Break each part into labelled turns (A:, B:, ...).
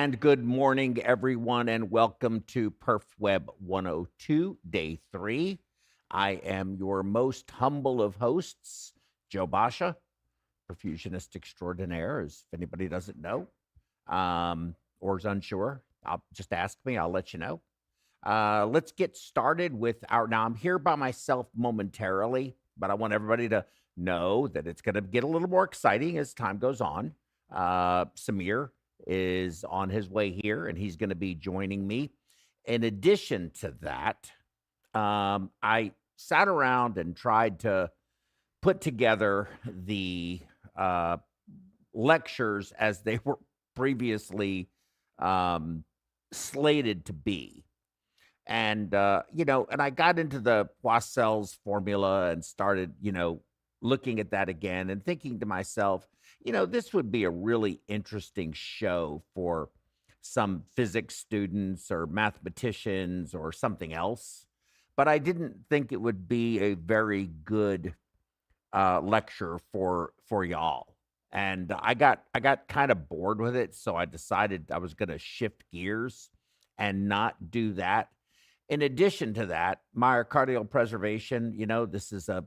A: And good morning, everyone, and welcome to PerfWeb 102, Day 3. I am your most humble of hosts, Joe Basha, perfusionist extraordinaire, as if anybody doesn't know or is unsure. I'll just ask me, I'll let you know. Let's get started with now I'm here by myself momentarily, but I want everybody to know that it's going to get a little more exciting as time goes on. Samir is on his way here, and he's going to be joining me. In addition to that, I sat around and tried to put together the lectures as they were previously slated to be. And, and I got into the Poiseuille's formula and started, looking at that again and thinking to myself, this would be a really interesting show for some physics students or mathematicians or something else. But I didn't think it would be a very good lecture for y'all. And I got kind of bored with it, so I decided I was going to shift gears and not do that. In addition to that, myocardial preservation, this is a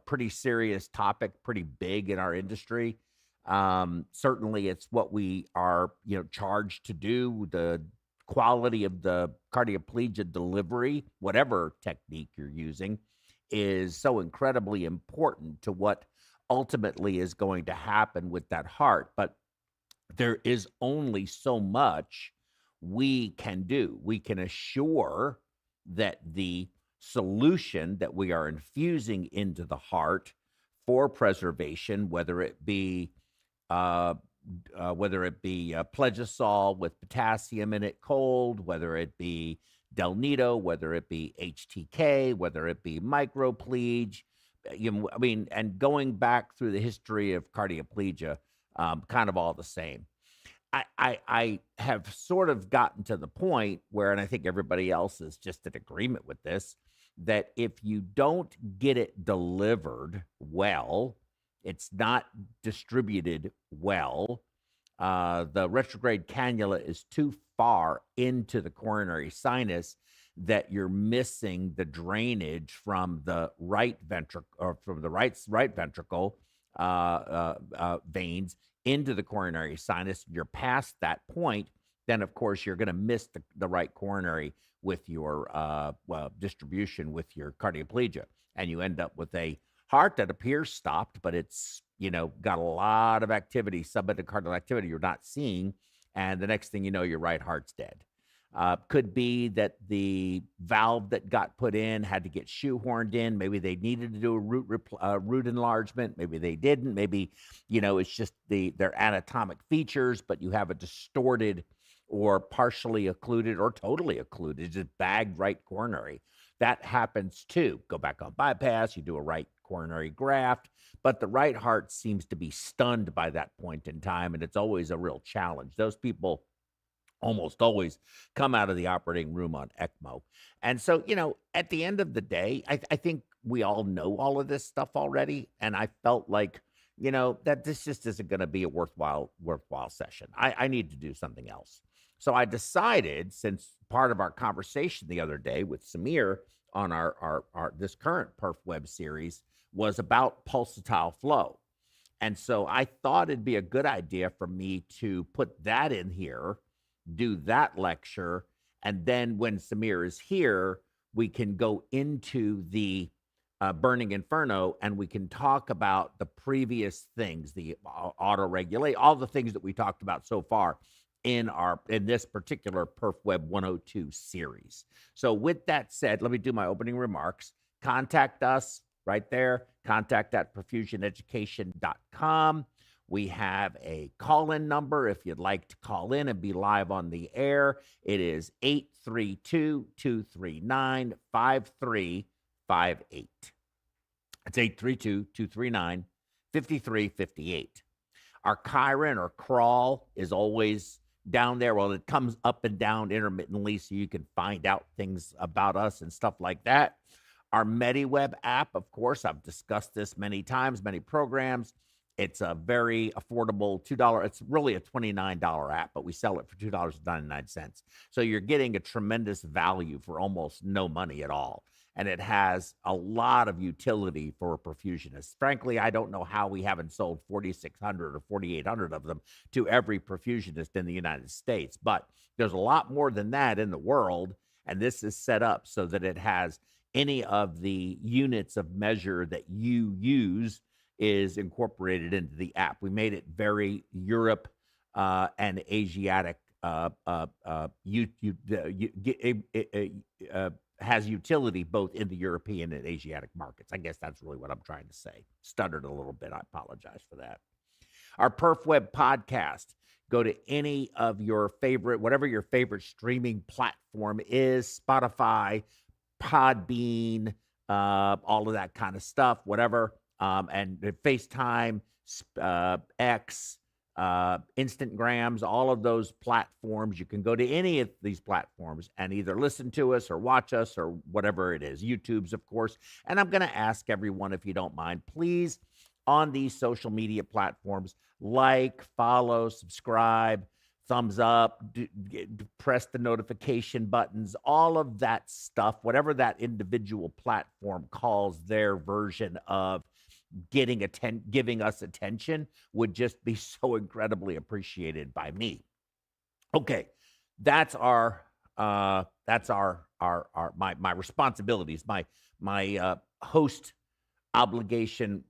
A: pretty serious topic, pretty big in our industry. Certainly it's what we are, charged to do. The quality of the cardioplegia delivery, whatever technique you're using, is so incredibly important to what ultimately is going to happen with that heart. But there is only so much we can do. We can assure that the solution that we are infusing into the heart for preservation, whether it be Plegisol with potassium in it cold, whether it be Del Nido, whether it be HTK, whether it be microplege, and going back through the history of cardioplegia, kind of all the same. I have sort of gotten to the point where, and I think everybody else is just in agreement with this, that if you don't get it delivered well, it's not distributed well, the retrograde cannula is too far into the coronary sinus that you're missing the drainage from the right ventricle or from the right ventricle veins into the coronary sinus. You're past that point, then of course you're going to miss the right coronary with your distribution with your cardioplegia, and you end up with a heart that appears stopped, but it's got a lot of activity, subendocardial activity you're not seeing, and the next thing you know, your right heart's dead. Could be that the valve that got put in had to get shoehorned in. Maybe they needed to do a root enlargement. Maybe they didn't. Maybe, it's just their anatomic features, but you have a distorted or partially occluded or totally occluded, just bagged right coronary. That happens too. Go back on bypass, you do a right coronary graft, but the right heart seems to be stunned by that point in time, and it's always a real challenge. Those people almost always come out of the operating room on ECMO. And so, at the end of the day, I think we all know all of this stuff already. And I felt like, that this just isn't going to be a worthwhile session. I need to do something else. So I decided, since part of our conversation the other day with Samir on our this current PerfWeb series was about pulsatile flow. And so I thought it'd be a good idea for me to put that in here, do that lecture, and then when Samir is here, we can go into the Burning Inferno, and we can talk about the previous things, the autoregulate, all the things that we talked about so far in this particular PerfWeb 102 series. So with that said, let me do my opening remarks. Contact us right there, contact@perfusioneducation.com. We have a call-in number if you'd like to call in and be live on the air. It is 832-239-5358. It's 832-239-5358. Our Chiron or crawl is always down there. Well, it comes up and down intermittently, so you can find out things about us and stuff like that. Our MediWeb app, of course, I've discussed this many times, many programs. It's a very affordable $2. It's really a $29 app, but we sell it for $2.99. So you're getting a tremendous value for almost no money at all. And it has a lot of utility for perfusionists. Frankly, I don't know how we haven't sold 4,600 or 4,800 of them to every perfusionist in the United States. But there's a lot more than that in the world. And this is set up so that it has any of the units of measure that you use is incorporated into the app. We made it very Europe and Asiatic. Has utility both in the European and Asiatic markets. I guess that's really what I'm trying to say. Stuttered a little bit. I apologize for that. Our PerfWeb podcast. Go to any of your favorite, whatever your favorite streaming platform is, Spotify, Podbean, all of that kind of stuff, whatever. And FaceTime, X, Instagrams, all of those platforms. You can go to any of these platforms and either listen to us or watch us or whatever it is. YouTube's, of course. And I'm going to ask everyone, if you don't mind, please, on these social media platforms, like, follow, subscribe, thumbs up, press the notification buttons, all of that stuff, whatever that individual platform calls their version of giving us attention, would just be so incredibly appreciated by me. Okay, that's my responsibilities, my host obligation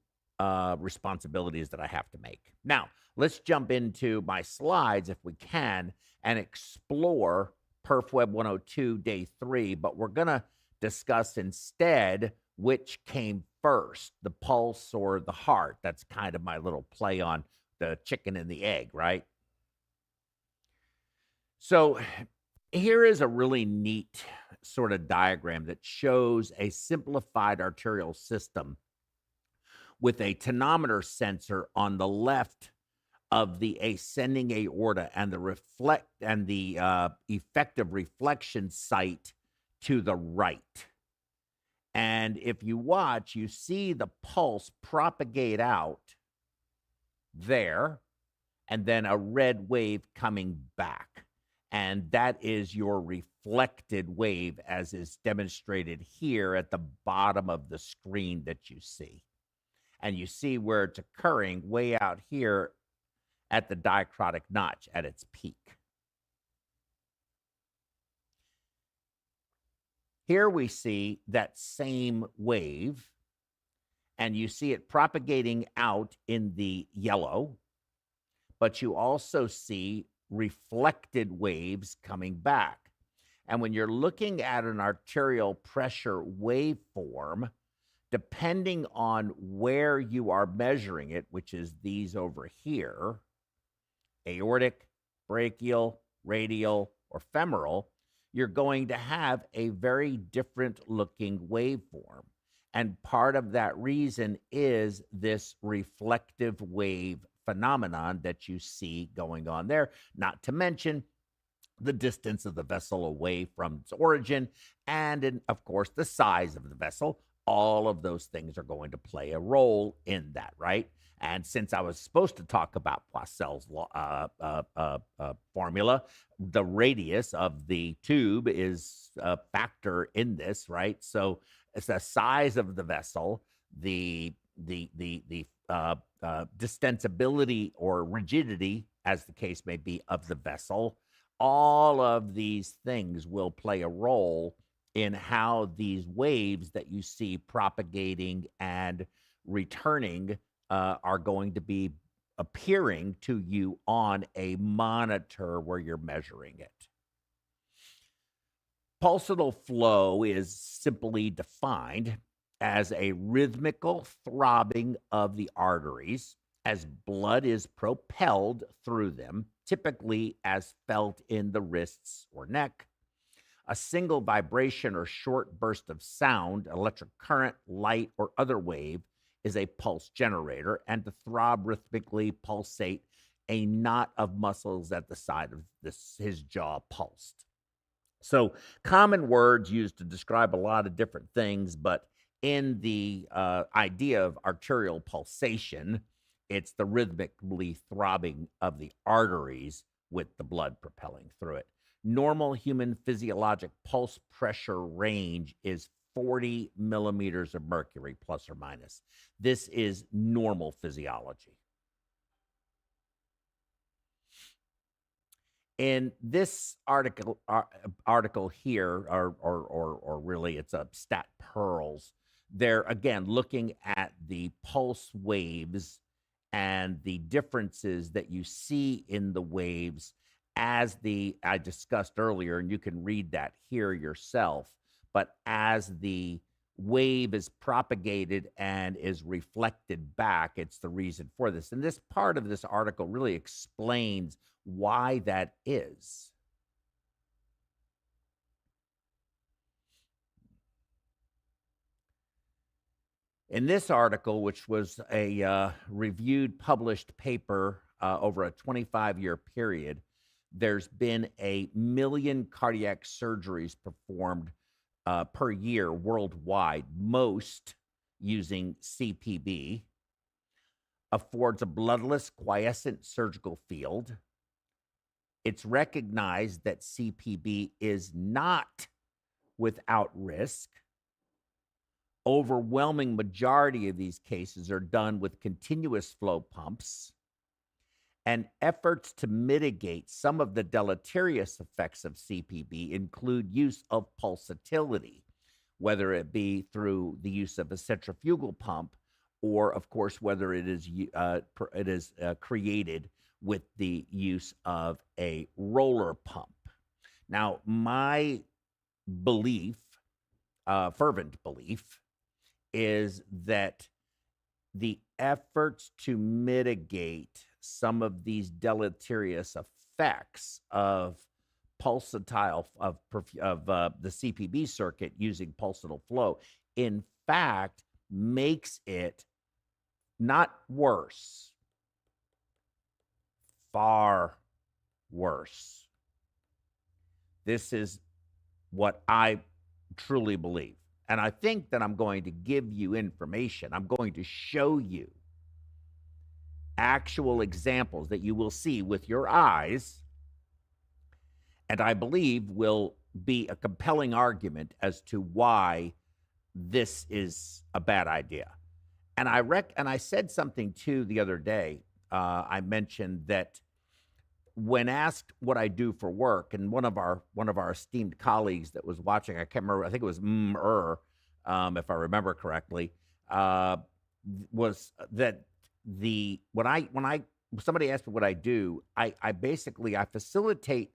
A: responsibilities that I have to make. Now, let's jump into my slides if we can and explore PerfWeb 102 day 3, but we're going to discuss instead which came first, the pulse or the heart. That's kind of my little play on the chicken and the egg, right? So here is a really neat sort of diagram that shows a simplified arterial system with a tonometer sensor on the left of the ascending aorta and the effective reflection site to the right. And if you watch, you see the pulse propagate out there, and then a red wave coming back. And that is your reflected wave, as is demonstrated here at the bottom of the screen that you see. And you see where it's occurring way out here at the dichrotic notch at its peak. Here we see that same wave, and you see it propagating out in the yellow, but you also see reflected waves coming back. And when you're looking at an arterial pressure waveform, depending on where you are measuring it, which is these over here, aortic, brachial, radial, or femoral, you're going to have a very different looking waveform. And part of that reason is this reflective wave phenomenon that you see going on there, not to mention the distance of the vessel away from its origin, and of course, the size of the vessel. All of those things are going to play a role in that, right? And since I was supposed to talk about Poiseuille's formula, the radius of the tube is a factor in this, right? So it's the size of the vessel, the distensibility or rigidity, as the case may be, of the vessel. All of these things will play a role in how these waves that you see propagating and returning are going to be appearing to you on a monitor where you're measuring it. Pulsatile flow is simply defined as a rhythmical throbbing of the arteries as blood is propelled through them, typically as felt in the wrists or neck. A single vibration or short burst of sound, electric current, light, or other wave is a pulse generator, and to throb rhythmically pulsate a knot of muscles at the side of his jaw pulsed. So common words used to describe a lot of different things, but in the idea of arterial pulsation, It's the rhythmically throbbing of the arteries with the blood propelling through it. Normal human physiologic pulse pressure range is 40 millimeters of mercury, plus or minus. This is normal physiology. In this article here, or really it's a Stat Pearls, they're again looking at the pulse waves and the differences that you see in the waves as I discussed earlier, and you can read that here yourself, but as the wave is propagated and is reflected back, it's the reason for this. And this part of this article really explains why that is. In this article, which was a reviewed, published paper over a 25-year period, there's been 1 million cardiac surgeries performed per year worldwide, most using CPB, affords a bloodless, quiescent surgical field. It's recognized that CPB is not without risk. Overwhelming majority of these cases are done with continuous flow pumps, and efforts to mitigate some of the deleterious effects of CPB include use of pulsatility, whether it be through the use of a centrifugal pump, or of course, whether it is created with the use of a roller pump. Now, my belief, fervent belief, is that the efforts to mitigate some of these deleterious effects of pulsatile of the CPB circuit using pulsatile flow, in fact, makes it not worse, far worse. This is what I truly believe. And I think that I'm going to give you information. I'm going to show you actual examples that you will see with your eyes, and I believe will be a compelling argument as to why this is a bad idea. And I said something too the other day. I mentioned that when asked what I do for work, and one of our esteemed colleagues that was watching, I can't remember, I think it was if I remember correctly, was that when somebody asked me what I do, I basically facilitate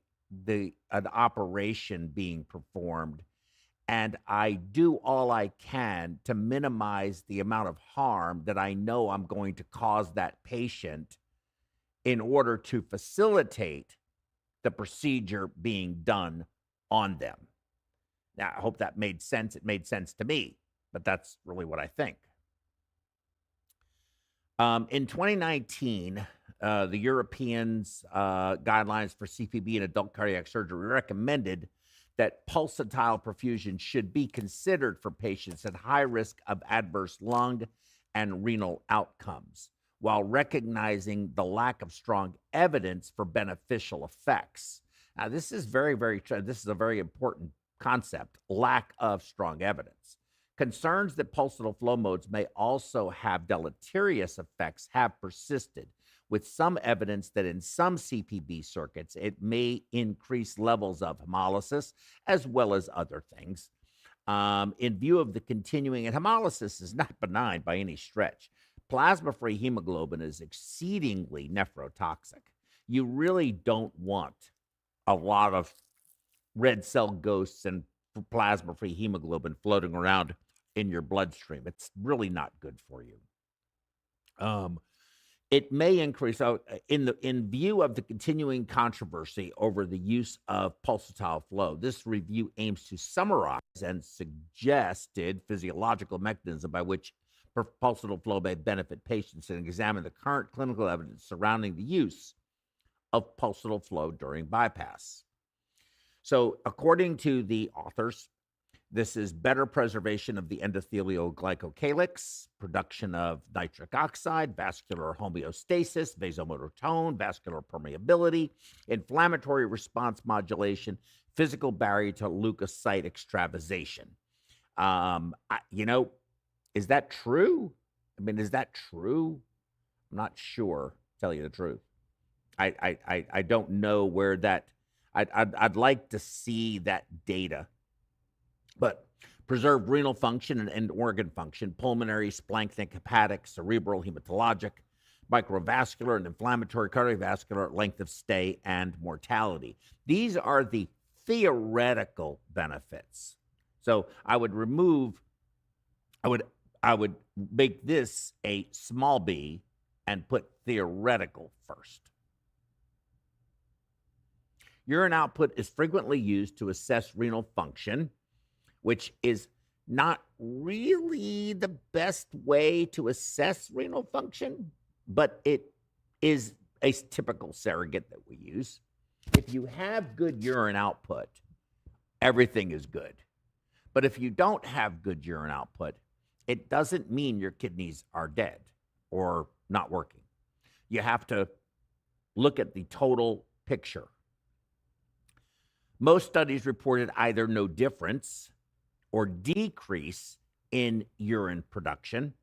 A: an operation being performed, and I do all I can to minimize the amount of harm that I know I'm going to cause that patient in order to facilitate the procedure being done on them. Now, I hope that made sense. It made sense to me, but that's really what I think. In 2019, the Europeans' guidelines for CPB and adult cardiac surgery recommended that pulsatile perfusion should be considered for patients at high risk of adverse lung and renal outcomes, while recognizing the lack of strong evidence for beneficial effects. Now, this is this is a very important concept, lack of strong evidence. Concerns that pulsatile flow modes may also have deleterious effects have persisted, with some evidence that in some CPB circuits, it may increase levels of hemolysis as well as other things. In view of the continuing, and hemolysis is not benign by any stretch. Plasma-free hemoglobin is exceedingly nephrotoxic. You really don't want a lot of red cell ghosts and plasma-free hemoglobin floating around in your bloodstream. It's really not good for you. It may increase. So in view of the continuing controversy over the use of pulsatile flow, this review aims to summarize and suggested physiological mechanism by which pulsatile flow may benefit patients, and examine the current clinical evidence surrounding the use of pulsatile flow during bypass. So according to the authors, This is better preservation of the endothelial glycocalyx, production of nitric oxide, vascular homeostasis, vasomotor tone, vascular permeability, inflammatory response modulation, physical barrier to leukocyte extravasation. Is that true? I mean, is that true? I'm not sure, to tell you the truth. I don't know where that. I'd like to see that data. But preserve renal function and organ function, pulmonary, splanchnic, hepatic, cerebral, hematologic, microvascular, and inflammatory, cardiovascular, length of stay, and mortality. These are the theoretical benefits. So I would make this a small b and put theoretical first. Urine output is frequently used to assess renal function, which is not really the best way to assess renal function, but it is a typical surrogate that we use. If you have good urine output, everything is good. But if you don't have good urine output, it doesn't mean your kidneys are dead or not working. You have to look at the total picture. Most studies reported either no difference or decrease in urine production.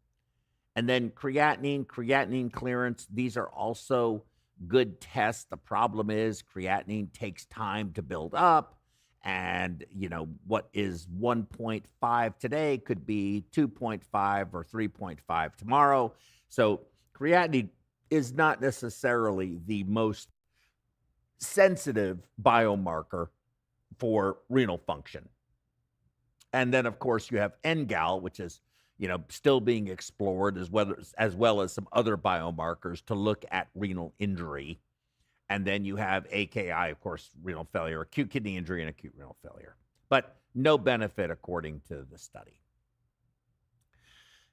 A: And then creatinine clearance, these are also good tests. The problem is creatinine takes time to build up. And, what is 1.5 today could be 2.5 or 3.5 tomorrow. So creatinine is not necessarily the most sensitive biomarker for renal function. And then, of course, you have NGAL, which is, still being explored, as well as some other biomarkers to look at renal injury. And then you have AKI, of course, renal failure, acute kidney injury, and acute renal failure. But no benefit according to the study.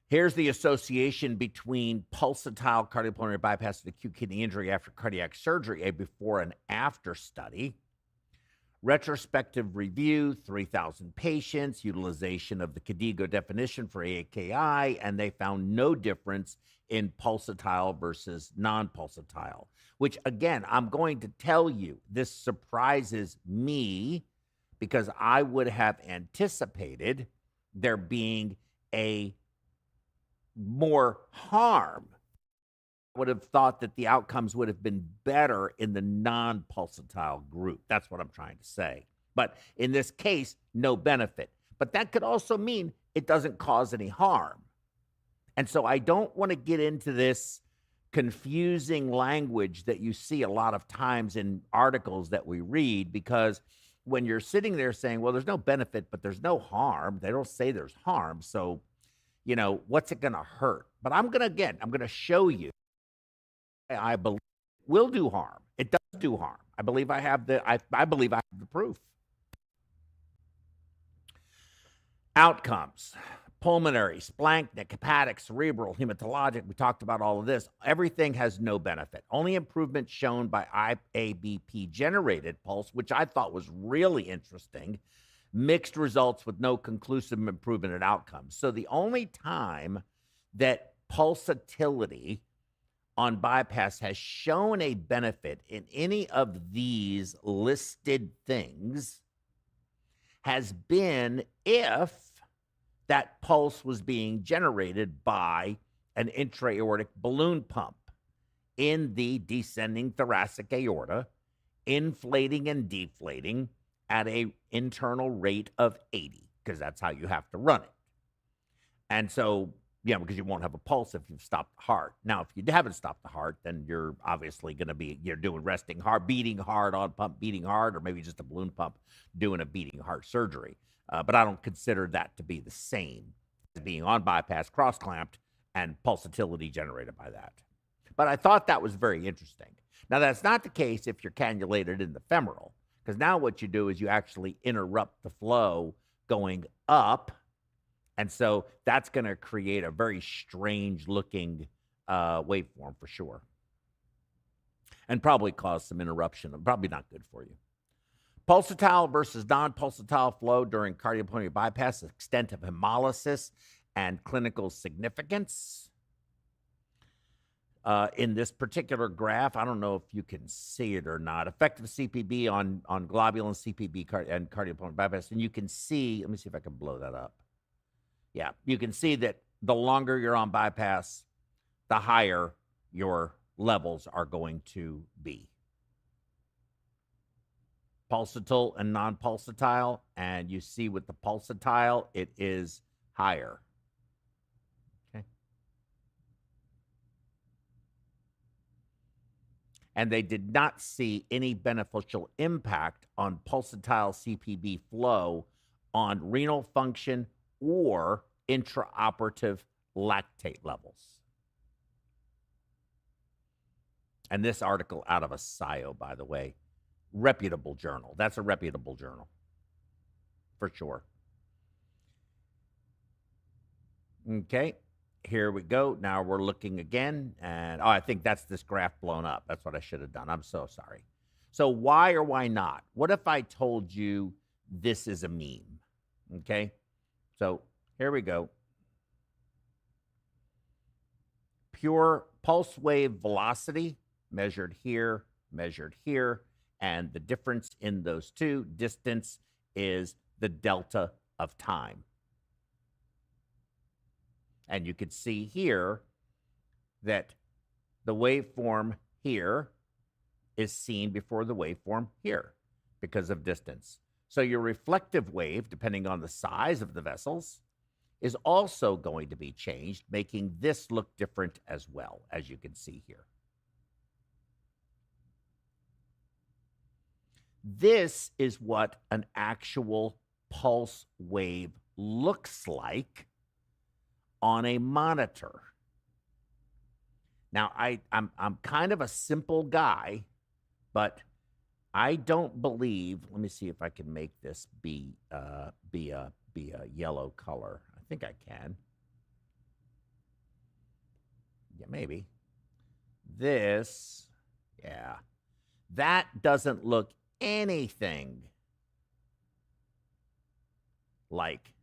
A: Here's the association between pulsatile cardiopulmonary bypass and acute kidney injury after cardiac surgery, a before and after study. Retrospective review, 3,000 patients, utilization of the KDIGO definition for AKI, and they found no difference in pulsatile versus non-pulsatile, which, again, I'm going to tell you, this surprises me because I would have anticipated there being a more harm. Would have thought that the outcomes would have been better in the non-pulsatile group. That's what I'm trying to say. But in this case, no benefit. But that could also mean it doesn't cause any harm. And so I don't want to get into this confusing language that you see a lot of times in articles that we read, because when you're sitting there saying, well, there's no benefit, but there's no harm, they don't say there's harm. So, what's it going to hurt? But I'm going to show you. I believe it will do harm. It does do harm. I believe I have the proof. Outcomes: pulmonary, splanchnic, hepatic, cerebral, hematologic. We talked about all of this. Everything has no benefit. Only improvement shown by IABP generated pulse, which I thought was really interesting. Mixed results with no conclusive improvement in outcomes. So the only time that pulsatility on bypass has shown a benefit in any of these listed things has been if that pulse was being generated by an intra-aortic balloon pump in the descending thoracic aorta, inflating and deflating at an internal rate of 80, because that's how you have to run it. And so, because you won't have a pulse if you've stopped the heart. Now, if you haven't stopped the heart, then you're obviously going to be, you're doing resting heart, beating hard on pump, beating hard, or maybe just a balloon pump doing a beating heart surgery. But I don't consider that to be the same as being on bypass, cross-clamped, and pulsatility generated by that. But I thought that was very interesting. Now, that's not the case if you're cannulated in the femoral, because now what you do is you actually interrupt the flow going up. And so that's going to create a very strange looking waveform for sure. And probably cause some interruption. Probably not good for you. Pulsatile versus non-pulsatile flow during cardiopulmonary bypass, extent of hemolysis and clinical significance. In this particular graph, I don't know if you can see it or not, effective CPB on globulin CPB and cardiopulmonary bypass. And you can see, let me see if I can blow that up. Yeah, you can see that the longer you're on bypass, the higher your levels are going to be. Pulsatile and non-pulsatile, and you see with the pulsatile, it is higher. Okay. And they did not see any beneficial impact on pulsatile CPB flow on renal function or intraoperative lactate levels. And this article out of a SIO, by the way, reputable journal. That's a reputable journal, for sure. Okay, here we go. Now we're looking again, and I think that's this graph blown up. That's what I should have done. I'm so sorry. So why or why not? What if I told you this is a meme? Okay, so here we go. Pure pulse wave velocity measured here, and the difference in those two, distance, is the delta of time. And you can see here that the waveform here is seen before the waveform here because of distance. So your reflective wave, depending on the size of the vessels, is also going to be changed, making this look different as well, as you can see here. This is what an actual pulse wave looks like on a monitor. Now, I'm kind of a simple guy, but I don't believe. Let me see if I can make this be a yellow color. I think I can. Yeah, maybe. This, yeah, that doesn't look anything like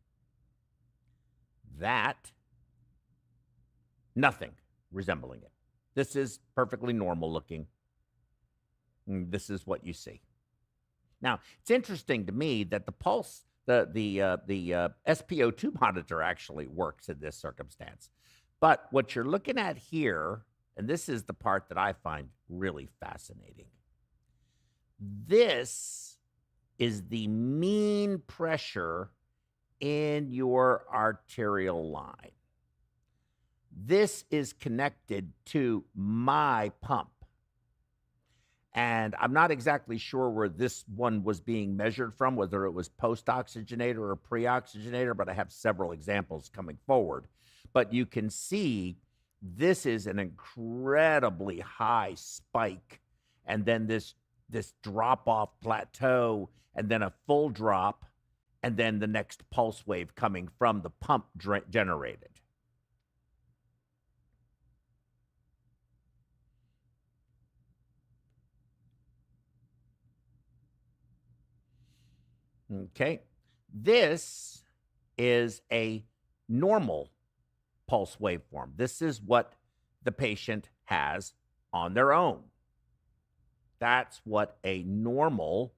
A: that. Nothing resembling it. This is perfectly normal looking. This is what you see. Now, it's interesting to me that the pulse, the SpO2 monitor actually works in this circumstance. But what you're looking at here, and this is the part that I find really fascinating. This is the mean pressure in your arterial line. This is connected to my pump. And I'm not exactly sure where this one was being measured from, whether it was post-oxygenator or pre-oxygenator, but I have several examples coming forward. But you can see this is an incredibly high spike, and then this drop-off plateau, and then a full drop, and then the next pulse wave coming from the pump generated. Okay, this is a normal pulse waveform. This is what the patient has on their own. That's what a normal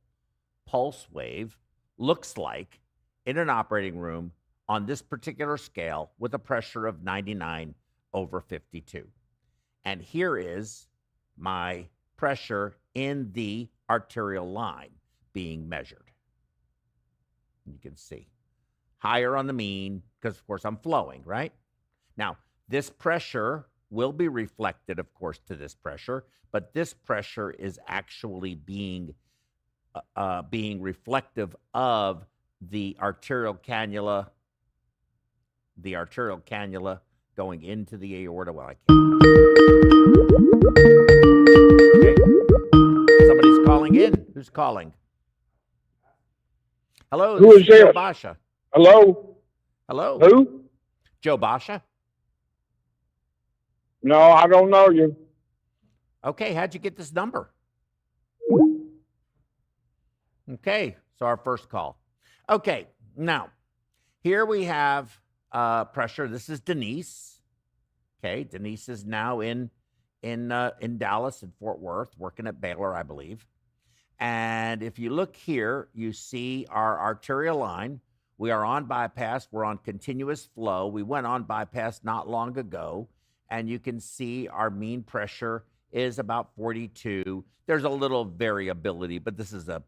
A: pulse wave looks like in an operating room on this particular scale with a pressure of 99/52. And here is my pressure in the arterial line being measured. You can see higher on the mean because, of course, I'm flowing, right? Now, this pressure will be reflected, of course, to this pressure, but this pressure is actually being reflective of the arterial cannula going into the aorta. Well, I can't. Okay. Somebody's calling in. Who's calling? Hello,
B: Who is
A: Joe
B: this?
A: Basha.
B: Hello?
A: Hello.
B: Who?
A: Joe Basha.
B: No, I don't know you.
A: Okay, how'd you get this number? Okay, so our first call. Okay, now here we have pressure. This is Denise. Okay, Denise is now in Dallas and Fort Worth, working at Baylor, I believe. And if you look here, you see our arterial line. We are on bypass. We're on continuous flow. We went on bypass not long ago, and you can see our mean pressure is about 42. There's a little variability, but this is a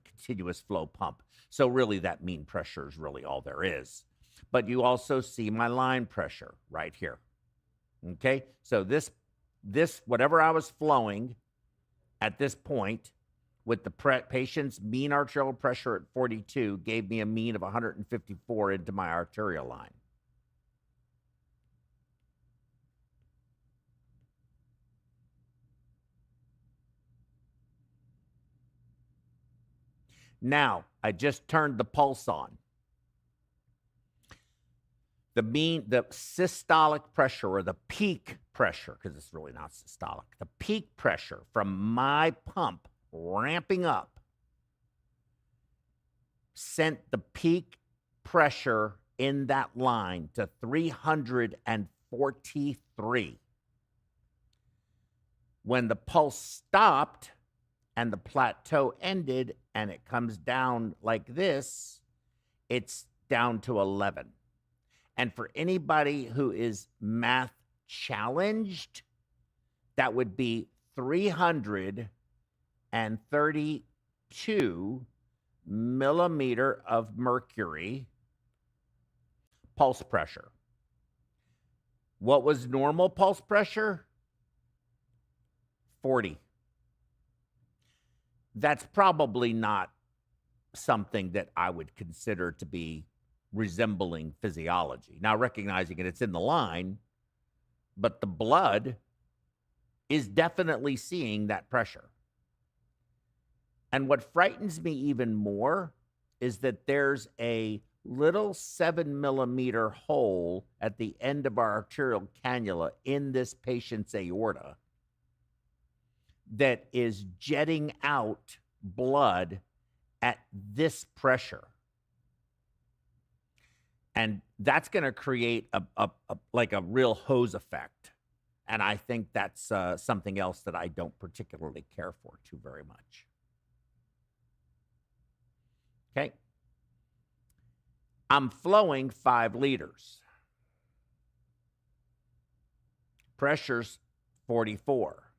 A: continuous flow pump. So really that mean pressure is really all there is. But you also see my line pressure right here. Okay? So this whatever I was flowing at this point with the patient's mean arterial pressure at 42 gave me a mean of 154 into my arterial line. Now, I just turned the pulse on. The systolic pressure, or the peak pressure, because it's really not systolic, the peak pressure from my pump ramping up sent the peak pressure in that line to 343. When the pulse stopped and the plateau ended and it comes down like this, it's down to 11. And for anybody who is math challenged, that would be 332 millimeter of mercury pulse pressure. What was normal pulse pressure? 40. That's probably not something that I would consider to be resembling physiology. Now, recognizing it's in the line, but the blood is definitely seeing that pressure. And what frightens me even more is that there's a little 7 millimeter hole at the end of our arterial cannula in this patient's aorta that is jetting out blood at this pressure. And that's going to create a real hose effect. And I think that's something else that I don't particularly care for too very much. Okay. I'm flowing 5 liters. Pressure's 44.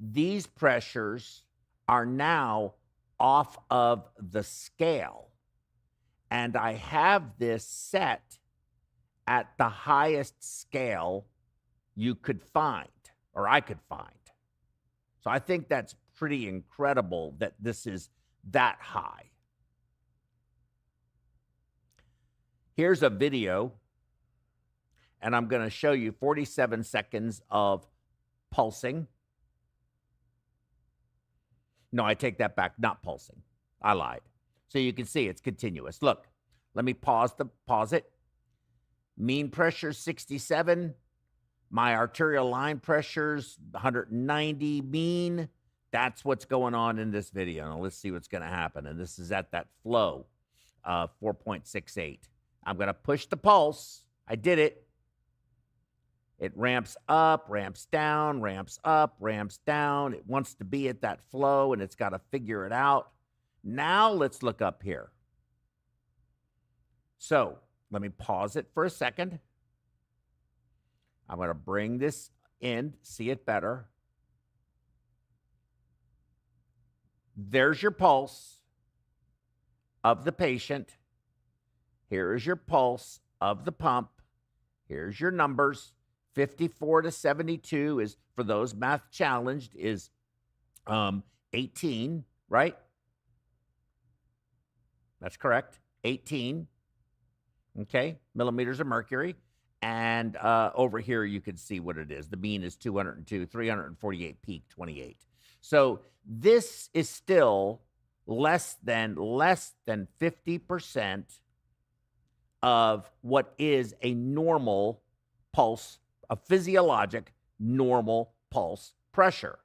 A: These pressures are now off of the scale. And I have this set at the highest scale you could find, or I could find. So I think that's pretty incredible that this is that high. Here's a video, and I'm going to show you 47 seconds of pulsing. No, I take that back, not pulsing. I lied. So you can see it's continuous. Look, let me pause it. Mean pressure 67. My arterial line pressure's 190 mean. That's what's going on in this video. Now let's see what's going to happen. And this is at that flow, 4.68. I'm going to push the pulse. I did it. It ramps up, ramps down, ramps up, ramps down. It wants to be at that flow, and it's got to figure it out. Now let's look up here. So let me pause it for a second. I'm going to bring this in, see it better. There's your pulse of the patient. Here is your pulse of the pump. Here's your numbers. 54 to 72 is, for those math challenged, is 18, right? That's correct. 18, okay, millimeters of mercury. And over here, you can see what it is. The mean is 202, 348 peak, 28. So this is still less than 50% of what is a normal pulse, a physiologic normal pulse pressure.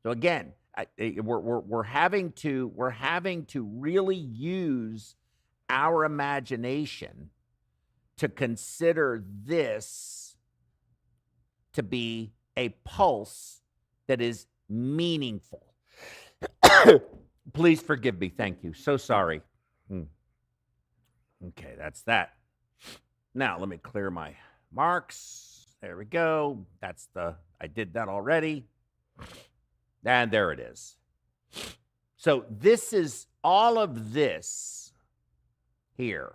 A: So again, we're having to really use our imagination to consider this to be a pulse that is meaningful. Please forgive me. Thank you. So sorry. Okay, that's that. Now let me clear my marks. There we go. I did that already. And there it is. So this is all of this here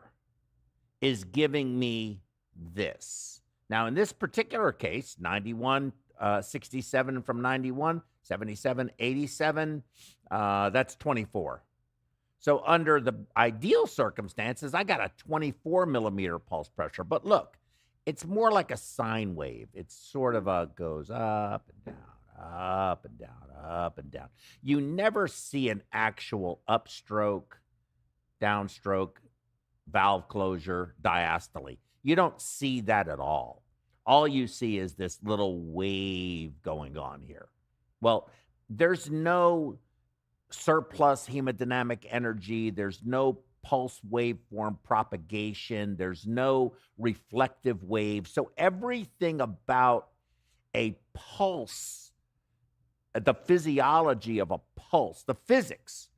A: is giving me this. Now, in this particular case, 91, 67 from 91, 77, 87, that's 24. So under the ideal circumstances, I got a 24 millimeter pulse pressure. But look, it's more like a sine wave. It's sort of goes up and down, up and down, up and down. You never see an actual upstroke, downstroke, valve closure diastole. You don't see that at all. All you see is this little wave going on here. Well, there's no surplus hemodynamic energy. There's no pulse waveform propagation. There's no reflective wave. So everything about a pulse, the physiology of a pulse, the physics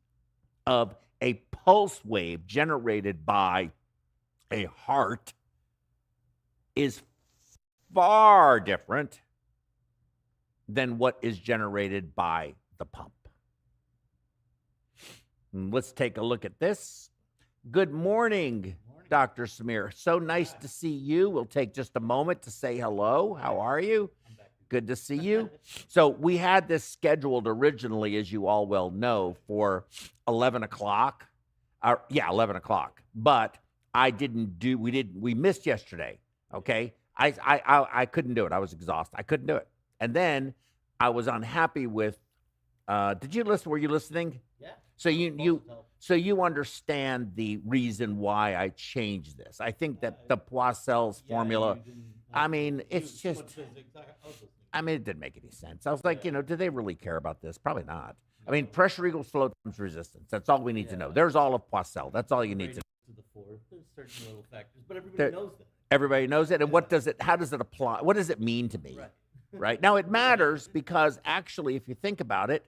A: of a pulse wave generated by a heart is far different than what is generated by the pump. Let's take a look at this. Good morning, Dr. Samir. So nice to see you. We'll take just a moment to say hello. How are you? Good to see you. So we had this scheduled originally, as you all well know, for 11 o'clock. 11 o'clock. But we missed yesterday, okay? I couldn't do it. I was exhausted. I couldn't do it. And then I was unhappy with, did you listen? Were you listening?
C: Yeah.
A: So you understand the reason why I changed this. I think that the Poiseuille's formula, I mean, it's just, I mean, it didn't make any sense. I was like, do they really care about this? Probably not. I mean, pressure equals flow times resistance. That's all we need to know. There's all of Poiseuille. That's all you need to know.
C: There's certain little factors, but everybody knows that.
A: Everybody knows it. And how does it apply? What does it mean to me? Right? Now, it matters because actually, if you think about it,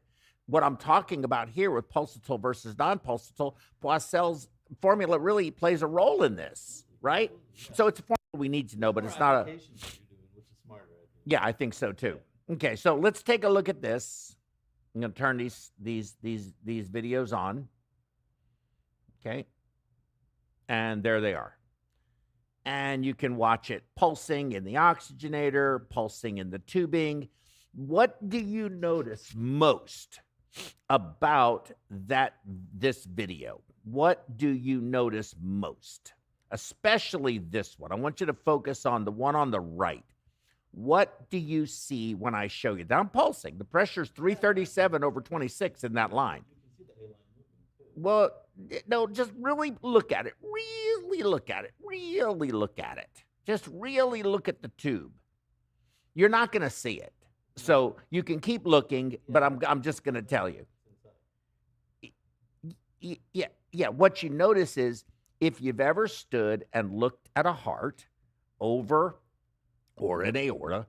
A: what I'm talking about here with pulsatile versus non-pulsatile, Poiseuille's formula really plays a role in this, right? So it's a formula we need to know, but it's not a.
C: Which is smarter, I think.
A: Yeah, I think so too. Okay, so let's take a look at this. I'm going to turn these videos on. Okay, and there they are. And you can watch it pulsing in the oxygenator, pulsing in the tubing. What do you notice most about this video? What do you notice most? Especially this one. I want you to focus on the one on the right. What do you see when I show you? Now I'm pulsing. The pressure is 337 over 26 in that line.
C: You can see the A line moving too.
A: Well, no, just really look at it. Really look at it. Really look at it. Just really look at the tube. You're not going to see it. So you can keep looking, but I'm just going to tell you. Yeah. What you notice is if you've ever stood and looked at a heart or an aorta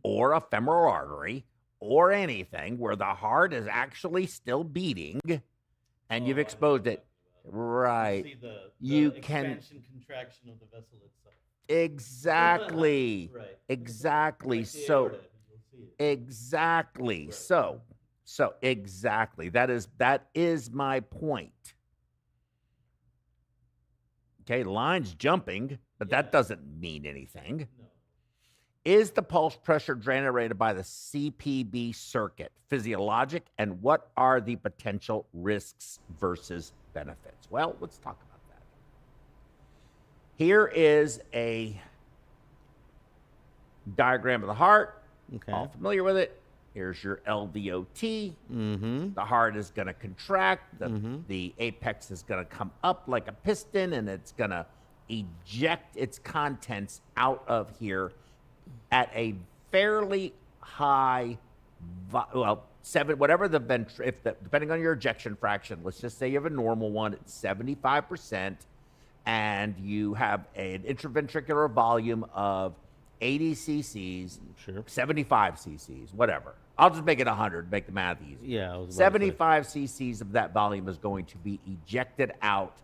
A: or a femoral artery or anything where the heart is actually still beating and you've exposed it, right?
C: You see the
A: You
C: expansion, contraction of the vessel itself.
A: Exactly.
C: Right.
A: Exactly.
C: Like the
A: So
C: aorta, you'll see it.
A: exactly.
C: Right.
A: So exactly. That is my point. Okay, line's jumping, but that doesn't mean anything.
C: No.
A: Is the pulse pressure generated by the CPB circuit physiologic, and what are the potential risks versus benefits? Well, let's talk about that. Here is a diagram of the heart.
D: Okay.
A: All familiar with it. Here's your LVOT.
D: Mm-hmm.
A: The heart is going to contract.
D: Mm-hmm.
A: The apex is going to come up like a piston, and it's going to eject its contents out of here at a fairly high, whatever the depending on your ejection fraction, let's just say you have a normal one at 75%, and you have an intraventricular volume of 80 cc's,
D: Sure.
A: 75 cc's, whatever. I'll just make it 100, make the math easy.
D: Yeah, I was about to say.
A: 75 cc's of that volume is going to be ejected out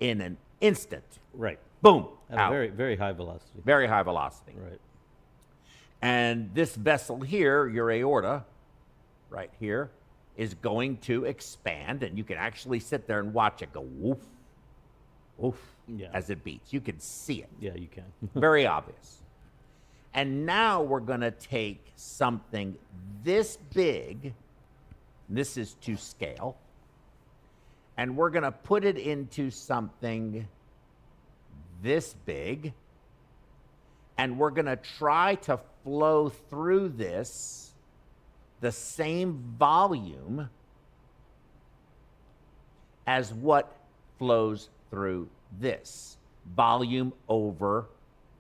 A: in an instant.
D: Right.
A: Boom,
D: At
A: out.
D: a very, very high velocity.
A: Very high velocity.
D: Right.
A: And this vessel here, your aorta, right here, is going to expand, and you can actually sit there and watch it go woof, woof,
D: Yeah.
A: as it beats. You can see it.
D: Yeah, you can.
A: Very obvious. And now we're going to take something this big, this is to scale, and we're going to put it into something this big, and we're going to try to flow through this the same volume as what flows through this. Volume over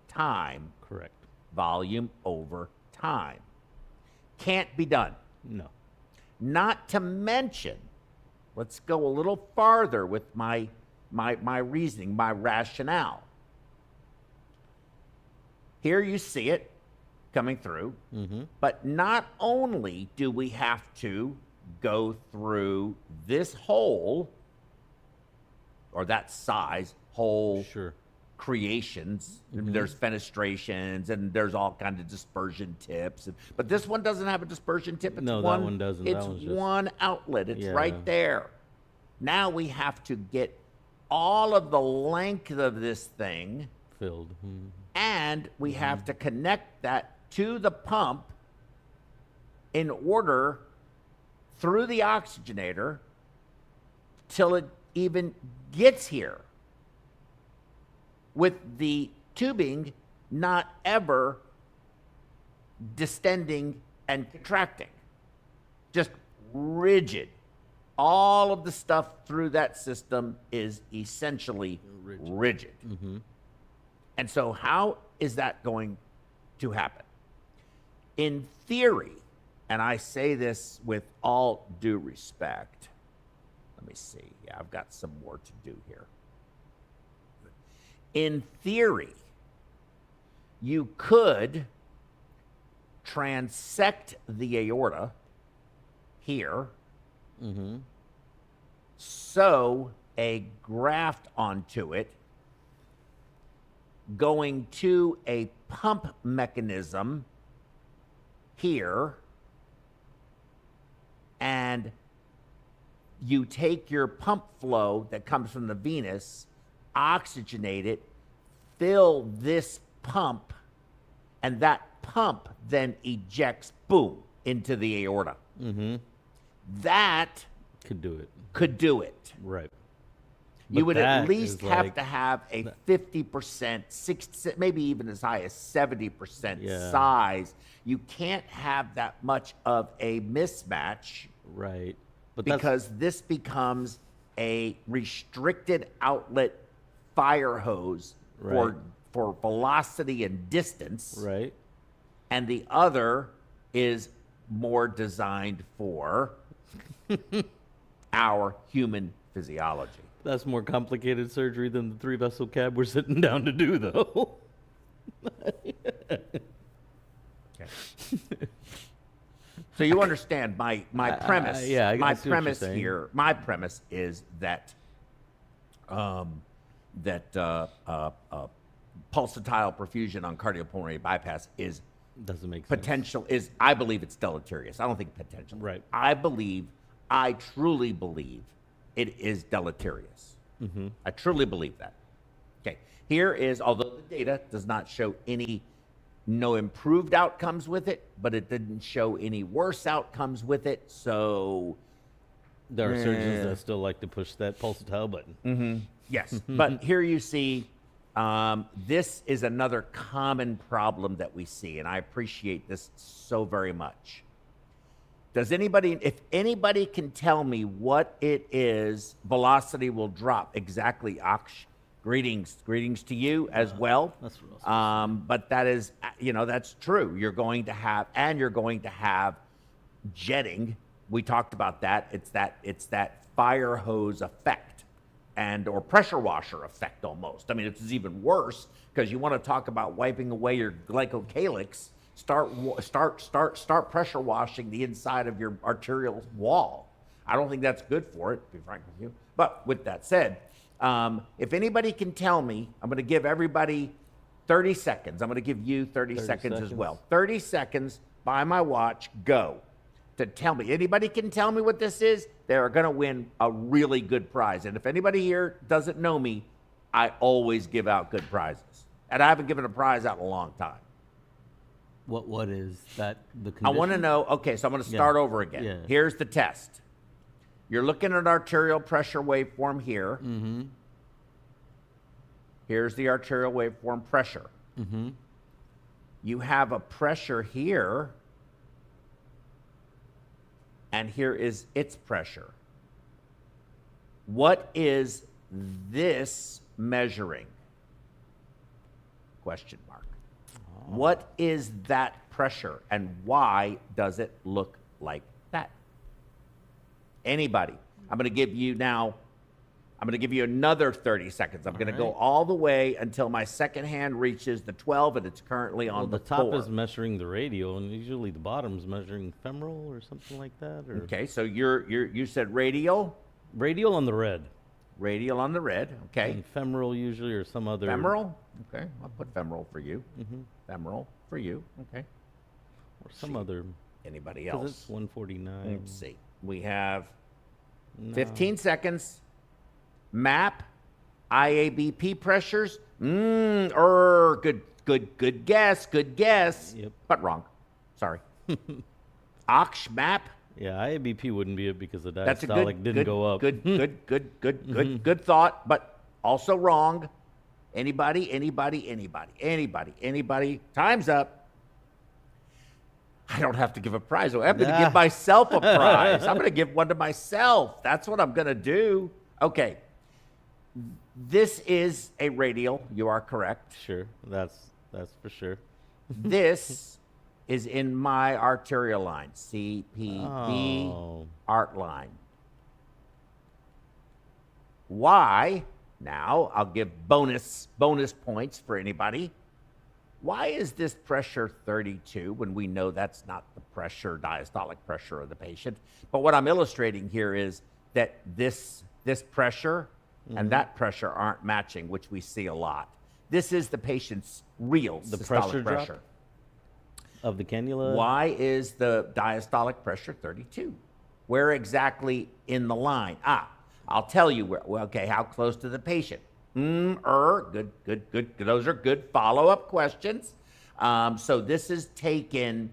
A: time.
D: Correct.
A: Volume over time. Can't be done.
D: No.
A: Not to mention, let's go a little farther with my reasoning, my rationale. Here you see it coming through, but not only do we have to go through this hole, or that size hole,
D: Sure.
A: creations. There's fenestrations, and there's all kinds of dispersion tips. But this one doesn't have a dispersion tip. It's
D: No, that one doesn't. That
A: It's
D: one's just-
A: one outlet. It's
D: Yeah.
A: right there. Now we have to get all of the length of this thing,
D: Filled.
A: and we have to connect that to the pump in order through the oxygenator till it even gets here, with the tubing not ever distending and contracting, just rigid. All of the stuff through that system is essentially rigid. And so how is that going to happen? In theory, and I say this with all due respect, let me see. Yeah, I've got some more to do here. In theory, you could transect the aorta here, sew a graft onto it, going to a pump mechanism here, and you take your pump flow that comes from the venous, oxygenate it, fill this pump, and that pump then ejects, boom, into the aorta. That
D: Could do it.
A: could do it.
D: Right.
A: You
D: But
A: would at
D: that
A: least
D: is
A: have
D: like-
A: to have a 50%, 60, maybe even as high as 70%
D: Yeah.
A: size. You can't have that much of a mismatch
D: Right. But
A: because this becomes a restricted outlet fire hose
D: Right.
A: for velocity and distance,
D: right.
A: and the other is more designed for our human physiology.
D: That's more complicated surgery than the 3-vessel cab we're sitting down to do, though.
A: So you understand my premise.
D: yeah, I
A: my
D: see what you're
A: premise
D: saying.
A: here. My premise is that pulsatile perfusion on cardiopulmonary bypass is
D: Doesn't make sense.
A: potential. Is I believe it's deleterious. I don't think potential.
D: Right.
A: I truly believe it is deleterious. I truly believe that. Okay. Here is, although the data does not show no improved outcomes with it, but it didn't show any worse outcomes with it. So
D: There are surgeons that still like to push that pulsatile button.
A: yes, but here you see, this is another common problem that we see, and I appreciate this so very much. Does anybody, if anybody can tell me what it is, velocity will drop exactly, Aksh. Greetings to you as well.
D: That's what I was
A: But that is, that's true. You're going to have jetting we talked about that. It's that fire hose effect and or pressure washer effect almost. I mean, it's even worse because you want to talk about wiping away your glycocalyx. Start pressure washing the inside of your arterial wall. I don't think that's good for it, to be frank with you. But with that said, if anybody can tell me, I'm going to give everybody 30 seconds. I'm going to give you 30 seconds as well. 30 seconds by my watch, go. To tell me. Anybody can tell me what this is, they're going to win a really good prize. And if anybody here doesn't know me, I always give out good prizes. And I haven't given a prize out in a long time.
D: What is that? The condition?
A: I want to know, okay, so I'm going to start over again.
D: Yeah.
A: Here's the test. You're looking at arterial pressure waveform here.
D: Mm-hmm.
A: Here's the arterial waveform pressure.
D: Mm-hmm.
A: You have a pressure here, and here is its pressure. What is this measuring? Question mark. What is that pressure, and why does it look like that? Anybody? I'm going to give you now, I'm going to give you another 30 seconds. I'm going to go all the way until my second hand reaches the 12, and it's currently on the
D: top
A: 4.
D: is measuring the radial, and usually the bottom's measuring femoral or something like that. Or
A: Okay, so you said radial?
D: radial on the red,
A: Radial on the red, okay.
D: and femoral usually, or some other
A: Femoral? Okay, I'll put femoral for you.
D: Mm-hmm.
A: Femoral for you, okay.
D: or some other.
A: Anybody
D: 'Cause
A: else?
D: it's 149.
A: Let's see. We have
D: No.
A: 15 seconds. MAP, IABP pressures. Good guess, good guess.
D: Yep.
A: But wrong. Sorry. OX map.
D: Yeah, IABP wouldn't be it because the
A: That's a
D: diastolic didn't go up.
A: Good thought, but also wrong. Anybody? Time's up. I don't have to give a prize. I'm going to give myself a prize. I'm going to give one to myself. That's what I'm going to do. Okay. This is a radial. You are correct.
D: Sure, that's for sure.
A: This is in my arterial line, CPB
D: Oh.
A: art line. Why? Now I'll give bonus points for anybody. Why is this pressure 32 when we know that's not the pressure, diastolic pressure of the patient? But what I'm illustrating here is that this pressure and that pressure aren't matching, which we see a lot. This is the patient's real
D: The
A: systolic
D: pressure drop?
A: pressure.
D: Of the cannula.
A: Why is the diastolic pressure 32? Where exactly in the line? I'll tell you where. Well, okay, how close to the patient? Good. Those are good follow-up questions. So this is taken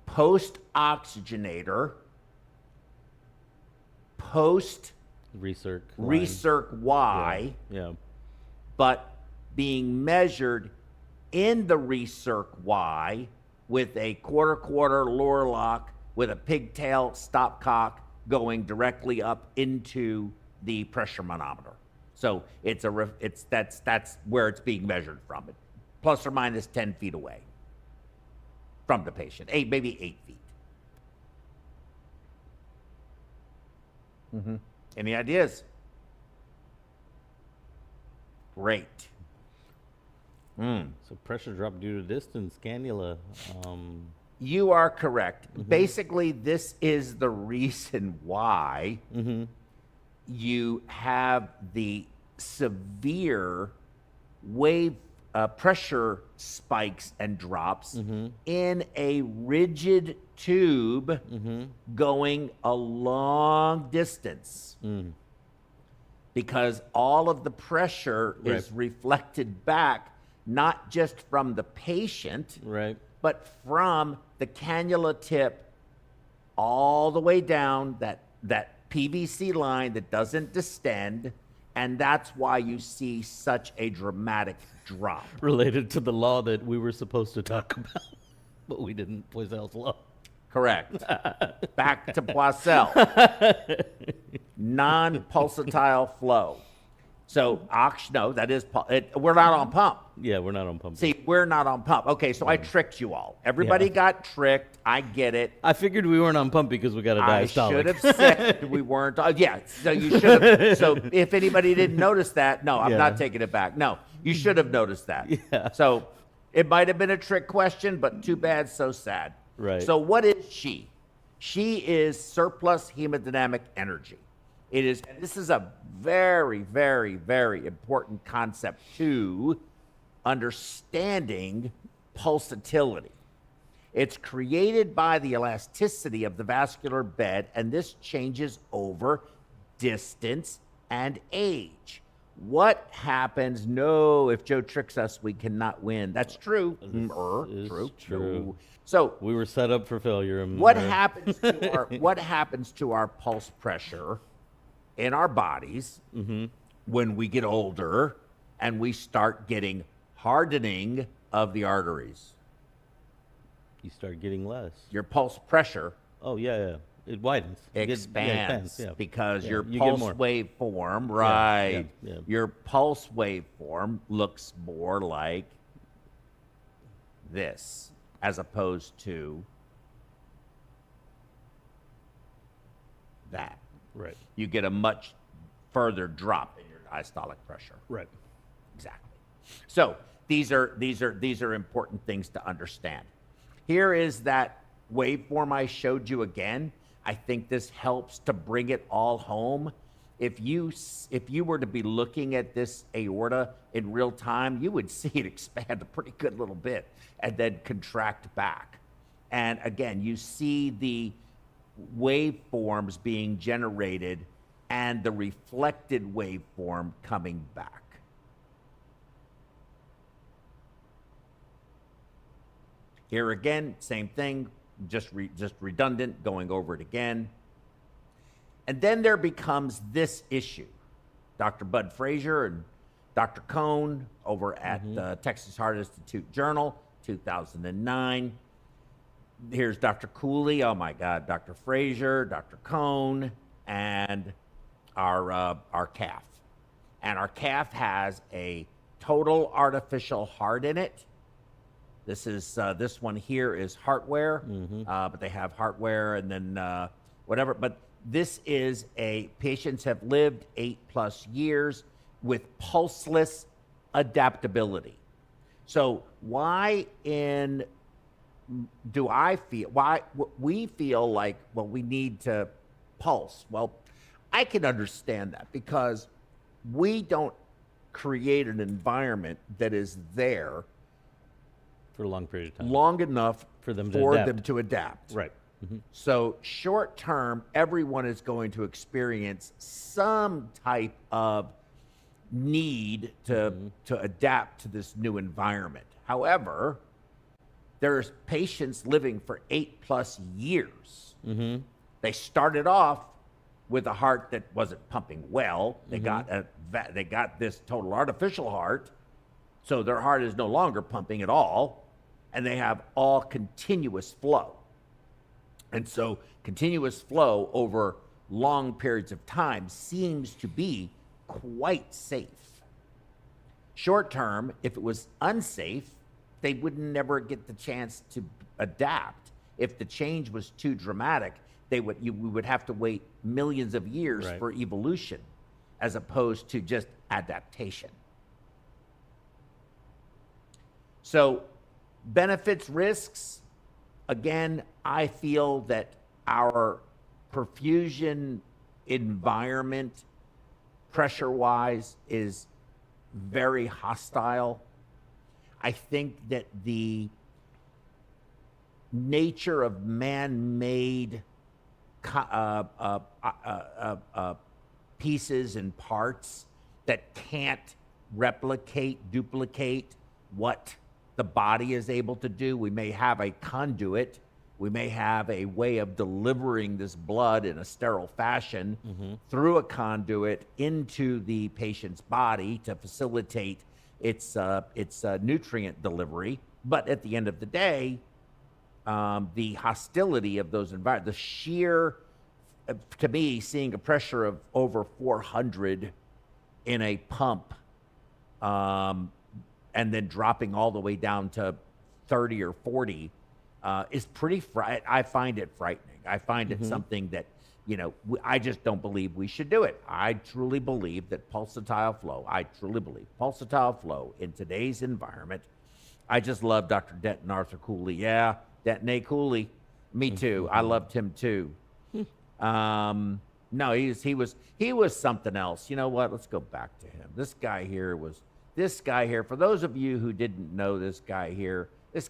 A: post-oxygenator,
D: Recirc.
A: post-recirc Y,
D: Yeah.
A: but being measured in the recirc Y with a quarter lure lock with a pigtail stopcock going directly up into the pressure manometer. So that's where it's being measured from. It plus or minus 10 feet away from the patient, maybe 8 feet. Any ideas? Great.
D: So pressure drop due to distance, cannula.
A: You are correct. Basically, this is the reason why you have the severe wave pressure spikes and drops in a rigid tube going a long distance. Because all of the pressure is reflected back, not just from the patient,
D: Right.
A: but from the cannula tip all the way down that PVC line that doesn't distend, and that's why you see such a dramatic drop.
D: Related to the law that we were supposed to talk about, but we didn't. Poiseuille's law.
A: Correct. Back to Poiseuille. Non-pulsatile flow. So no, that is we're not on pump.
D: Yeah, we're not on pump.
A: See, we're not on pump. Okay, so I tricked you all. Everybody got tricked. I get it.
D: I figured we weren't on pump because we got a diastolic.
A: I should have said we weren't. Yeah, so you should have. So if anybody didn't notice that, no, I'm not taking it back. No, you should have noticed that.
D: Yeah.
A: So it might have been a trick question, but too bad, so sad.
D: Right.
A: So what is she? She is surplus hemodynamic energy. It is, and this is a very, very, very important concept to understanding pulsatility. It's created by the elasticity of the vascular bed, and this changes over distance and age. What happens? No, if Joe tricks us, we cannot win. That's true. True. No. So
D: we were set up for failure.
A: What happens to our pulse pressure in our bodies when we get older and we start getting hardening of the arteries?
D: You start getting less.
A: Your pulse pressure
D: it widens.
A: expands because your
D: you
A: pulse
D: get more.
A: waveform, right?
D: Yeah.
A: Your pulse waveform looks more like this as opposed to that.
D: Right.
A: You get a much further drop in your diastolic pressure.
D: Right.
A: Exactly. So these are important things to understand. Here is that waveform I showed you again. I think this helps to bring it all home. If you were to be looking at this aorta in real time, you would see it expand a pretty good little bit and then contract back. And again, you see the waveforms being generated and the reflected waveform coming back. Here again, same thing, just redundant, going over it again. And then there becomes this issue. Dr. Bud Frazier and Dr. Cohn over at the Texas Heart Institute Journal, 2009. Here's Dr. Cooley, oh my God, Dr. Frazier, Dr. Cohn, and our calf. And our calf has a total artificial heart in it. This is this one here is heartware, but they have heartware and then whatever. But this is patients have lived 8+ years with pulseless adaptability. So why do we feel like, well, we need to pulse? Well, I can understand that because we don't create an environment that is there
D: for a long period of time.
A: Long enough
D: for them
A: to adapt.
D: Right.
A: So short term, everyone is going to experience some type of need to adapt to this new environment. However, there's patients living for 8+ years. They started off with a heart that wasn't pumping well. They got this total artificial heart, so their heart is no longer pumping at all, and they have all continuous flow. And so continuous flow over long periods of time seems to be quite safe. Short term, if it was unsafe, they would never get the chance to adapt. If the change was too dramatic, we would have to wait millions of years for evolution as opposed to just adaptation. So benefits, risks, again, I feel that our perfusion environment, pressure-wise, is very hostile. I think that the nature of man-made pieces and parts that can't duplicate what the body is able to do. We may have a conduit. We may have a way of delivering this blood in a sterile fashion through a conduit into the patient's body to facilitate its nutrient delivery. But at the end of the day, the hostility of those environments, the sheer, to me, seeing a pressure of over 400 in a pump, and then dropping all the way down to 30 or 40 is pretty. I find it frightening. I find it something that, you know, I just don't believe we should do it. I truly believe that pulsatile flow in today's environment. I just love Dr. Denton Arthur Cooley. Yeah, Denton A. Cooley. Me too. I loved him too. No, he was something else. You know what? Let's go back to him. This guy here. For those of you who didn't know this guy here is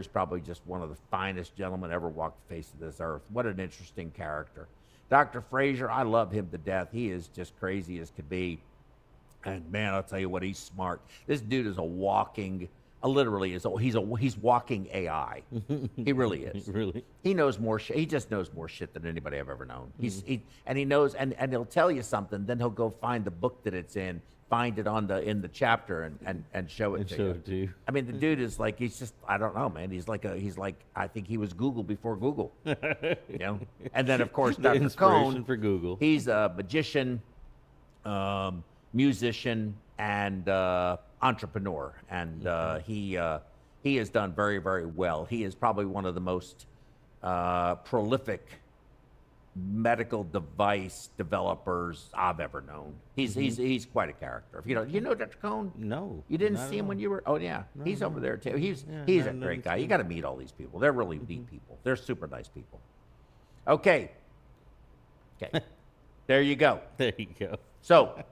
A: probably just one of the finest gentlemen ever walked the face of this earth. What an interesting character. Dr. Frazier, I love him to death. He is just crazy as could be. And man, I'll tell you what, he's smart. This dude is he's walking AI. He really is.
D: Really?
A: He knows more shit. He just knows more shit than anybody I've ever known. He knows, and he'll tell you something, then he'll go find the book that it's in, find it in the chapter and show it to you. I mean, the dude is like, he's just, I don't know, man. He's like, I think he was Google before Google, you know? And then of course, Dr. Cohn,
D: for Google.
A: He's a magician, musician, and entrepreneur. And he has done very, very well. He is probably one of the most prolific medical device developers I've ever known. He's quite a character. If you know Dr. Cohn?
D: No.
A: You didn't see him when you were? Oh yeah, he's over there too. He's a great guy. You got to meet all these people. They're really neat people. They're super nice people. Okay. There you go.
D: There you go.
A: So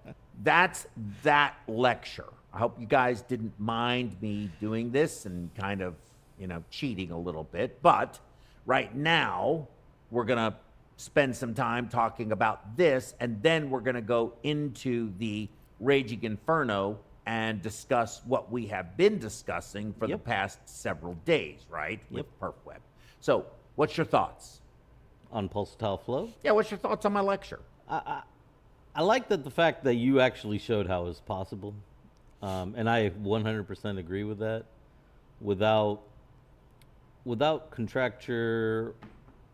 A: that's that lecture. I hope you guys didn't mind me doing this and kind of, cheating a little bit. But right now, we're going to spend some time talking about this, and then we're going to go into the Raging Inferno and discuss what we have been discussing for the past several days, right? With PerfWeb. So what's your thoughts?
D: On pulsatile flow?
A: Yeah, what's your thoughts on my lecture?
D: I like the fact that you actually showed how it's possible. And I 100% agree with that. Without contracture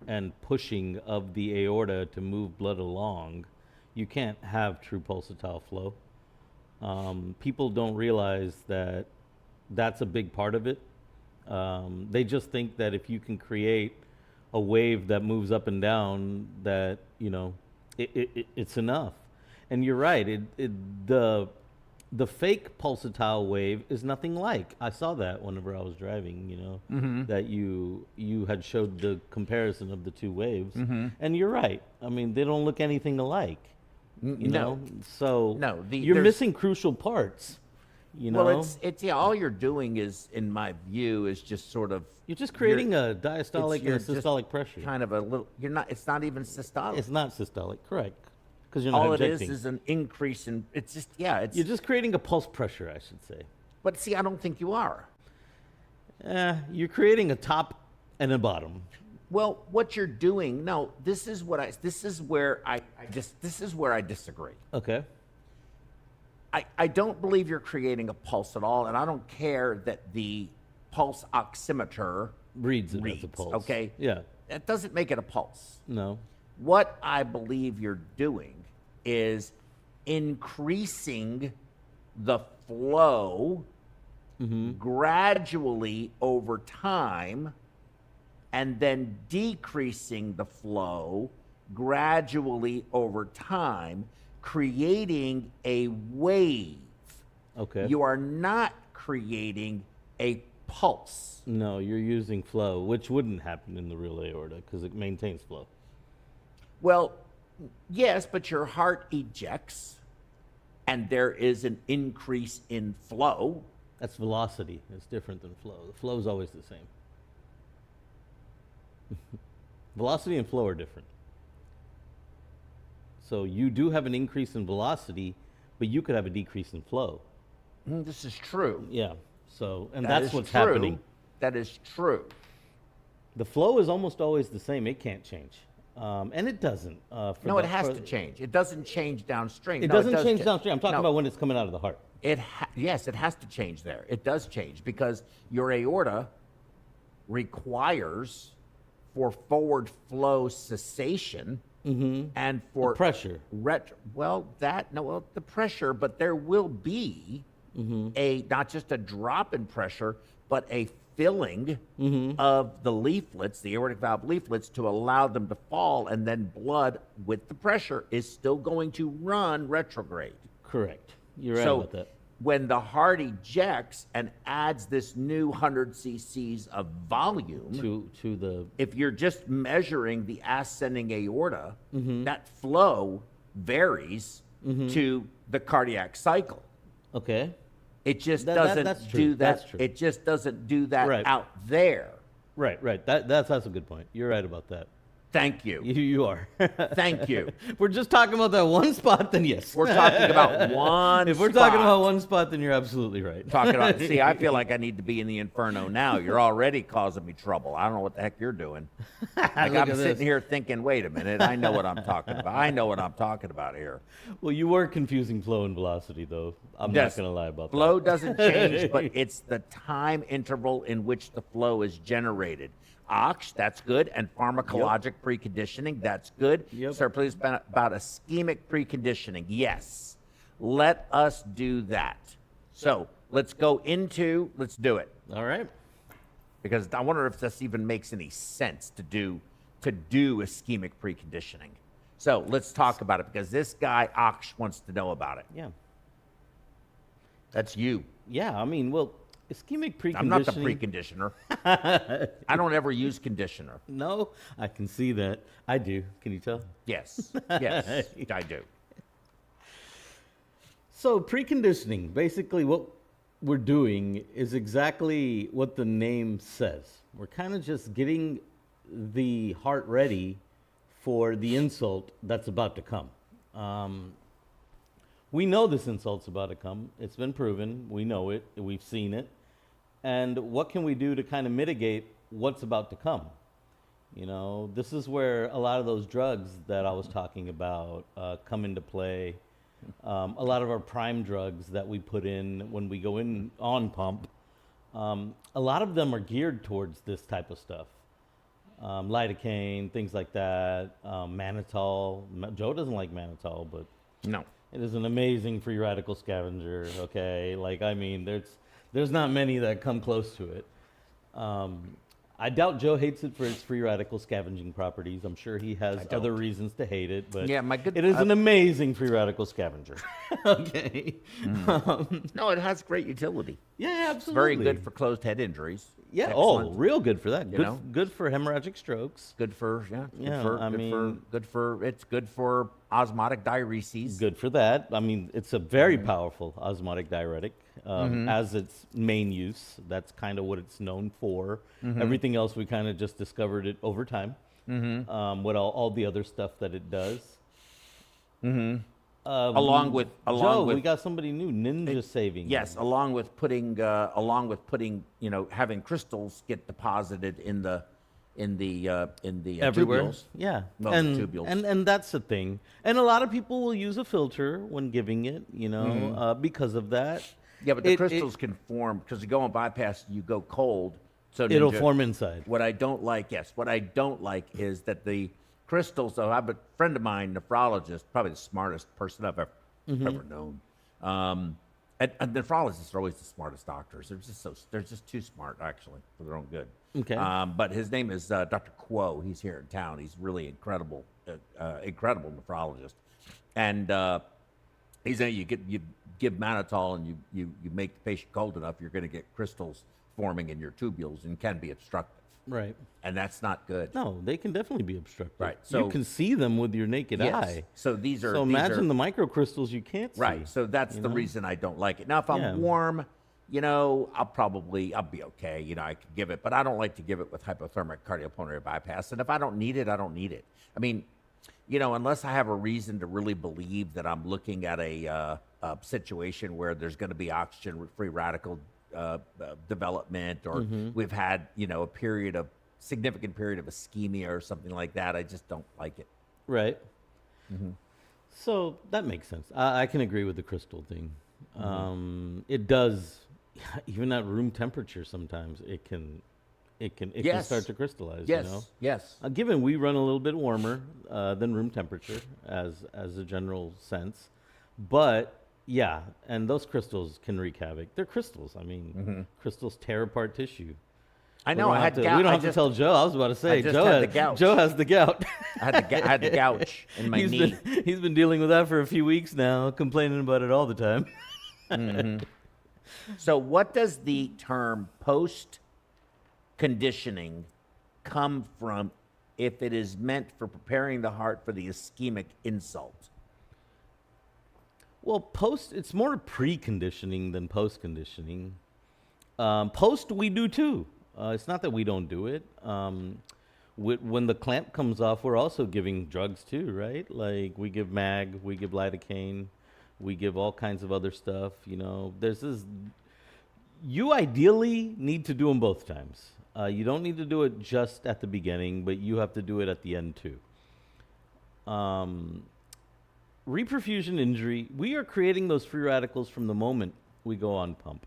D: and pushing of the aorta to move blood along, you can't have true pulsatile flow. People don't realize that that's a big part of it. They just think that if you can create a wave that moves up and down, that, it's enough. And you're right, the fake pulsatile wave is nothing like. I saw that whenever I was driving, that you had showed the comparison of the two waves. And you're right. I mean, they don't look anything alike. You know? So you're missing crucial parts.
A: Well, it's all you're doing is, in my view, is just sort of,
D: you're just creating a diastolic and a systolic pressure.
A: Kind of a little. It's not even systolic.
D: It's not systolic, correct? Because you're not
A: all
D: injecting.
A: it is an increase in. It's just you're
D: just creating a pulse pressure, I should say.
A: But see, I don't think you are.
D: You're creating a top and a bottom.
A: Well, what you're doing, this is where I disagree.
D: Okay.
A: I don't believe you're creating a pulse at all, and I don't care that the pulse oximeter
D: reads it as a pulse.
A: Okay?
D: Yeah.
A: That doesn't make it a pulse.
D: No.
A: What I believe you're doing is increasing the flow gradually over time, and then decreasing the flow gradually over time, creating a wave.
D: Okay.
A: You are not creating a pulse.
D: No, you're using flow, which wouldn't happen in the real aorta because it maintains flow.
A: Well, yes, but your heart ejects, and there is an increase in flow.
D: That's velocity. It's different than flow. The flow is always the same. Velocity and flow are different. So you do have an increase in velocity, but you could have a decrease in flow.
A: This is true.
D: Yeah. So, and that's what's happening.
A: That is true.
D: The flow is almost always the same. It can't change. And it doesn't.
A: No, it has to change. It doesn't change downstream.
D: It doesn't change downstream. I'm talking about when it's coming out of the heart.
A: Yes, it has to change there. It does change because your aorta requires, for forward flow cessation, And for
D: pressure.
A: The pressure, but there will be not just a drop in pressure, but a filling of the leaflets, the aortic valve leaflets, to allow them to fall, and then blood with the pressure is still going to run retrograde.
D: Correct. You're right
A: So
D: about that.
A: when the heart ejects and adds this new 100 cc's of volume,
D: To the
A: if you're just measuring the ascending aorta, that flow varies to the cardiac cycle.
D: okay.
A: It just
D: that's
A: doesn't
D: true.
A: do that.
D: That's true.
A: It just doesn't do that
D: Right.
A: out there.
D: Right. That's a good point. You're right about that.
A: Thank you.
D: You are.
A: Thank you.
D: If we're just talking about that one spot, then yes.
A: We're talking about one
D: If we're
A: spot.
D: talking about one spot, then you're absolutely right.
A: Talking about, see, I feel like I need to be in the inferno now. You're already causing me trouble. I don't know what the heck you're doing. Like
D: Look
A: I'm
D: at
A: sitting
D: this.
A: here thinking, wait a minute, I know what I'm talking about. I know what I'm talking about here.
D: Well, you were confusing flow and velocity, though. I'm
A: Yes,
D: not going to lie about
A: flow
D: that.
A: doesn't change, but it's the time interval in which the flow is generated. Ox, that's good, and pharmacologic preconditioning, that's good.
D: Yep.
A: Sir, please about ischemic preconditioning. Yes, let us do that. So let's do it,
D: All right.
A: because I wonder if this even makes any sense to do ischemic preconditioning. So let's talk about it, because this guy Ox wants to know about it.
D: Yeah.
A: That's you.
D: Yeah. I mean, well, ischemic preconditioning.
A: I'm not the preconditioner. I don't ever use conditioner.
D: No, I can see that. I do. Can you tell?
A: Yes, yes, I do.
D: So preconditioning, basically what we're doing is exactly what the name says. We're kind of just getting the heart ready for the insult that's about to come. We know this insult's about to come. It's been proven. We know it. We've seen it. And what can we do to kind of mitigate what's about to come? You know, this is where a lot of those drugs that I was talking about come into play. A lot of our prime drugs that we put in when we go in on pump, a lot of them are geared towards this type of stuff. Lidocaine, things like that, mannitol. Joe doesn't like mannitol, but
A: No.
D: it is an amazing free radical scavenger. Okay, like I mean, there's not many that come close to it. I doubt Joe hates it for its free radical scavenging properties. I'm sure he has
A: don't.
D: other reasons to hate it, but
A: Yeah,
D: it is an amazing free radical scavenger. Okay.
A: No, it has great utility.
D: Yeah,
A: It's
D: absolutely.
A: very good for closed head injuries.
D: Yeah.
A: Excellent.
D: Oh, real good for that.
A: You
D: Good.
A: know?
D: Good for hemorrhagic strokes.
A: Good for it's good for osmotic diureses.
D: Good for that. I mean, it's a very powerful osmotic diuretic as its main use. That's kind of what it's known for. Everything else, we kind of just discovered it over time. What all the other stuff that it does.
A: Along with
D: Joe, we got somebody new, Ninja Saving.
A: Yes, along with putting having crystals get deposited in the
D: Everywhere.
A: tubules.
D: Yeah.
A: Well, the
D: and,
A: tubules.
D: and that's the thing. And a lot of people will use a filter when giving it, because of that.
A: Yeah, but the crystals can form because you go on bypass, you go cold. So
D: It'll
A: Ninja-
D: form inside.
A: What I don't like is that the crystals. So I have a friend of mine, nephrologist, probably the smartest person I've ever known. And nephrologists are always the smartest doctors. They're just too smart actually for their own good.
D: Okay.
A: But his name is Dr. Quo. He's here in town. He's really incredible nephrologist. And he's you give mannitol and you make the patient cold enough, you're going to get crystals forming in your tubules and can be obstructive.
D: Right.
A: And that's not good.
D: No, they can definitely be obstructive.
A: Right,
D: you
A: so-
D: can see them with your naked
A: Yes.
D: eye.
A: So these are
D: So imagine the microcrystals you can't see.
A: right. So that's the reason I don't like it. Now, if I'm
D: Yeah.
A: warm, I'll be okay. I can give it, but I don't like to give it with hypothermic cardiopulmonary bypass. And if I don't need it, I don't need it. I mean, unless I have a reason to really believe that I'm looking at a situation where there's going to be oxygen-free radical development, or we've had, a significant period of ischemia or something like that, I just don't like it.
D: Right. So that makes sense. I can agree with the crystal thing. It does, even at room temperature, sometimes it can it can
A: Yes.
D: start to crystallize.
A: Yes.
D: You know?
A: Yes.
D: Given we run a little bit warmer than room temperature as a general sense, but yeah, and those crystals can wreak havoc. They're crystals. I mean, crystals tear apart tissue.
A: I know. I had
D: to,
A: gout.
D: we don't
A: I
D: have
A: just,
D: to tell Joe. I was about to say
A: just
D: Joe
A: had
D: has
A: the gout.
D: Joe has the gout.
A: I had the gouge in my knee.
D: He's been dealing with that for a few weeks now, complaining about it all the time.
A: So what does the term post-conditioning come from if it is meant for preparing the heart for the ischemic insult?
D: Well, it's more preconditioning than post-conditioning. Post, we do too. It's not that we don't do it. When the clamp comes off, we're also giving drugs too, right? Like we give mag, we give lidocaine, we give all kinds of other stuff. You know, you ideally need to do them both times. You don't need to do it just at the beginning, but you have to do it at the end too. Reperfusion injury, we are creating those free radicals from the moment we go on pump.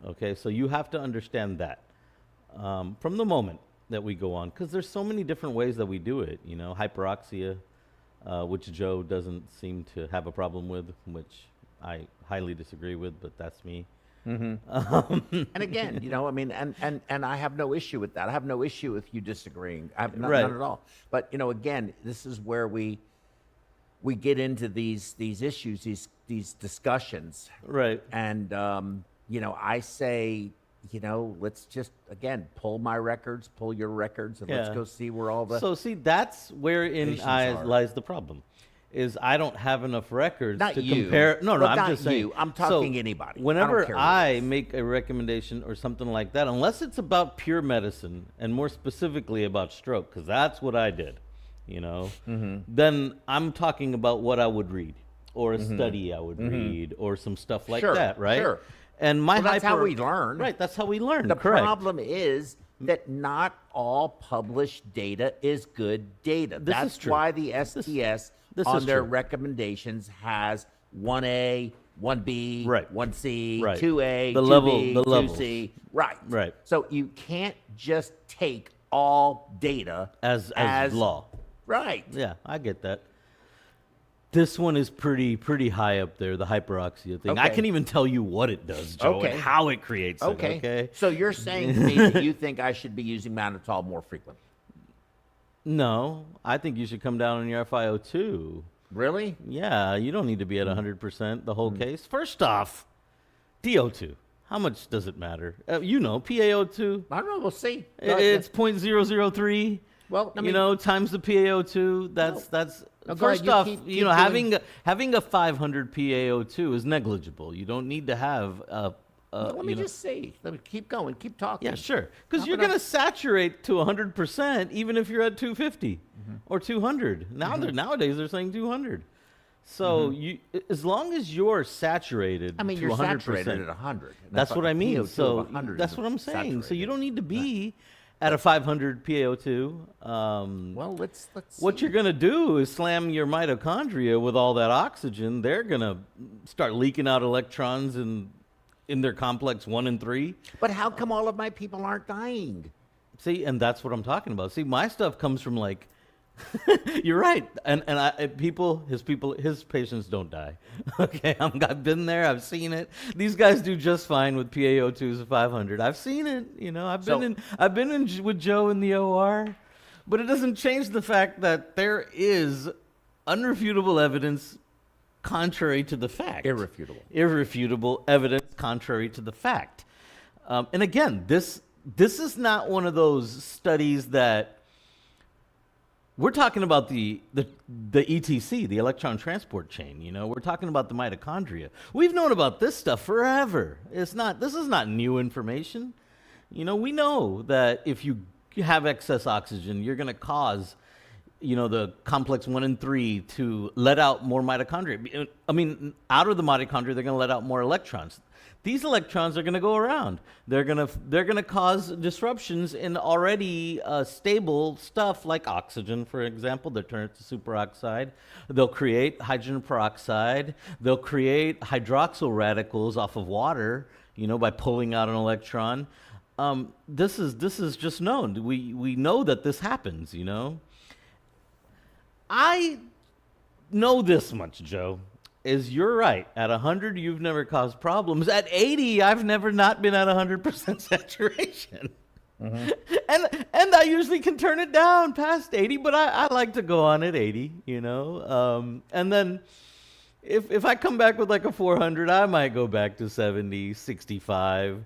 D: Okay, so you have to understand that from the moment that we go on, because there's so many different ways that we do it. You know, hyperoxia, which Joe doesn't seem to have a problem with, which I highly disagree with, but that's me.
A: And again, you know, I mean, and I have no issue with that. I have no issue with you disagreeing. I have none at all. But you know, again, this is where we get into these issues, these discussions,
D: Right.
A: And you know, I say, you know, let's just again pull my records, pull your records, and let's go see where all the.
D: So see, that's wherein lies the problem. Is I don't have enough records
A: Not
D: to
A: you.
D: compare. No,
A: Well,
D: I'm
A: not
D: just saying.
A: you. I'm talking
D: So
A: anybody. I don't
D: Whenever
A: care who it
D: I
A: is.
D: make a recommendation or something like that, unless it's about pure medicine and more specifically about stroke, because that's what I did, you know, then I'm talking about what I would read or a study I would read or some stuff like
A: Sure,
D: that, right?
A: sure.
D: And my
A: That's how we learn.
D: Right, that's how we learn.
A: The
D: correct.
A: problem is that not all published data is good data.
D: This
A: That's
D: is true.
A: why the STS
D: this
A: on
D: is
A: their
D: true.
A: recommendations has 1A, 1B,
D: Right.
A: 1C,
D: Right.
A: 2A,
D: The
A: 2B,
D: level- the
A: 2C. Right.
D: Right.
A: So you can't just take all data
D: as law.
A: Right.
D: Yeah, I get that. This one is pretty high up there, the hyperoxia thing. I
A: Okay.
D: can even tell you what it does, Joe,
A: Okay.
D: and how it creates it.
A: Okay.
D: Okay.
A: So you're saying to me that you think I should be using mannitol more frequently?
D: No, I think you should come down on your FiO2.
A: Really?
D: Yeah, you don't need to be at 100% the whole case. First off, DO2. How much does it matter? You know, PaO2.
A: I don't know. We'll see.
D: It's 0.003.
A: Well, I mean,
D: you know, times the PaO2. That's
A: No, go ahead,
D: first
A: you
D: off.
A: keep
D: You know,
A: doing-
D: having a 500 PaO2 is negligible. You don't need to have
A: let me just see. Let me keep going. Keep talking.
D: Yeah, sure. Because
A: How
D: you're
A: about
D: going to saturate to 100% even if you're at 250 or 200. Nowadays they're saying 200. So you, as long as you're saturated,
A: I mean,
D: to
A: you're
D: 100%,
A: saturated at 100. and
D: That's what I mean.
A: PO2 of
D: So
A: 100
D: that's
A: is
D: what I'm saying. So you
A: saturated.
D: don't need to be at a 500 PaO2.
A: Well, let's
D: What
A: see.
D: you're going to do is slam your mitochondria with all that oxygen. They're going to start leaking out electrons in their complex 1 and 3.
A: But how come all of my people aren't dying?
D: See, and that's what I'm talking about. See, my stuff comes from like, you're right, and his patients don't die. Okay, I've been there, I've seen it. These guys do just fine with PaO2s of 500. I've seen it. You know, I've been in with Joe in the OR, but it doesn't change the fact that there is unrefutable evidence contrary to the fact. Irrefutable evidence contrary to the fact. And again, this is not one of those studies that we're talking about the ETC, the electron transport chain. You know, we're talking about the mitochondria. We've known about this stuff forever. This is not new information. You know, we know that if you have excess oxygen, you're going to cause, you know, the complex 1 and 3 to let out more mitochondria. I mean, out of the mitochondria, they're going to let out more electrons. These electrons are going to go around. They're going to cause disruptions in already stable stuff like oxygen, for example. They'll turn it to superoxide. They'll create hydrogen peroxide. They'll create hydroxyl radicals off of water, you know, by pulling out an electron. This is just known. We know that this happens. You know. I know this much, Joe. Is you're right. At 100, you've never caused problems. At 80, I've never not been at 100% saturation. And I usually can turn it down past 80, but I like to go on at 80, you know. And then if I come back with like a 400, I might go back to 70, 65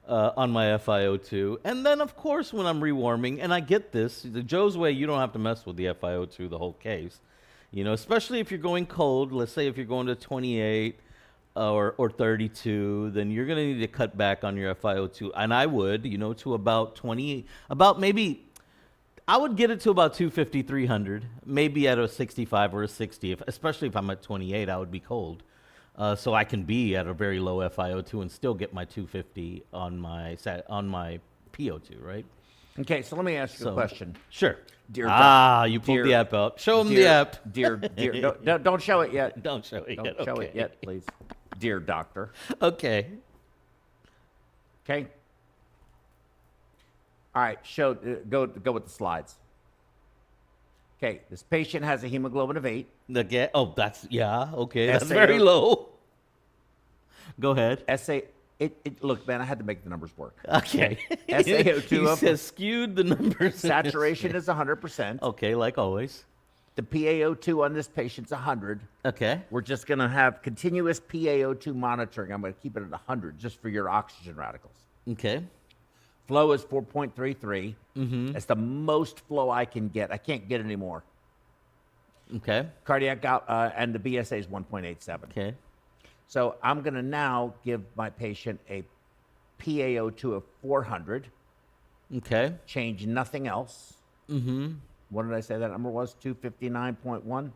D: on my FiO2. And then, of course, when I'm rewarming, and I get this, the Joe's way, you don't have to mess with the FiO2 the whole case. You know, especially if you're going cold, let's say if you're going to 28 or 32, then you're going to need to cut back on your FiO2. And I would, you know, to about 20, about maybe, I would get it to about 250, 300, maybe at a 65 or a 60, especially if I'm at 28, I would be cold. So I can be at a very low FiO2 and still get my 250 on my PO2, right?
A: Okay, so let me ask you a question.
D: Sure.
A: Dear
D: you pulled the app out. Show them the app.
A: Dear, don't show it yet.
D: Don't show it yet.
A: Don't show it yet, please. Dear doctor.
D: Okay.
A: Okay. All right, go with the slides. Okay, this patient has a hemoglobin of 8.
D: Okay. Oh, okay. That's
A: SAO
D: very low. Go ahead.
A: Look, man, I had to make the numbers work.
D: Okay.
A: SaO2
D: he
A: up.
D: says skewed the numbers.
A: Saturation is 100%.
D: Okay, like always.
A: The PaO2 on this patient's 100.
D: Okay.
A: We're just going to have continuous PaO2 monitoring. I'm going to keep it at 100 just for your oxygen radicals.
D: Okay.
A: Flow is 4.33.
D: Mm-hmm.
A: That's the most flow I can get. I can't get any more.
D: Okay.
A: Cardiac out, and the BSA is 1.87.
D: Okay.
A: So I'm going to now give my patient a PaO2 of 400.
D: Okay.
A: Change nothing else.
D: Mm-hmm.
A: What did I say that number was? 259.1?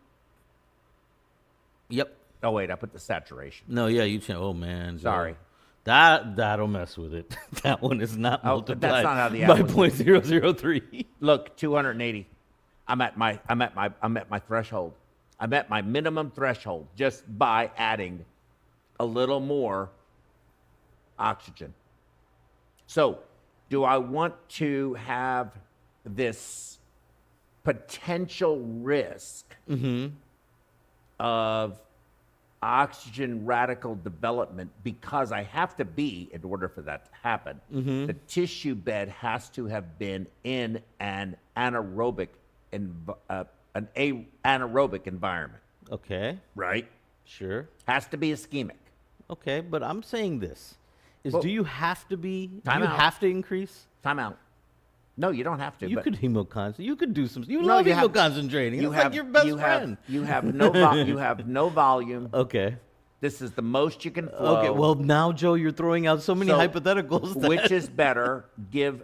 D: Yep.
A: Oh, wait, I put the saturation.
D: No, yeah, you change. Oh, man. Joe.
A: Sorry.
D: That'll mess with it. That one is not multiplied
A: that's not how the app
D: by
A: was.
D: 0.003.
A: Look, 280. I'm at my threshold. I'm at my minimum threshold just by adding a little more oxygen. So, do I want to have this potential risk of oxygen radical development because I have to be, in order for that to happen, the tissue bed has to have been in an anaerobic environment.
D: Okay.
A: Right?
D: Sure.
A: Has to be ischemic.
D: Okay, but I'm saying this.
A: Well,
D: do you have to be, do
A: time
D: you
A: out.
D: have to increase?
A: Time out. No, you don't have to.
D: You
A: but
D: could hemoconcentrate. You could do some. You
A: No,
D: love
A: you have-
D: hemoconcentrating.
A: you
D: It's
A: have
D: like your best
A: you
D: friend.
A: have you have no volume.
D: Okay.
A: This is the most you can flow.
D: Okay. Well, now, Joe, you're throwing out so many
A: So,
D: hypotheticals.
A: Which is better?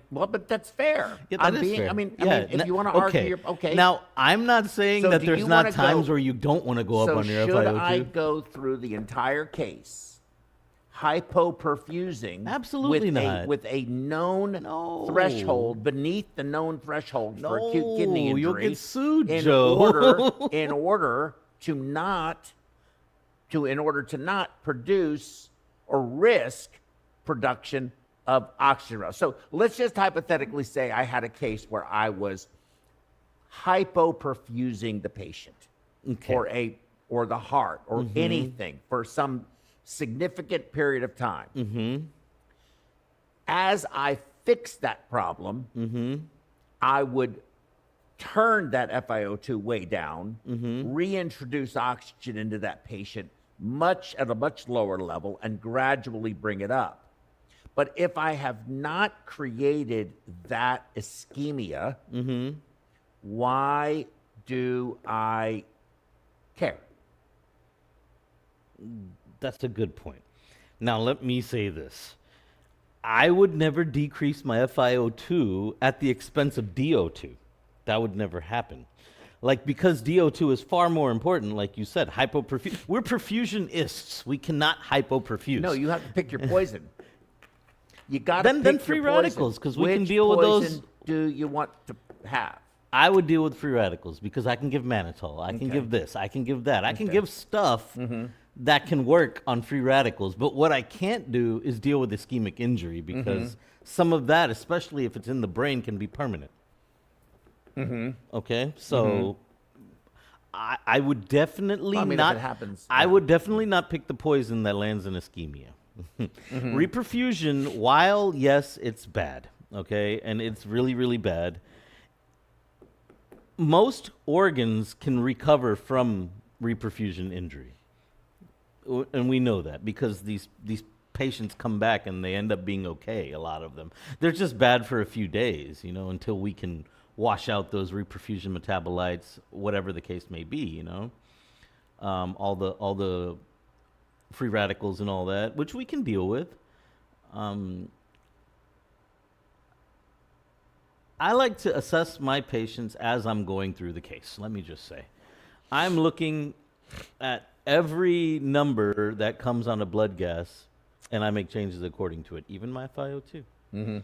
A: But that's fair.
D: Yeah, that is fair.
A: I mean,
D: Yeah,
A: if you want to argue, okay.
D: Now, I'm not saying
A: So
D: that
A: do
D: there's
A: you
D: not
A: wanna
D: times
A: go-
D: where you don't want to go up
A: so
D: on your
A: should
D: FiO2.
A: I go through the entire case, hypoperfusing?
D: Absolutely not.
A: With a known
D: No.
A: threshold beneath the known threshold for acute kidney
D: No,
A: injury.
D: you'll get sued,
A: in
D: Joe.
A: order to not produce or risk production of oxygen. So let's just hypothetically say I had a case where I was hypoperfusing the patient or the heart or anything for some significant period of time. As I fix that problem, I would turn that FiO2 way down, reintroduce oxygen into that patient at a much lower level and gradually bring it up. But if I have not created that ischemia, why do I care?
D: That's a good point. Now, let me say this. I would never decrease my FiO2 at the expense of DO2. That would never happen. Like, because DO2 is far more important, like you said, hypoperfusion. We're perfusionists. We cannot hypoperfuse.
A: No, you have to pick your poison. You got to pick
D: then
A: your
D: free
A: poison.
D: radicals, 'cause we can
A: Which
D: deal with those-
A: poison do you want to have?
D: I would deal with free radicals because I can give mannitol. I can
A: Okay.
D: give this. I can give that. I can
A: Okay.
D: give stuff that can work on free radicals. But what I can't do is deal with ischemic injury because some of that, especially if it's in the brain, can be permanent. Okay, so I would definitely
A: Well, I mean,
D: not.
A: if it happens,
D: I
A: yeah.
D: would definitely not pick the poison that lands in ischemia. Reperfusion, while yes, it's bad. Okay, and it's really, really bad. Most organs can recover from reperfusion injury, and we know that because these patients come back and they end up being okay. A lot of them, they're just bad for a few days, you know, until we can wash out those reperfusion metabolites, whatever the case may be, you know, all the free radicals and all that, which we can deal with. I like to assess my patients as I'm going through the case. Let me just say, I'm looking at every number that comes on a blood gas, and I make changes according to it, even my FiO2.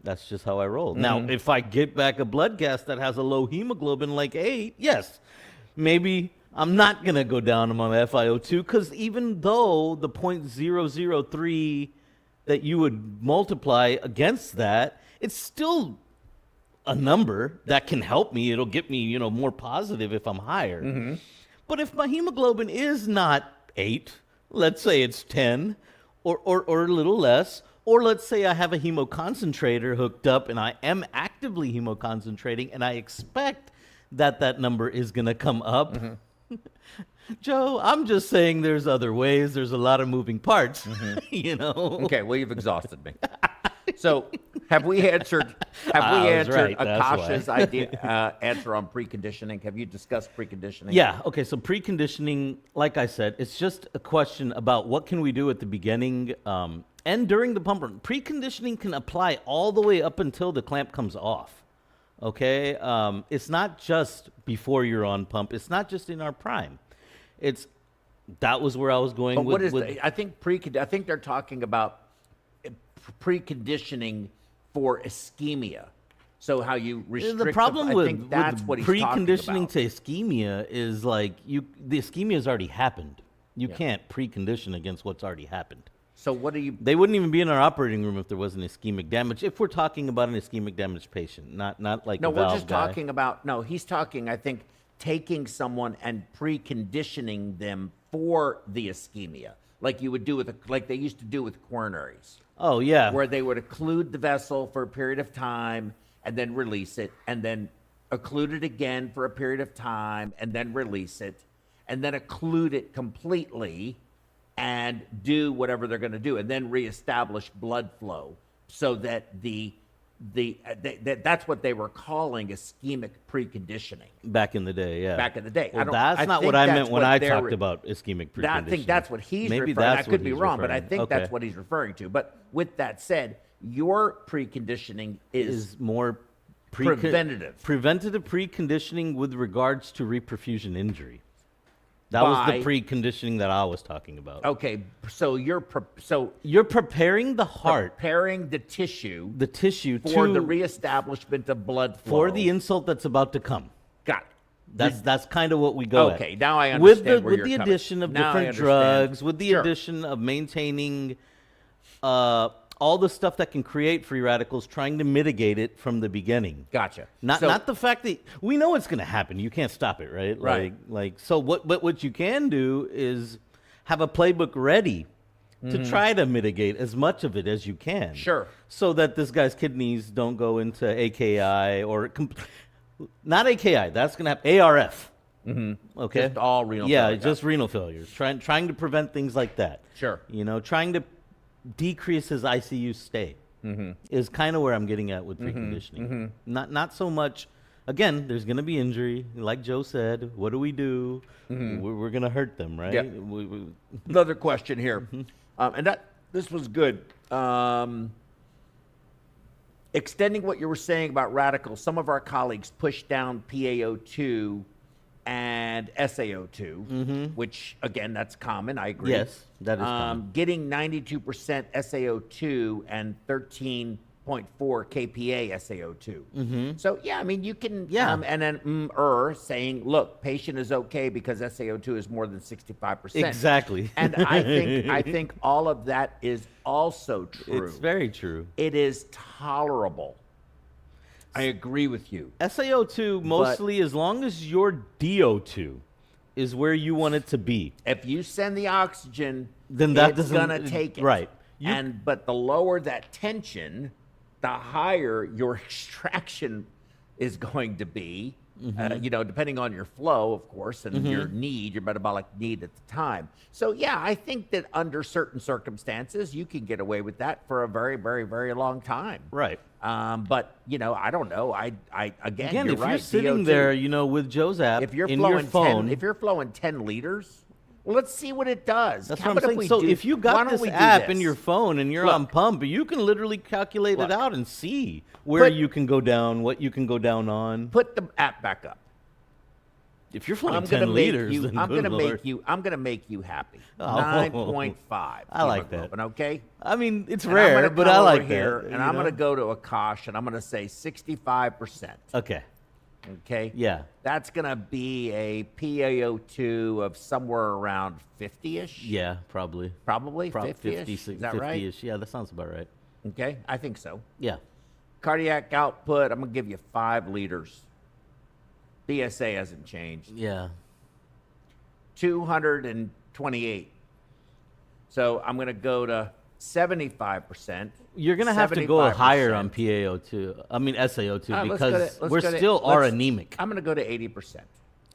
D: That's just how I roll. Now, if I get back a blood gas that has a low hemoglobin like 8, yes, maybe I'm not going to go down on my FiO2, because even though the 0.003 that you would multiply against that, it's still a number that can help me. It'll get me, you know, more positive if I'm higher. But if my hemoglobin is not 8, let's say it's 10 or a little less, or let's say I have a hemoconcentrator hooked up and I am actively hemoconcentrating and I expect that that number is going to come up. Joe, I'm just saying there's other ways. There's a lot of moving parts, you know.
A: Okay, well, you've exhausted me. So, have we answered
D: right, that's
A: Akash's answer on preconditioning? Have you discussed preconditioning?
D: Yeah, okay, so preconditioning, like I said, it's just a question about what can we do at the beginning and during the pump run. Preconditioning can apply all the way up until the clamp comes off, okay? It's not just before you're on pump. It's not just in our prime. That was where I was going
A: But
D: with.
A: what is I think they're talking about preconditioning for ischemia. So how you restrict
D: the problem
A: I
D: with,
A: think that's
D: with
A: what he's talking
D: preconditioning
A: about.
D: to ischemia is like the ischemia has already happened. You can't precondition against what's already happened.
A: So what do you?
D: They wouldn't even be in our operating room if there wasn't ischemic damage. If we're talking about an ischemic damaged patient, not like
A: No,
D: a valve
A: we're just
D: guy.
A: talking about. No, he's talking. I think taking someone and preconditioning them for the ischemia, like you would do like they used to do with coronaries.
D: Oh yeah.
A: Where they would occlude the vessel for a period of time and then release it, and then occlude it again for a period of time and then release it, and then occlude it completely and do whatever they're going to do, and then reestablish blood flow so that that's what they were calling ischemic preconditioning
D: Back in the day, yeah.
A: back in the day.
D: Well, that's not what I meant when I talked about ischemic preconditioning.
A: I think that's what he's
D: Maybe
A: referring.
D: that's
A: I could
D: what
A: be
D: he's
A: wrong, but I
D: referring.
A: think
D: Okay.
A: that's what he's referring to. But with that said, your preconditioning is
D: more
A: preventative.
D: Preventative preconditioning with regards to reperfusion injury. That was the preconditioning that I was talking about.
A: Okay, so you're
D: preparing the heart,
A: preparing the tissue
D: for
A: the reestablishment of blood flow
D: for the insult that's about to come.
A: Got it.
D: That's kind of what we go at.
A: Okay, now I understand
D: with the addition of different drugs, with the addition of maintaining all the stuff that can create free radicals, trying to mitigate it from the beginning.
A: Gotcha.
D: Not the fact that we know it's going to happen. You can't stop it, right?
A: Right.
D: So what you can do is have a playbook ready to try to mitigate as much of it as you can.
A: Sure.
D: So that this guy's kidneys don't go into AKI or not AKI. That's going to happen. ARF. Okay.
A: Just all renal
D: yeah,
A: failure.
D: just renal failures. Trying to prevent things like that.
A: Sure.
D: You know, trying to decrease his ICU stay is kind of where I'm getting at with preconditioning. Not so much. Again, there's going to be injury, like Joe said. What do we do? We're going to hurt them, right?
A: Yep. Another question here, and this was good. Extending what you were saying about radicals, some of our colleagues pushed down PaO2 and SaO2, which, again, that's common. I agree.
D: Yes, that is common.
A: Getting 92% SaO2 and 13 kPa SaO2.
D: Mm-hmm.
A: So yeah, I mean you can and then saying, look, patient is okay because SaO2 is more than 65%.
D: Exactly.
A: And I think all of that is also true.
D: It's very true.
A: It is tolerable. I agree with you.
D: SaO2 mostly, as long as your DO2 is where you want it to be.
A: If you send the oxygen,
D: Then that
A: it's
D: doesn't-
A: gonna take it.
D: right.
A: But the lower that tension, the higher your extraction is going to be. You know, depending on your flow, of course, and your metabolic need at the time. So yeah, I think that under certain circumstances, you can get away with that for a very, very, very long time.
D: Right.
A: But you know, I don't know. Again,
D: Again,
A: you're
D: if
A: right,
D: you're sitting
A: DO2.
D: there, you know, with Joe's app
A: if you're
D: in
A: flowing
D: your phone,
A: if you're flowing 10 liters, well, let's see what it does.
D: that's
A: How
D: what I'm
A: about
D: saying. So
A: do-
D: if you
A: why
D: got
A: don't
D: this
A: we do
D: app in
A: this?
D: your phone and you're
A: Look.
D: on pump, you can literally calculate
A: Look.
D: it out and see where
A: Put-
D: you can go down, what you can go down on.
A: Put the app back up.
D: If you're flowing
A: I'm
D: 10
A: gonna
D: liters,
A: make you.
D: then
A: I'm
D: good
A: gonna
D: Lord.
A: make you. I'm gonna make you happy.
D: Oh.
A: 9.5.
D: I like that.
A: hemoglobin, okay.
D: I mean, it's
A: And I'm
D: rare,
A: gonna
D: but
A: come
D: I
A: over
D: like
A: here,
D: that.
A: and
D: you
A: I'm
D: know?
A: gonna go to Akash, and I'm gonna say 65%.
D: Okay.
A: Okay.
D: Yeah.
A: That's gonna be a PaO2 of somewhere around 50ish.
D: Yeah, probably.
A: Probably
D: Prob
A: 50ish. Is that right?
D: 50-ish. Yeah, that sounds about right.
A: Okay, I think so.
D: Yeah.
A: Cardiac output, I'm gonna give you 5 liters. BSA hasn't changed.
D: Yeah.
A: 228. So I'm going to go to 75%.
D: You're going to have to go higher
A: 75%.
D: on PaO2. I mean SaO2
A: All right,
D: because
A: let's
D: we're
A: go to-
D: still are
A: let's-
D: anemic.
A: I'm going to go to 80%.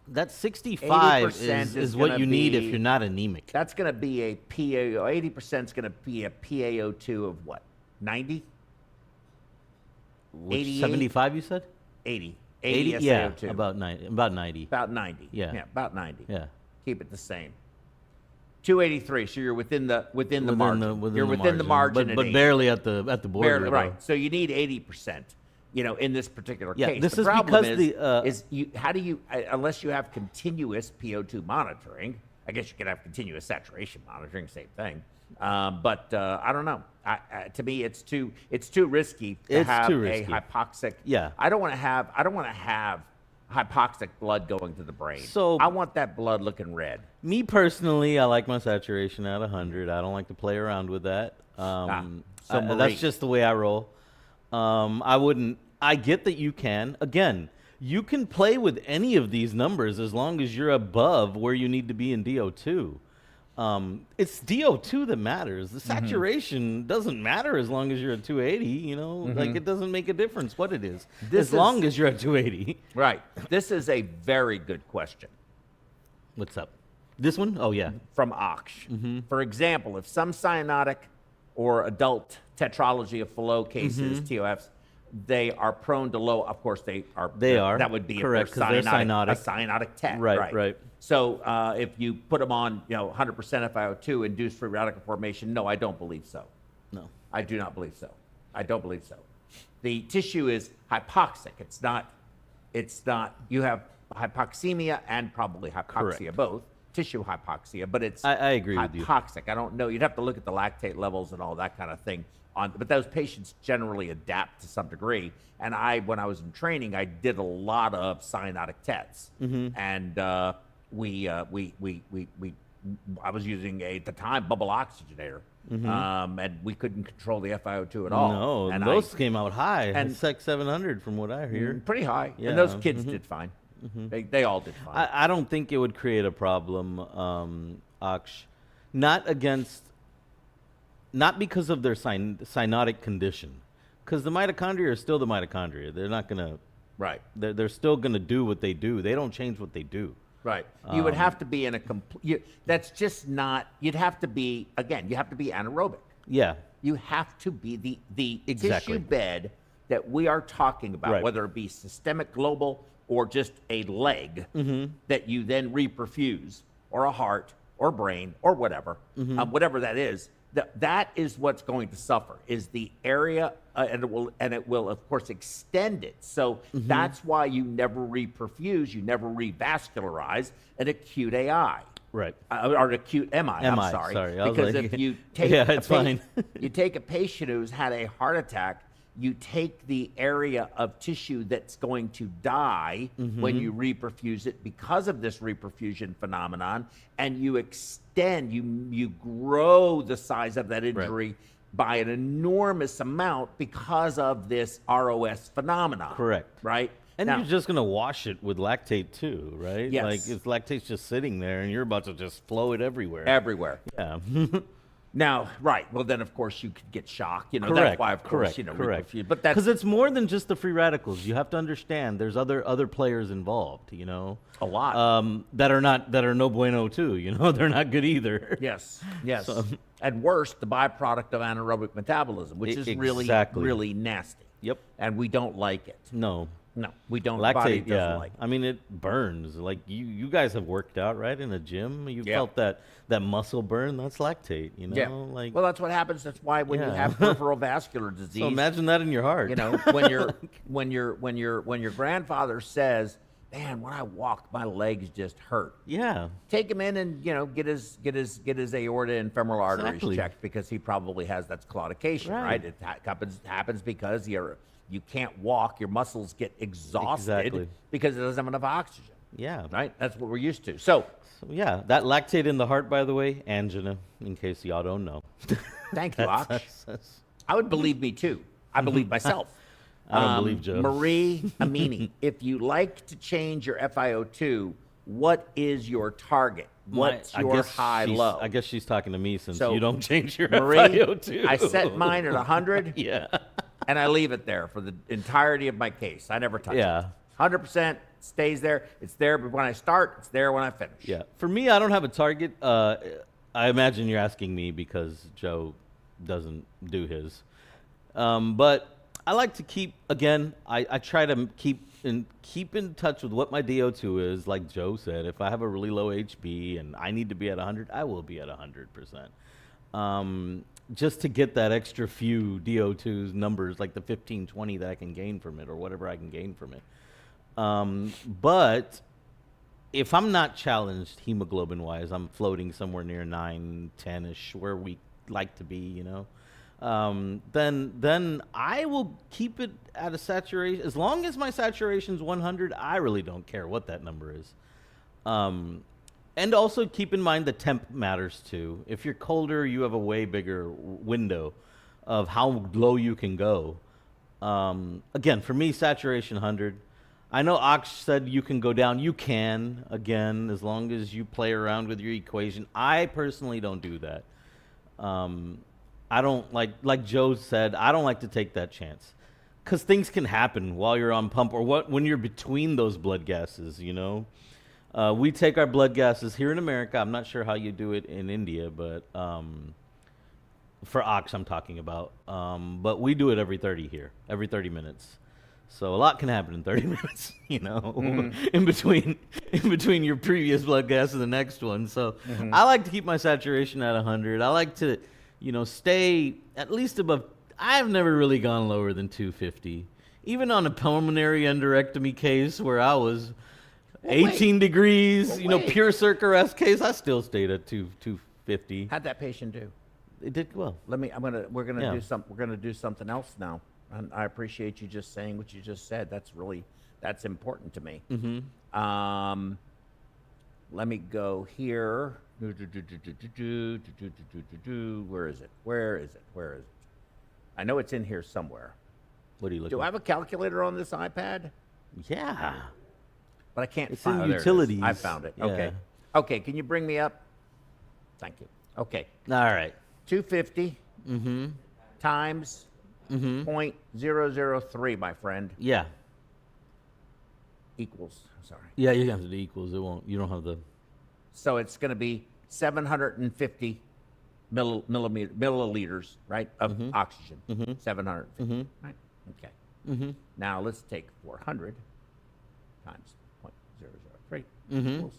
D: That 65
A: 80%
D: is what
A: gonna
D: you need if
A: be-
D: you're not anemic.
A: That's going to be a PaO. 80% is going to be a PaO2 of what? 90?
D: Which,
A: 88?
D: 75 you said?
A: 80.
D: 80?
A: 80
D: Yeah,
A: SaO2.
D: about 90. About 90.
A: About 90.
D: Yeah.
A: Yeah, about 90.
D: Yeah.
A: Keep it the same. 283. So you're within the margin. You're within the margin,
D: but
A: at 80.
D: barely at the border.
A: Barely,
D: though.
A: right. So you need 80%. You know, in this particular
D: Yeah,
A: case,
D: this
A: the
D: is
A: problem
D: because
A: is you. How do you, unless you have continuous PO2 monitoring? I guess you could have continuous saturation monitoring, same thing. But I don't know. To me, it's too risky to
D: It's
A: have
D: too
A: a
D: risky.
A: hypoxic.
D: Yeah.
A: I don't want to have hypoxic blood going to the brain.
D: So-
A: I want that blood looking red.
D: Me personally, I like my saturation at 100. I don't like to play around with that.
A: Marie.
D: That's just the way I roll. I wouldn't. I get that you can. Again, you can play with any of these numbers as long as you're above where you need to be in DO2. It's DO2 that matters. The saturation doesn't matter as long as you're at 280. You know, like it doesn't make a difference what it is, as long as you're at 280.
A: Right. This is a very good question.
D: What's up? This one? Oh yeah.
A: From Aksh. For example, if some cyanotic or adult tetralogy of flow cases, TOFs, they are prone to low. Of course, they are.
D: They are.
A: That would be
D: Correct,
A: if
D: 'cause
A: they're
D: they're cyanotic.
A: a cyanotic tet.
D: Right, right.
A: So if you put them on, 100% FiO2 induced free radical formation, no, I don't believe so.
D: No.
A: I do not believe so. I don't believe so. The tissue is hypoxic. It's not. You have hypoxemia and probably hypoxia,
D: Correct.
A: both tissue hypoxia, but it's
D: I agree with you.
A: hypoxic. I don't know. You'd have to look at the lactate levels and all that kind of thing. But those patients generally adapt to some degree. And when I was in training, I did a lot of cyanotic tets, and I was using at the time bubble oxygenator, and we couldn't control the FiO2 at all.
D: No,
A: and
D: those came out high.
A: and-
D: Sec 700 from what I hear.
A: pretty high.
D: Yeah,
A: And those kids did fine. They all did fine.
D: I don't think it would create a problem, Aksh. Not because of their cyanotic condition. Because the mitochondria are still the mitochondria. They're not going to,
A: right.
D: they're still going to do what they do. They don't change what they do.
A: Right. You would have to be in a complete. That's just not. You'd have to be again. You have to be anaerobic.
D: Yeah.
A: You have to be the
D: Exactly.
A: tissue bed that we are talking about,
D: Right.
A: whether it be systemic, global, or just a leg that you then reperfuse, or a heart, or brain, or whatever, whatever that is. That is what's going to suffer. Is the area, and it will of course extend it. So that's why you never reperfuse, you never revascularize an acute AI.
D: Right.
A: Or an acute MI. I'm sorry.
D: Sorry, I was
A: Because
D: like-
A: if you take
D: Yeah, it's fine.
A: you take a patient who's had a heart attack you take the area of tissue that's going to die when you reperfuse it because of this reperfusion phenomenon, and you extend, you grow the size of that injury by an enormous amount because of this ROS phenomenon.
D: Correct.
A: Right?
D: And
A: Now,
D: you're just going to wash it with lactate too, right?
A: Yes.
D: Like if lactate's just sitting there and you're about to just flow it everywhere.
A: everywhere.
D: Yeah.
A: Now, right. Well, then, of course, you could get shocked. That's
D: Correct,
A: why, of course,
D: correct.
A: reperfuse. But that's
D: Because it's more than just the free radicals. You have to understand there's other players involved,
A: a lot.
D: that are no bueno too, they're not good either.
A: Yes, yes.
D: So-
A: At worst, the byproduct of anaerobic metabolism, which is really,
D: Exactly.
A: really nasty.
D: Yep.
A: And we don't like it.
D: No.
A: No, we don't. The body
D: Lactate,
A: doesn't
D: yeah.
A: like it.
D: I mean, it burns. Like you guys have worked out, right, in a gym. You felt that muscle burn. That's lactate.
A: Yeah.
D: Like.
A: Well, that's what happens. That's why when you
D: Yeah.
A: have peripheral vascular disease,
D: So imagine that in your heart.
A: when your grandfather says, "Man, when I walk, my legs just hurt."
D: Yeah.
A: Take him in and get his aorta and femoral arteries
D: Exactly.
A: checked, because he probably has that's claudication, right?
D: Right.
A: It happens because you can't walk, your muscles get exhausted
D: Exactly.
A: because it doesn't have enough oxygen,
D: Yeah.
A: right? That's what we're used to. So
D: So yeah, that lactate in the heart, by the way, angina. In case y'all don't know.
A: thank you, Aksh.
D: That's-
A: I would believe me too. I believe myself.
D: I don't believe Joe.
A: Marie Amini, if you like to change your FiO2, what is your target? What's
D: I
A: your
D: guess
A: high
D: she's-
A: low?
D: I guess she's talking to me since
A: So,
D: you don't change your
A: Marie,
D: FiO2.
A: I set mine at 100.
D: Yeah.
A: And I leave it there for the entirety of my case. I never touch
D: Yeah.
A: it. 100% stays there. It's there when I start. It's there when I finish.
D: Yeah. For me, I don't have a target. I imagine you're asking me because Joe doesn't do his. But I like to keep, again, I try to keep in touch with what my DO2 is. Like Joe said, if I have a really low HB and I need to be at 100, I will be at 100%. Just to get that extra few DO2 numbers, like the 15, 20 that I can gain from it or whatever I can gain from it. But if I'm not challenged hemoglobin-wise, I'm floating somewhere near 9, 10-ish, where we like to be, then I will keep it at a saturation. As long as my saturation's 100, I really don't care what that number is. And also keep in mind the temp matters too. If you're colder, you have a way bigger window of how low you can go. Again, for me, saturation 100. I know Aksh said you can go down. You can, again, as long as you play around with your equation. I personally don't do that. I don't like Joe said, I don't like to take that chance. Because things can happen while you're on pump or when you're between those blood gases, We take our blood gases here in America. I'm not sure how you do it in India, but for Aksh I'm talking about. But we do it every 30 minutes. So a lot can happen in 30 minutes, in between your previous blood gas and the next one. So I like to keep my saturation at 100. I like to, stay at least above. I've never really gone lower than 250. Even on a pulmonary enderectomy case where I was 18 degrees, pure circ arrest case, I still stayed at 250.
A: How'd that patient do?
D: It did well.
A: We're gonna
D: Yeah.
A: do something else now. And I appreciate you just saying what you just said. That's important to me. Let me go here. Where is it? I know it's in here somewhere.
D: What are you looking
A: Do I have a calculator on this iPad?
D: Yeah.
A: But I can't
D: It's
A: find
D: in
A: there it is.
D: utilities.
A: I found it.
D: Yeah.
A: Okay. Okay, can you bring me up? Thank you. Okay.
D: All right.
A: 250 times 0.003, my friend,
D: Yeah.
A: equals, sorry.
D: Yeah, you have to do equals. It won't. You don't have the.
A: So it's going to be 750 milliliters, right, of oxygen. 750, right? Okay. Now let's take 400 times 0.003 equals.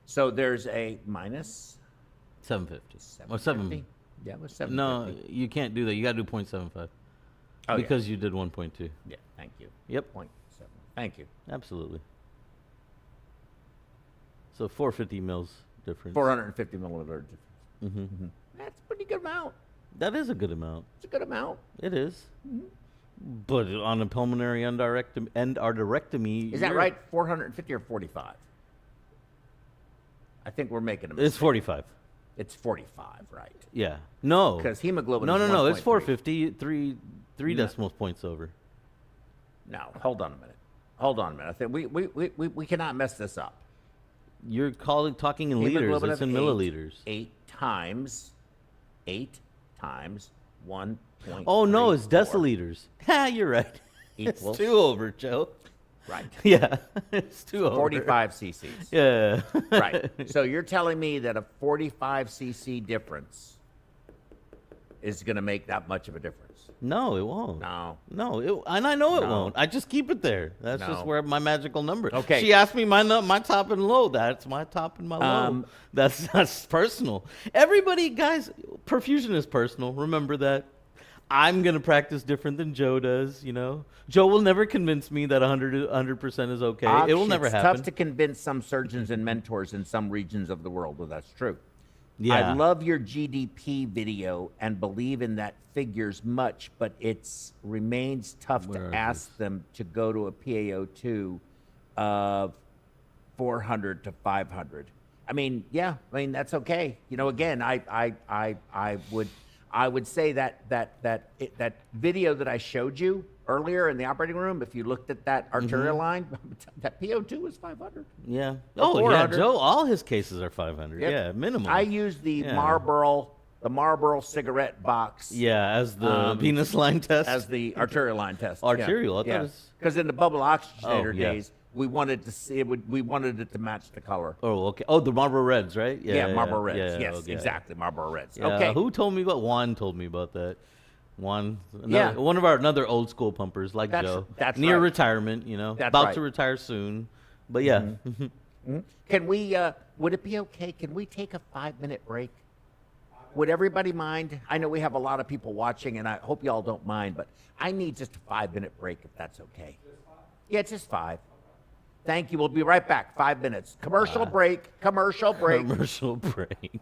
A: So there's a minus
D: 750. Or
A: 750.
D: 7.
A: Yeah, it was
D: No,
A: 750.
D: you can't do that. You got to do 0.75
A: Oh,
D: because you did 1.2.
A: yeah, thank you.
D: Yep.
A: 0.7. Thank you.
D: Absolutely. So 450 mils difference.
A: 450 milliliter difference. That's a pretty good amount.
D: That is a good amount.
A: It's a good amount.
D: It is. But on a pulmonary endarterectomy,
A: Is that right? 450 or 45? I think we're making a mistake.
D: It's 45.
A: It's 45, right?
D: Yeah. No.
A: Because hemoglobin
D: No,
A: is
D: no, no. It's
A: 1.3.
D: 450. Three
A: No.
D: decimal points over.
A: No, hold on a minute. Hold on a minute. I think we cannot mess this up.
D: You're talking in liters.
A: Hemoglobin
D: It's
A: of
D: in milliliters.
A: 8 times 1.
D: Oh no, it's deciliters. Ha, you're right.
A: Equals-
D: It's 2 over, Joe.
A: Right.
D: Yeah, it's 2 over.
A: 45 cc's.
D: Yeah.
A: Right. So you're telling me that a 45 cc difference is going to make that much of a difference?
D: No, it won't.
A: No.
D: No, and I know it
A: No.
D: won't. I just keep it there. That's
A: No.
D: just where my magical number.
A: Okay.
D: She asked me my top and low. That's my top and my low. That's personal. Everybody, guys, perfusion is personal. Remember that. I'm gonna practice different than Joe does. You know, Joe will never convince me that 100% is okay. It will never
A: It's
D: happen.
A: tough to convince some surgeons and mentors in some regions of the world. Well, that's true.
D: Yeah.
A: I love your GDP video and believe in that figures much, but it remains tough
D: Where
A: to
D: is
A: ask them to go to a PaO2 of 400 to 500. I mean, yeah, I mean that's okay. You know, again, I would say that video that I showed you earlier in the operating room, if you looked at that arterial line, that PO2 was 500.
D: Yeah.
A: Or
D: Oh yeah,
A: 400.
D: Joe. All his cases are 500.
A: Yep.
D: Yeah, minimum.
A: I use the
D: Yeah.
A: Marlboro cigarette box
D: Yeah, as the venous line test.
A: as the arterial line test.
D: Arterial, I thought it's-
A: Because in the bubble oxygenator
D: Oh, yeah.
A: days, we wanted to see we wanted it to match the color.
D: Oh, okay. Oh, the Marlboro Reds, right?
A: Yeah, Marlboro Reds.
D: yeah,
A: yes,
D: okay.
A: exactly, Marlboro Reds.
D: Yeah,
A: Okay.
D: Who told me about? Juan told me about that. Juan,
A: Yeah.
D: one of our another old school pumpers like Joe.
A: That's
D: near
A: right.
D: retirement, you know,
A: That's
D: about
A: right.
D: to retire soon. But yeah,
A: Can we? Would it be okay? Can we take a 5-minute break? Would everybody mind? I know we have a lot of people watching, and I hope y'all don't mind, but I need just a 5-minute break if that's okay. Yeah, just 5. Thank you. We'll be right back. 5 minutes. Commercial break. Commercial break.
D: commercial break.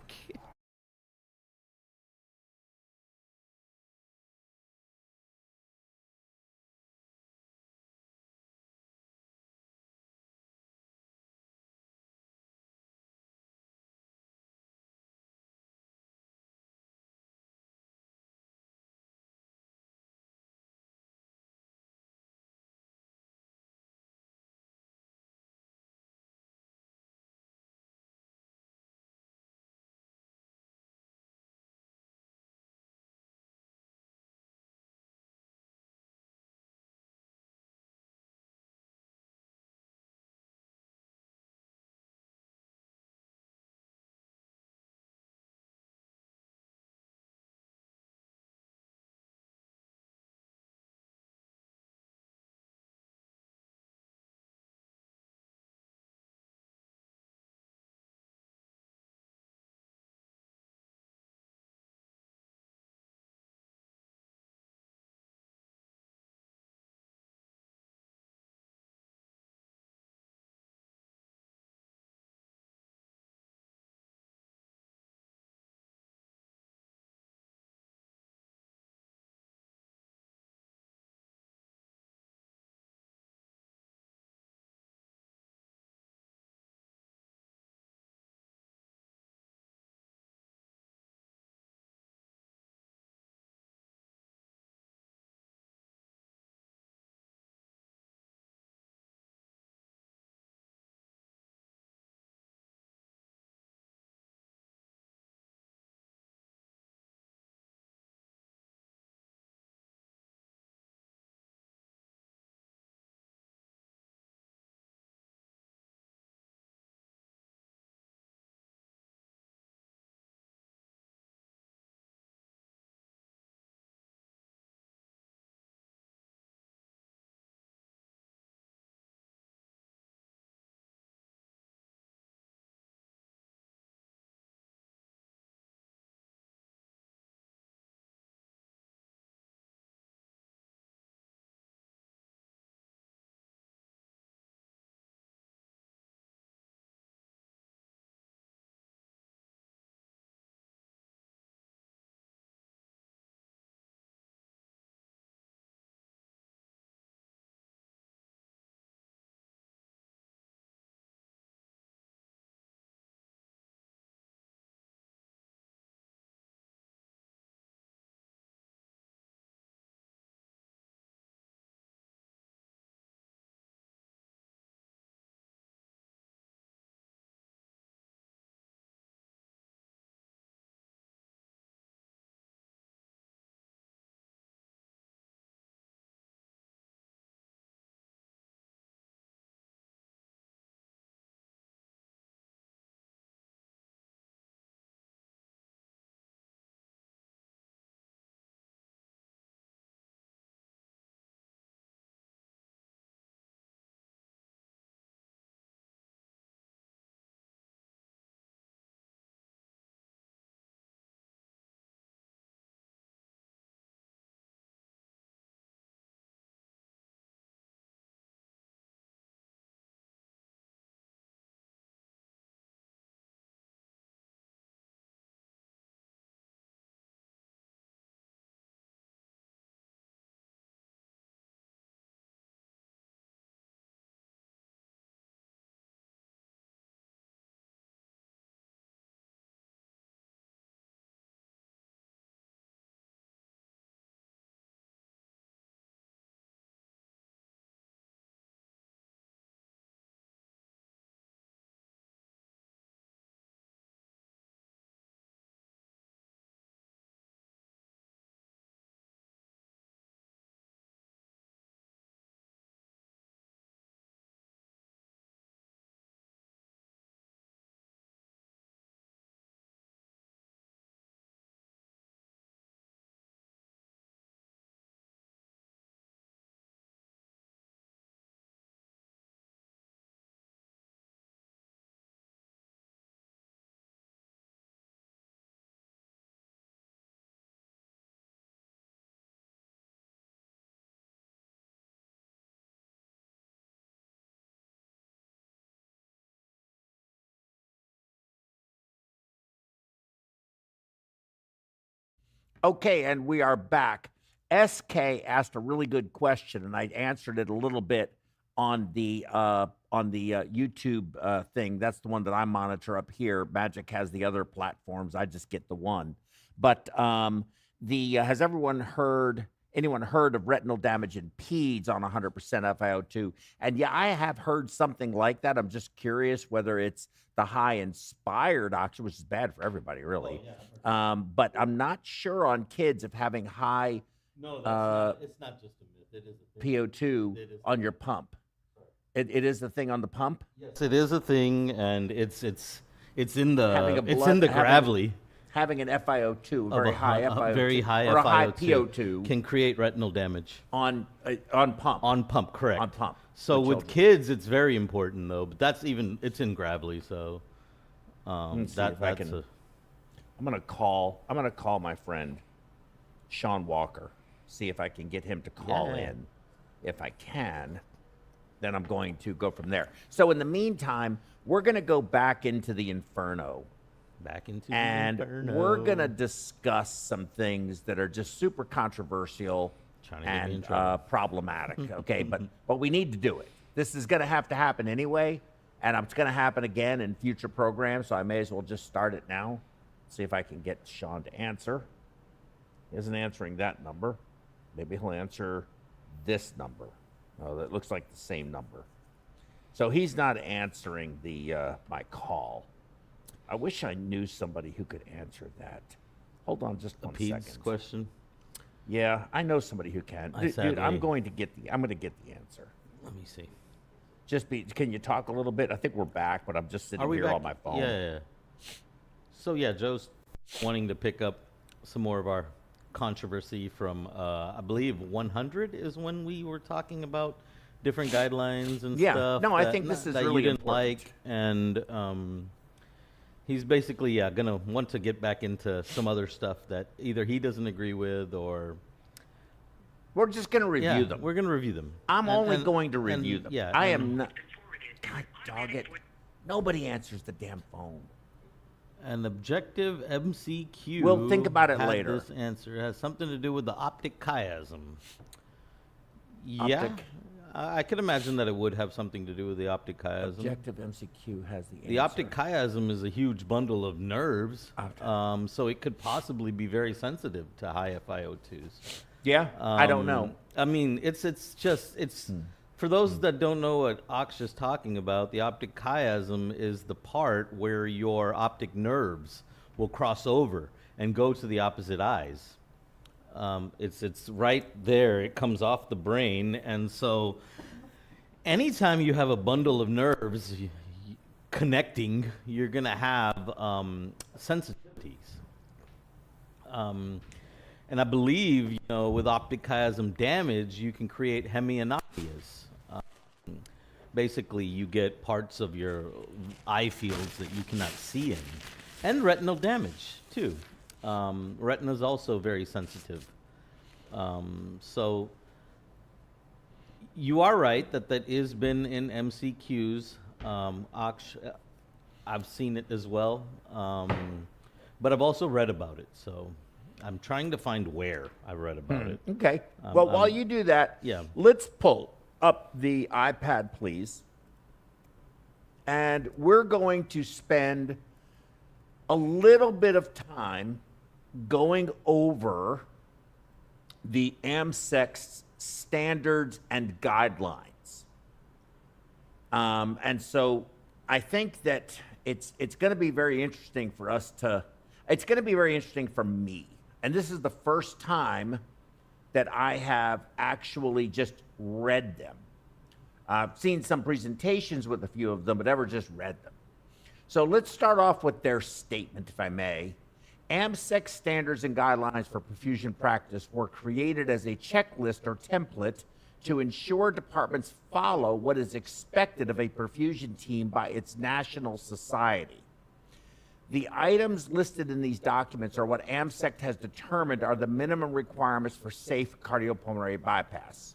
A: Okay, and we are back. SK asked a really good question, and I answered it a little bit on the YouTube thing. That's the one that I monitor up here. Magic has the other platforms. I just get the one. But has anyone heard of retinal damage in peds on 100% FiO2? And yeah, I have heard something like that. I'm just curious whether it's the high inspired oxygen, which is bad for everybody, really.
C: Oh, yeah.
A: But I'm not sure on kids if having high
C: No, it's not just a myth. It is a thing.
A: PO2
C: It is
A: on your pump. It is the thing on the pump.
D: Yes, it is a thing, and it's in
A: Having a
D: the
A: blood-
D: gravelly.
A: Having an FiO2,
D: Of
A: very
D: a
A: high
D: hi- a
A: FiO2,
D: very high
A: or a high
D: FiO2
A: PO2
D: can create retinal damage
A: on pump.
D: on pump. Correct.
A: On pump.
D: So
A: for
D: with
A: children.
D: kids, it's very important though. But it's in gravelly. So
A: Let's see if I can- I'm gonna call my friend Sean Walker. See if I can get him to call
D: Yeah.
A: in. If I can, then I'm going to go from there. So in the meantime, we're gonna go back into the inferno.
D: back into
A: And
D: the inferno.
A: we're going to discuss some things that are just super controversial
D: Trying to get me in
A: and
D: trouble.
A: problematic. Okay, but we need to do it. This is going to have to happen anyway, and it's going to happen again in future programs, so I may as well just start it now. See if I can get Sean to answer. He isn't answering that number. Maybe he'll answer this number. Oh, that looks like the same number. So he's not answering my call. I wish I knew somebody who could answer that. Hold on just
D: A
A: one
D: Pete's
A: second.
D: question.
A: Yeah, I know somebody who can.
D: I
A: Dude, I'm
D: sadly-
A: going to get the answer.
D: Let me see.
A: Can you talk a little bit? I think we're back, but I'm just sitting
D: Are we
A: here
D: back?
A: on my phone.
D: Yeah. So yeah, Joe's wanting to pick up some more of our controversy from I believe 100 is when we were talking about different guidelines and
A: Yeah.
D: stuff.
A: No, I
D: that-
A: think this is
D: that
A: really
D: you didn't
A: important.
D: like, and he's basically gonna want to get back into some other stuff that either he doesn't agree with or
A: We're just going to review them.
D: We're gonna review them.
A: I'm
D: And-
A: only
D: and-
A: going to
D: and-
A: review them.
D: Yeah,
A: I
D: and-
A: am not. God dog it. Nobody answers the damn phone.
D: An objective MCQ.
A: We'll think about it
D: had
A: later.
D: This answer has something to do with the optic chiasm. Yeah,
A: Optic.
D: I could imagine that it would have something to do with the optic chiasm.
A: Objective MCQ has the answer.
D: The optic chiasm is a huge bundle of nerves,
A: Optic.
D: so it could possibly be very sensitive to high FiO2s.
A: Yeah, I don't know.
D: I mean, it's for those that don't know what Aksh is talking about. The optic chiasm is the part where your optic nerves will cross over and go to the opposite eyes. It's right there. It comes off the brain, and so anytime you have a bundle of nerves connecting, you're gonna have sensitivities. And I believe, with optic chiasm damage, you can create hemianopias. Basically, you get parts of your eye fields that you cannot see in, and retinal damage too. Retina is also very sensitive. So you are right that is been in MCQs. Aksh, I've seen it as well, but I've also read about it. So I'm trying to find where I read about it.
A: Okay. Well, while you do that,
D: yeah.
A: let's pull up the iPad, please. And we're going to spend a little bit of time going over the AMSEC's standards and guidelines. And so I think that it's going to be very interesting for us it's going to be very interesting for me. And this is the first time that I have actually just read them. I've seen some presentations with a few of them, but never just read them. So let's start off with their statement, if I may. AMSEC standards and guidelines for perfusion practice were created as a checklist or template to ensure departments follow what is expected of a perfusion team by its national society. The items listed in these documents are what AMSEC has determined are the minimum requirements for safe cardiopulmonary bypass.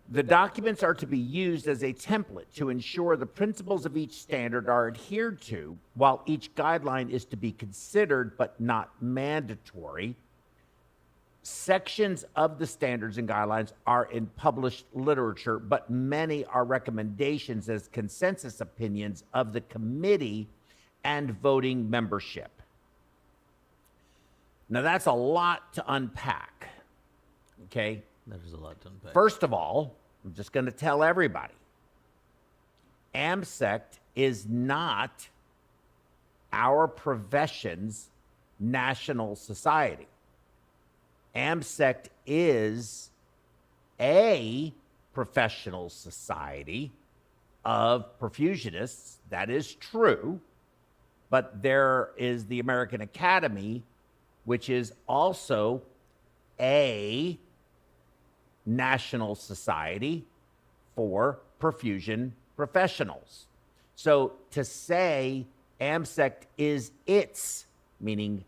A: The documents are to be used as a template to ensure the principles of each standard are adhered to, while each guideline is to be considered but not mandatory. Sections of the standards and guidelines are in published literature, but many are recommendations as consensus opinions of the committee and voting membership. Now, that's a lot to unpack, okay?
D: That is a lot to unpack.
A: First of all, I'm just going to tell everybody, AMSECT is not our profession's national society. AMSECT is a professional society of perfusionists. That is true. But there is the American Academy, which is also a national society for perfusion professionals. So to say AMSECT is its, meaning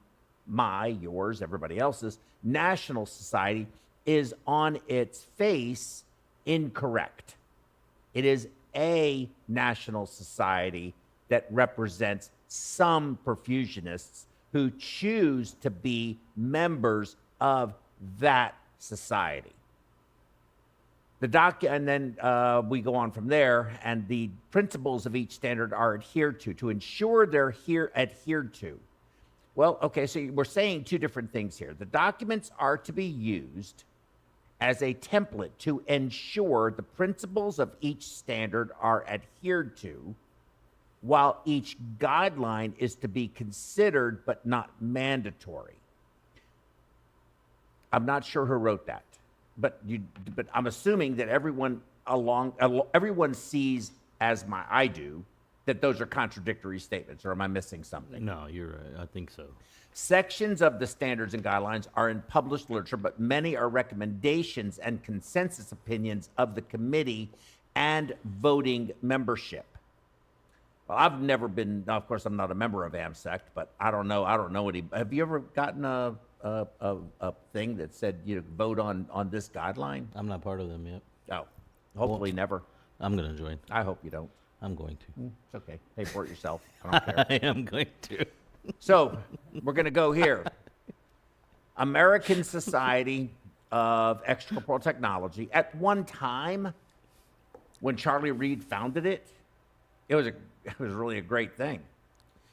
A: my, yours, everybody else's, national society is on its face incorrect. It is a national society that represents some perfusionists who choose to be members of that society. And then we go on from there, and the principles of each standard are adhered to ensure they're adhered to. Well, okay, so we're saying two different things here. The documents are to be used as a template to ensure the principles of each standard are adhered to, while each guideline is to be considered but not mandatory. I'm not sure who wrote that, but I'm assuming that everyone sees, as I do, that those are contradictory statements, or am I missing something?
D: No, you're right. I think so.
A: Sections of the standards and guidelines are in published literature, but many are recommendations and consensus opinions of the committee and voting membership. Well, I've never been, of course, I'm not a member of AMSECT, but I don't know any. Have you ever gotten a thing that said, vote on this guideline?
D: I'm not part of them yet.
A: Oh, hopefully never.
D: I'm going to join.
A: I hope you don't.
D: I'm going to.
A: It's okay. Pay for it yourself. I don't care.
D: I am going to.
A: So we're going to go here. American Society of Extracorporeal Technology. At one time, when Charlie Reed founded it, it was really a great thing.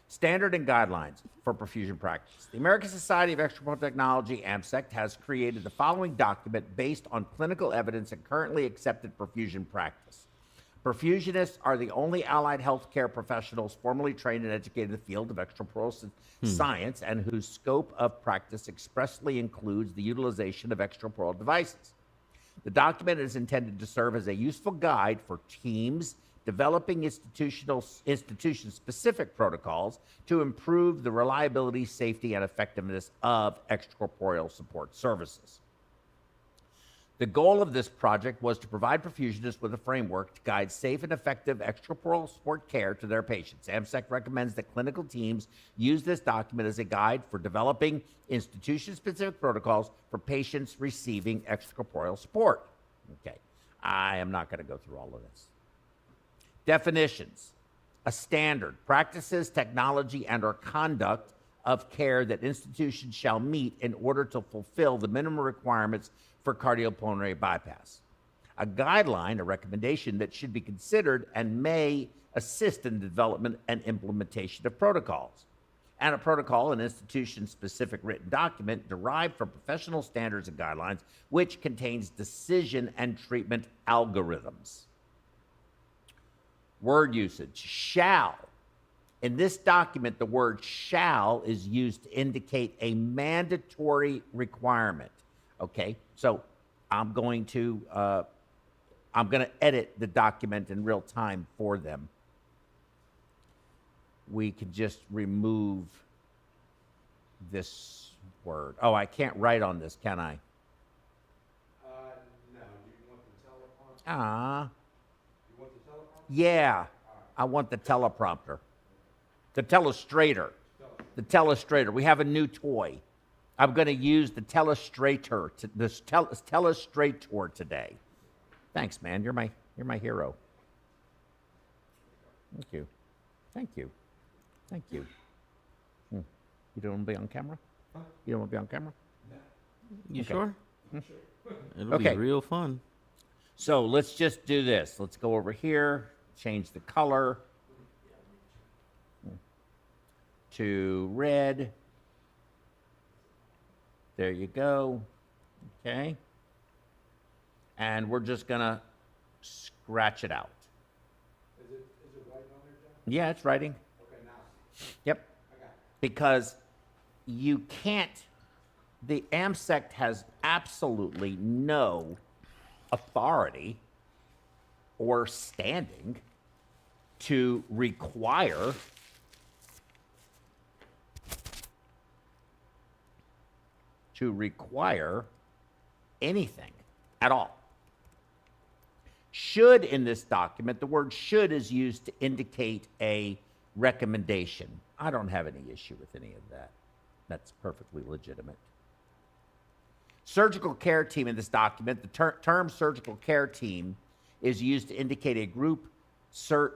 A: Standard and guidelines for perfusion practice. The American Society of Extracorporeal Technology, AMSECT, has created the following document based on clinical evidence and currently accepted perfusion practice. Perfusionists are the only allied healthcare professionals formally trained and educated in the field of extracorporeal science and whose scope of practice expressly includes the utilization of extracorporeal devices. The document is intended to serve as a useful guide for teams developing institution-specific protocols to improve the reliability, safety, and effectiveness of extracorporeal support services. The goal of this project was to provide perfusionists with a framework to guide safe and effective extracorporeal support care to their patients. AMSECT recommends that clinical teams use this document as a guide for developing institution-specific protocols for patients receiving extracorporeal support. Okay, I am not going to go through all of this. Definitions: a standard, practices, technology, and/or conduct of care that institutions shall meet in order to fulfill the minimum requirements for cardiopulmonary bypass. A guideline, a recommendation that should be considered and may assist in the development and implementation of protocols. And a protocol, an institution-specific written document derived from professional standards and guidelines, which contains decision and treatment algorithms. Word usage: shall. In this document, the word shall is used to indicate a mandatory requirement. Okay, so I'm going to edit the document in real time for them. We can just remove this word. Oh, I can't write on this, can I?
E: No. Do you want the teleprompter?
A: Ah.
E: You want the teleprompter?
A: Yeah, I want the teleprompter. The telestrator. The telestrator. We have a new toy. I'm going to use the telestrator, telestrator today. Thanks, man. You're my hero. Thank you. Thank you. Thank you. You don't want to be on camera? You don't want to be on camera?
D: You
A: Okay.
D: sure? It'll
A: Okay.
D: be real fun.
A: So let's just do this. Let's go over here, change the color to red. There you go. Okay. And we're just going to scratch it out.
E: Is it writing on there, John?
A: Yeah, it's writing.
E: Okay, now.
A: Yep.
E: I got it.
A: Because you can't, the AMSECT has absolutely no authority or standing to require anything at all. Should in this document, the word should is used to indicate a recommendation. I don't have any issue with any of that. That's perfectly legitimate. Surgical care team in this document, the term surgical care team is used to indicate the group surgeon,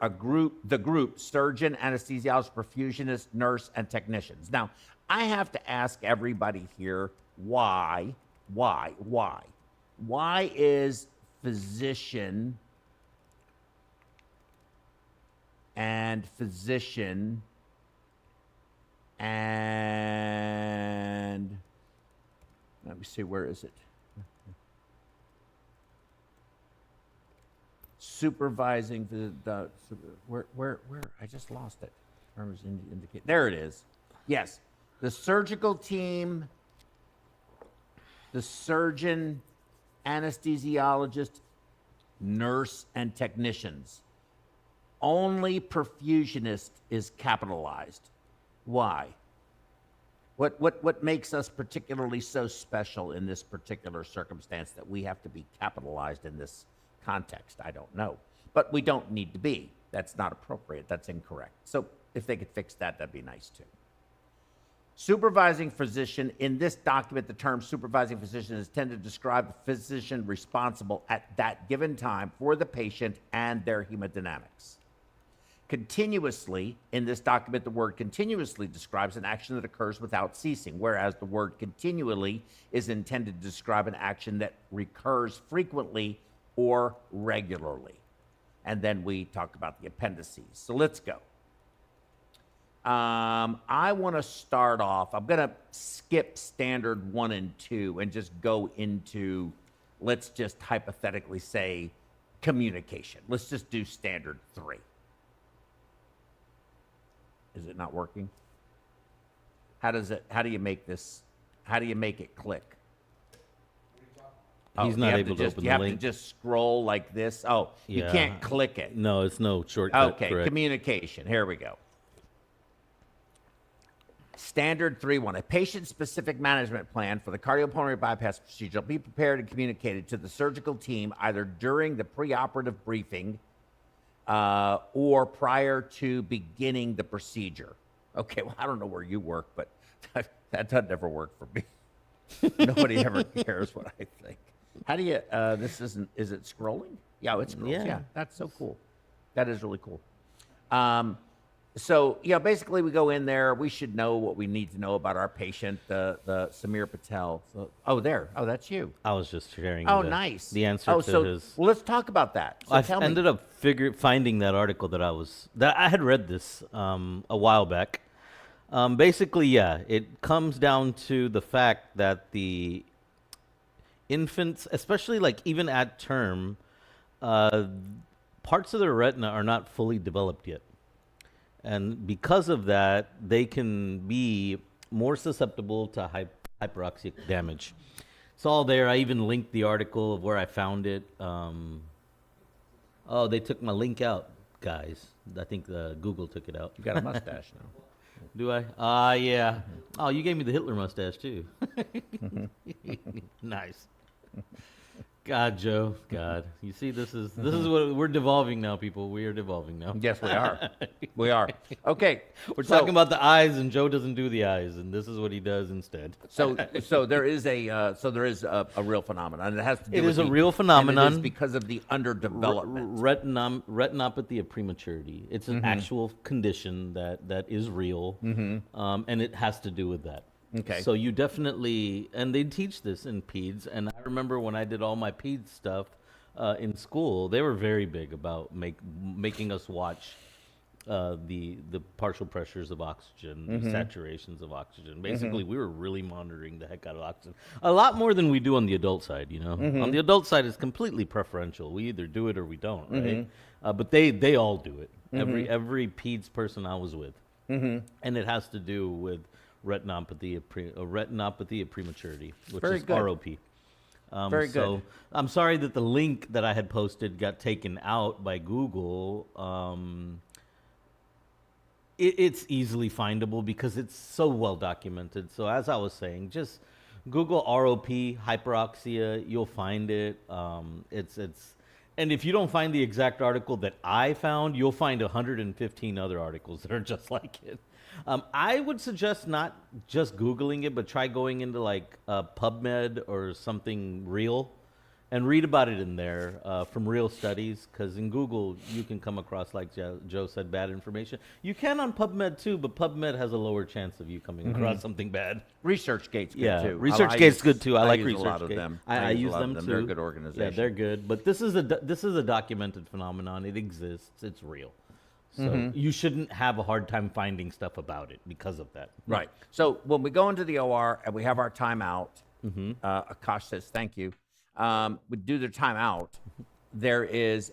A: anesthesiologist, perfusionist, nurse, and technicians. Now, I have to ask everybody here why is physician and physician and let me see, where is it? Supervising where I just lost it. There it is. Yes, the surgical team, the surgeon, anesthesiologist, nurse, and technicians. Only perfusionist is capitalized. Why? What makes us particularly so special in this particular circumstance that we have to be capitalized in this context? I don't know. But we don't need to be. That's not appropriate. That's incorrect. So if they could fix that, that'd be nice too. Supervising physician. In this document, the term supervising physician is intended to describe the physician responsible at that given time for the patient and their hemodynamics. Continuously, in this document, the word continuously describes an action that occurs without ceasing, whereas the word continually is intended to describe an action that recurs frequently or regularly. And then we talk about the appendices. So let's go. I want to start off, I'm going to skip standard 1 and 2 and just go into, let's just hypothetically say, communication. Let's just do standard 3. Is it not working? How do you make this, how do you make it click?
D: He's not able to open the
A: You have
D: link.
A: to just scroll like this? Oh, you
D: Yeah.
A: can't click it.
D: No, it's no shortcut.
A: Okay,
D: correct.
A: communication. Here we go. Standard 3.1. A patient-specific management plan for the cardiopulmonary bypass procedure will be prepared and communicated to the surgical team either during the preoperative briefing or prior to beginning the procedure. Okay, well, I don't know where you work, but that doesn't ever work for me. Nobody ever cares what I think. How do you, is it scrolling? Yeah, it's scrolling.
D: Yeah.
A: Yeah, that's so cool. That is really cool. So, basically we go in there. We should know what we need to know about our patient, the Samir Patel. So, that's you.
D: I was just sharing.
A: Oh, nice.
D: The answer to his.
A: Well, let's talk about that. So
D: I
A: tell me.
D: ended up finding that article that I had read this a while back. Basically, yeah, it comes down to the fact that the infants, especially like even at term, parts of their retina are not fully developed yet. And because of that, they can be more susceptible to hyperoxic damage. It's all there. I even linked the article of where I found it. Oh, they took my link out, guys. I think Google took it out.
A: You got a mustache now.
D: Do I? Yeah. Oh, you gave me the Hitler mustache, too. Nice. God, Joe, God. You see, this is what we're devolving now, people. We are devolving now.
A: Yes, we are. We are. Okay.
D: We're talking about the eyes, and Joe doesn't do the eyes, and this is what he does instead.
A: So there is a real phenomenon. And it has to do
D: It
A: with
D: is a real phenomenon.
A: and it is because of the underdevelopment.
D: Retinopathy of prematurity. It's an actual condition that is real, and it has to do with that.
A: Okay.
D: So you definitely, and they teach this in peds. And I remember when I did all my peds stuff in school, they were very big about making us watch the partial pressures of oxygen, the saturations of oxygen. Basically, we were really monitoring the heck out of oxygen, a lot more than we do on the adult side. On the adult side, it's completely preferential. We either do it or we don't, right? But they all do it. Every peds person I was with, and it has to do with retinopathy of prematurity, which
A: Very
D: is
A: good.
D: ROP.
A: Very good.
D: So I'm sorry that the link that I had posted got taken out by Google. It's easily findable because it's so well documented. So as I was saying, just Google ROP hyperoxia, you'll find it. And if you don't find the exact article that I found, you'll find 115 other articles that are just like it. I would suggest not just Googling it, but try going into like PubMed or something real and read about it in there from real studies, because in Google you can come across, like Joe said, bad information. You can on PubMed too, but PubMed has a lower chance of you coming across something bad.
A: ResearchGate's good too.
D: ResearchGate's good too. I like
A: use a lot of
D: ResearchGate.
A: them.
D: I use
A: a lot
D: them
A: of them.
D: too.
A: They're a good organization.
D: Yeah, they're good. But this is a documented phenomenon. It exists. It's real. So you shouldn't have a hard time finding stuff about it because of that.
A: Right. So when we go into the OR and we have our timeout, Akash says thank you. We do the timeout. There is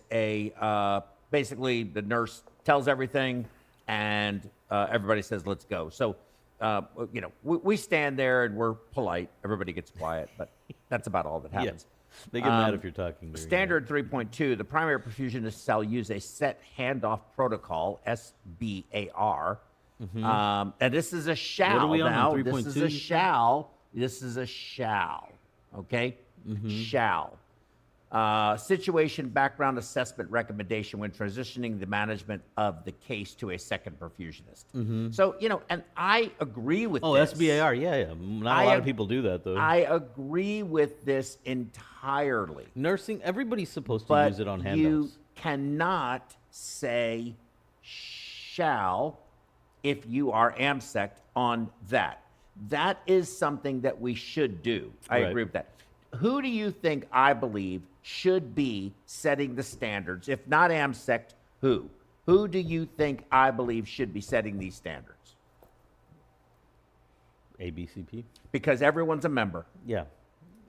A: basically the nurse tells everything, and everybody says let's go. So we stand there and we're polite. Everybody gets quiet, but that's about all that happens.
D: Yeah. They get mad if you're talking.
A: Standard 3.2, the primary perfusionist shall use a set handoff protocol, SBAR. And this is a shall
D: What are we on
A: now.
D: 3.2?
A: This is a shall. This is a shall. Okay? Shall. Situation background assessment recommendation when transitioning the management of the case to a second perfusionist. So, and I agree with this.
D: SBAR, yeah. Not a lot of people do that, though.
A: I agree with this entirely.
D: Nursing, everybody's supposed to
A: But
D: use it on handoffs.
A: you cannot say shall if you are AMSEC on that. That is something that we should do. I
D: Right.
A: agree with that. Who do you think I believe should be setting the standards? If not AMSEC, who? Who do you think I believe should be setting these standards?
D: ABCP?
A: Because everyone's a member.
D: Yeah.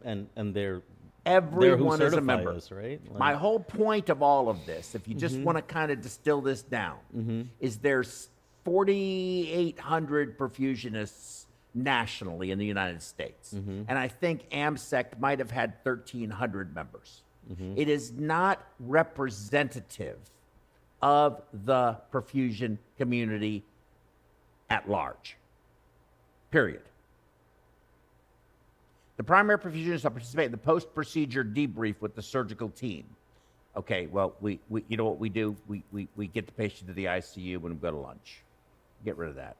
D: And they're
A: Everyone
D: who
A: is a
D: certify
A: member.
D: us, right?
A: My whole point of all of this, if you just want to kind of distill this down, is there's 4,800 perfusionists nationally in the United States. And I think AMSEC might have had 1,300 members. It is not representative of the perfusion community at large. Period. The primary perfusionists will participate in the post-procedure debrief with the surgical team. Okay, well, we you know what we do? We get the patient to the ICU when we go to lunch. Get rid of that.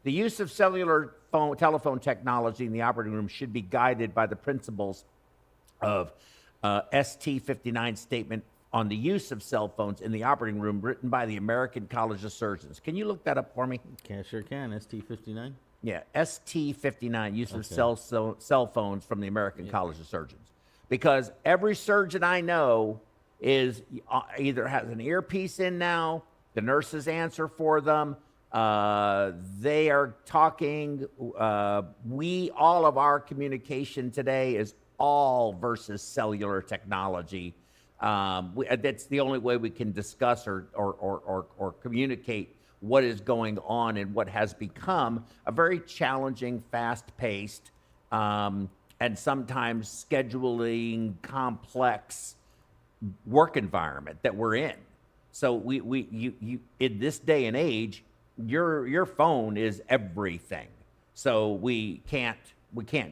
A: The use of cellular telephone technology in the operating room should be guided by the principles of ST59 statement on the use of cell phones in the operating room, written by the American College of Surgeons. Can you look that up for me?
D: Sure can. ST59?
A: Yeah, ST59, use of cell phones from the American College of Surgeons. Because every surgeon I know is either has an earpiece in now, the nurses answer for them, they are talking, all of our communication today is all versus cellular technology. That's the only way we can discuss or communicate what is going on and what has become a very challenging, fast-paced, and sometimes scheduling complex work environment that we're in. So you in this day and age, your phone is everything. So we can't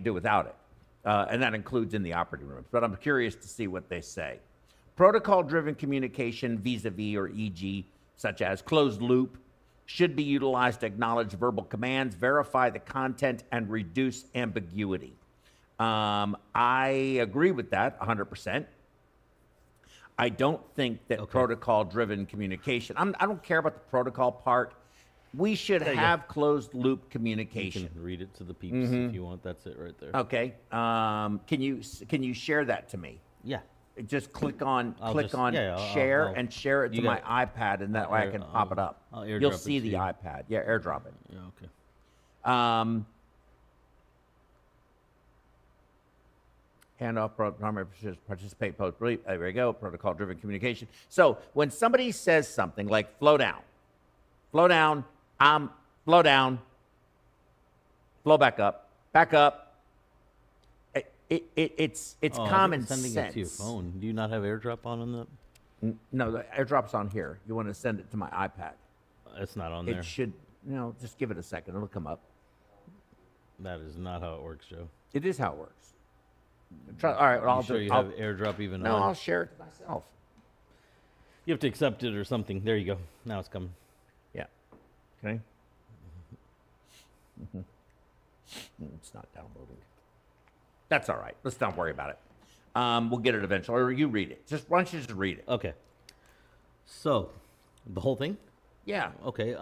A: do without it. and that includes in the operating rooms. But I'm curious to see what they say. Protocol-driven communication vis-a-vis or e.g., such as closed loop, should be utilized to acknowledge verbal commands, verify the content, and reduce ambiguity. I agree with that 100%. I don't think that protocol-driven communication, I don't care about the protocol part. We should have closed-loop communication.
D: You can read it to the peeps if you want. That's it right there.
A: Okay. Can you share that to me?
D: Yeah.
A: Just click on
D: share
A: and share it to my iPad, and that way I can pop it up. You'll see the iPad. Yeah, airdrop it.
D: Yeah, okay.
A: Handoff, primary participate, post, there we go, protocol-driven communication. So when somebody says something like flow down, flow down, flow down, flow back up, it's common sense.
D: Sending it to your phone. Do you not have AirDrop on that?
A: No, the AirDrop's on here. You want to send it to my iPad.
D: It's not on there.
A: It should, just give it a second. It'll come up.
D: That is not how it works, Joe.
A: It is how it works. All right, well,
D: You have AirDrop even on?
A: No, I'll share it to myself.
D: You have to accept it or something. There you go. Now it's coming.
A: Yeah. Okay. It's not downloading. That's all right. Let's not worry about it. We'll get it eventually. Or you read it. Why don't you just read it?
D: Okay. So, the whole thing?
A: Yeah.
D: Okay.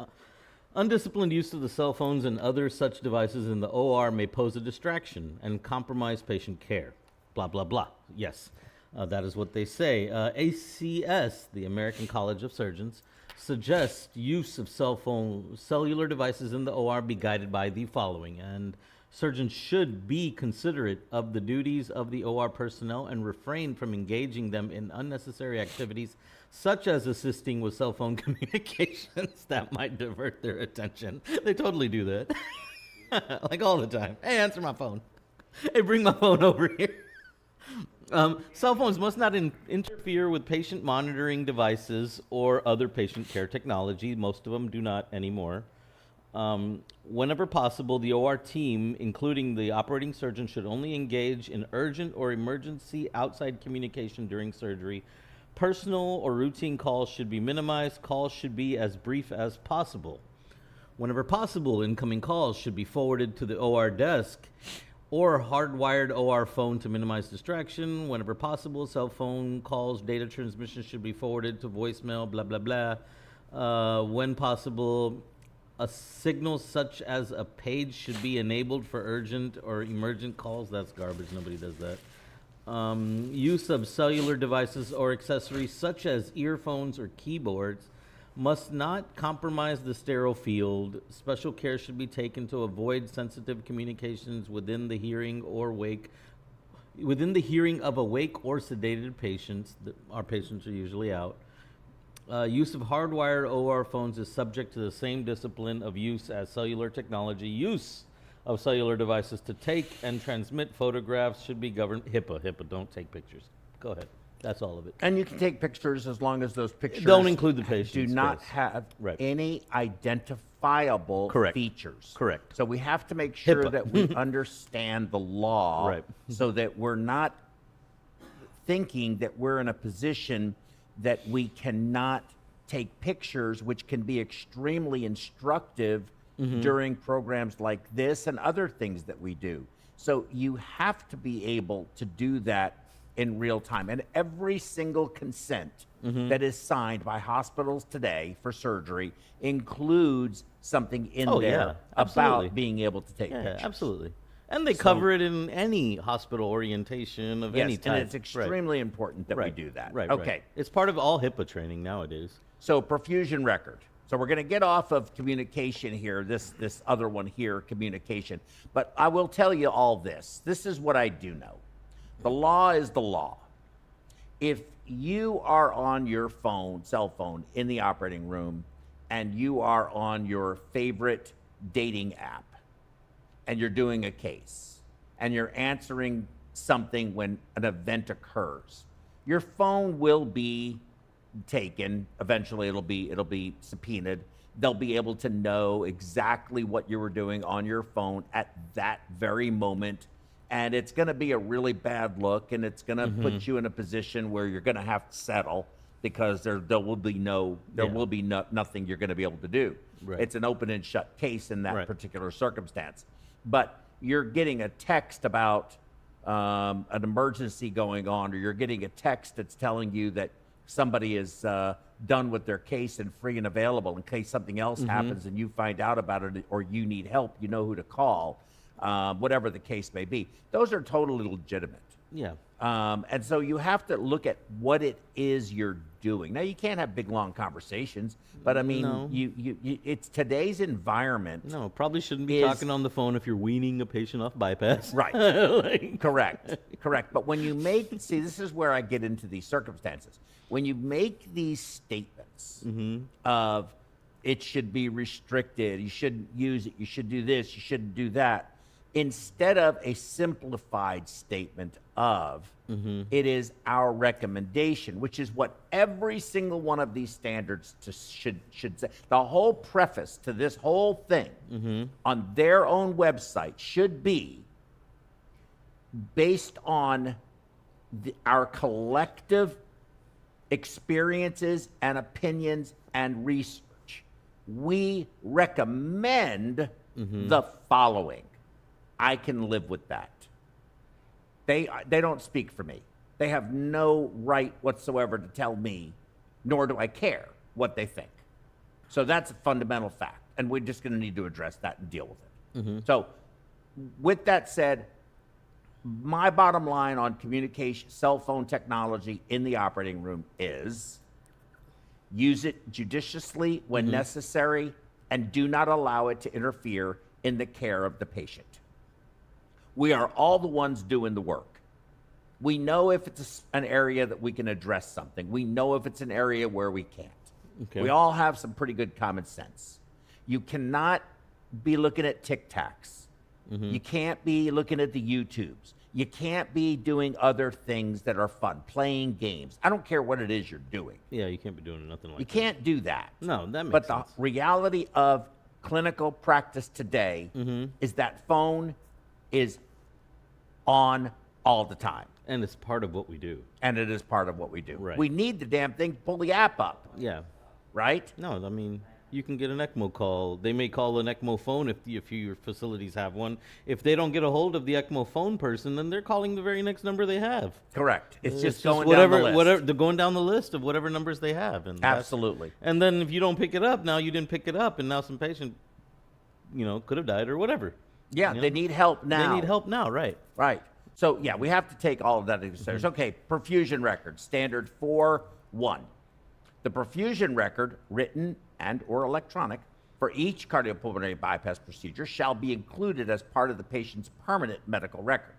D: Undisciplined use of the cell phones and other such devices in the OR may pose a distraction and compromise patient care. Blah, blah, blah. Yes, that is what they say. ACS, the American College of Surgeons, suggests use of cellular devices in the OR be guided by the following. And surgeons should be considerate of the duties of the OR personnel and refrain from engaging them in unnecessary activities such as assisting with cell phone communications that might divert their attention. They totally do that. Like all the time. Hey, answer my phone. Hey, bring my phone over here. Cell phones must not interfere with patient monitoring devices or other patient care technology. Most of them do not anymore. Whenever possible, the OR team, including the operating surgeon, should only engage in urgent or emergency outside communication during surgery. Personal or routine calls should be minimized. Calls should be as brief as possible. Whenever possible, incoming calls should be forwarded to the OR desk or hardwired OR phone to minimize distraction. Whenever possible, cell phone calls, data transmission should be forwarded to voicemail, blah, blah, blah. When possible, a signal such as a page should be enabled for urgent or emergent calls. That's garbage. Nobody does that. Use of cellular devices or accessories such as earphones or keyboards must not compromise the sterile field. Special care should be taken to avoid sensitive communications within the hearing of awake or sedated patients. Our patients are usually out. Use of hardwired OR phones is subject to the same discipline of use as cellular technology. Use of cellular devices to take and transmit photographs should be governed. HIPAA, don't take pictures. Go ahead. That's all of it.
A: And you can take pictures as long as those pictures
D: don't include the patient's
A: do not
D: face.
A: have
D: Right.
A: any identifiable
D: Correct.
A: features.
D: Correct.
A: So we have to make sure
D: HIPAA.
A: that we understand the law
D: Right.
A: so that we're not thinking that we're in a position that we cannot take pictures, which can be extremely instructive during programs like this and other things that we do. So you have to be able to do that in real time. And every single consent that is signed by hospitals today for surgery includes something in there
D: absolutely.
A: about being able to take pictures.
D: Absolutely. And they cover it in any hospital orientation of any type.
A: And it's extremely important that we do that.
D: Right.
A: Okay.
D: Right. It's part of all HIPAA training nowadays.
A: So perfusion record. So we're going to get off of communication here, this other one here, communication. But I will tell you all this. This is what I do know. The law is the law. If you are on your cell phone in the operating room, and you are on your favorite dating app, and you're doing a case, and you're answering something when an event occurs, your phone will be taken. Eventually it'll be subpoenaed. They'll be able to know exactly what you were doing on your phone at that very moment, and it's going to be a really bad look, and it's going to put you in a position where you're going to have to settle because there will be nothing you're going to be able to do.
D: Right.
A: It's an open and shut case in that
D: Right.
A: particular circumstance. But you're getting a text about an emergency going on, or you're getting a text that's telling you that somebody is done with their case and free and available in case something else happens and you find out about it, or you need help, you know who to call, whatever the case may be. Those are totally legitimate.
D: Yeah.
A: And so you have to look at what it is you're doing. Now, you can't have big, long conversations, but I mean,
D: No.
A: you it's today's environment.
D: No, probably shouldn't be
A: Is-
D: talking on the phone if you're weaning a patient off bypass.
A: Right.
D: Like-
A: Correct. But when you see, this is where I get into these circumstances. When you make these statements of it should be restricted, you shouldn't use it, you should do this, you shouldn't do that, instead of a simplified statement of it is our recommendation, which is what every single one of these standards should say. The whole preface to this whole thing on their own website should be based on our collective experiences and opinions and research. We recommend the following. I can live with that. They don't speak for me. They have no right whatsoever to tell me, nor do I care what they think. So that's a fundamental fact, and we're just going to need to address that and deal with it. So with that said, my bottom line on communication, cell phone technology in the operating room is use it judiciously when necessary, and do not allow it to interfere in the care of the patient. We are all the ones doing the work. We know if it's an area that we can address something. We know if it's an area where we can't.
D: Okay.
A: We all have some pretty good common sense. You cannot be looking at Tic Tacs. You can't be looking at the YouTubes. You can't be doing other things that are fun, playing games. I don't care what it is you're doing.
D: Yeah, you can't be doing nothing like
A: You
D: that.
A: can't do that.
D: No, that makes
A: But
D: sense.
A: the reality of clinical practice today is that phone is on all the time.
D: And it's part of what we do.
A: And it is part of what we do.
D: Right.
A: We need the damn thing to pull the app up,
D: Yeah.
A: right?
D: No, I mean, you can get an ECMO call. They may call an ECMO phone if your facilities have one. If they don't get a hold of the ECMO phone person, then they're calling the very next number they have.
A: Correct. It's just going
D: whatever,
A: down the list.
D: whatever. They're going down the list of whatever numbers they have. And that's-
A: Absolutely.
D: And then if you don't pick it up, now you didn't pick it up, and now some patient, could have died or whatever.
A: Yeah,
D: You
A: they
D: know?
A: need help now.
D: They need help now, right?
A: Right. So, yeah, we have to take all of that into consideration. Okay, perfusion record, standard 4.1. The perfusion record, written and or electronic, for each cardiopulmonary bypass procedure shall be included as part of the patient's permanent medical record.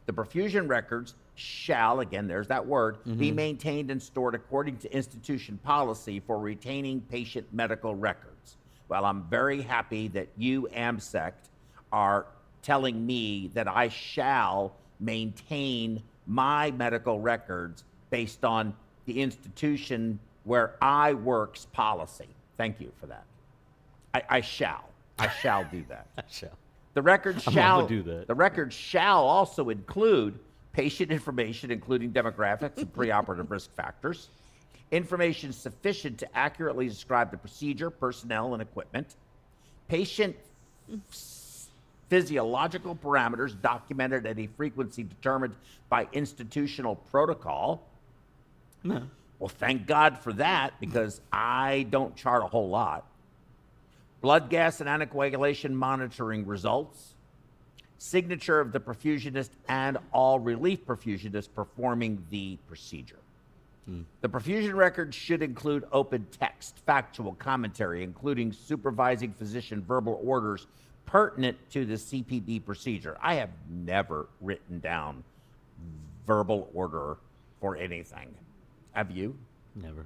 A: The perfusion records shall, again, there's that word, be maintained and stored according to institution policy for retaining patient medical records. Well, I'm very happy that you, AMSECT, are telling me that I shall maintain my medical records based on the institution where I work's policy. Thank you for that. I shall do that.
D: I shall.
A: The record
D: I'm
A: shall
D: gonna do that.
A: The record shall also include patient information, including demographics and preoperative risk factors, information sufficient to accurately describe the procedure, personnel, and equipment, patient physiological parameters documented at a frequency determined by institutional protocol.
D: No.
A: Well, thank God for that, because I don't chart a whole lot. Blood gas and anticoagulation monitoring results, signature of the perfusionist and all relief perfusionists performing the procedure. The perfusion record should include open text, factual commentary, including supervising physician verbal orders pertinent to the CPB procedure. I have never written down verbal order for anything. Have you?
D: Never.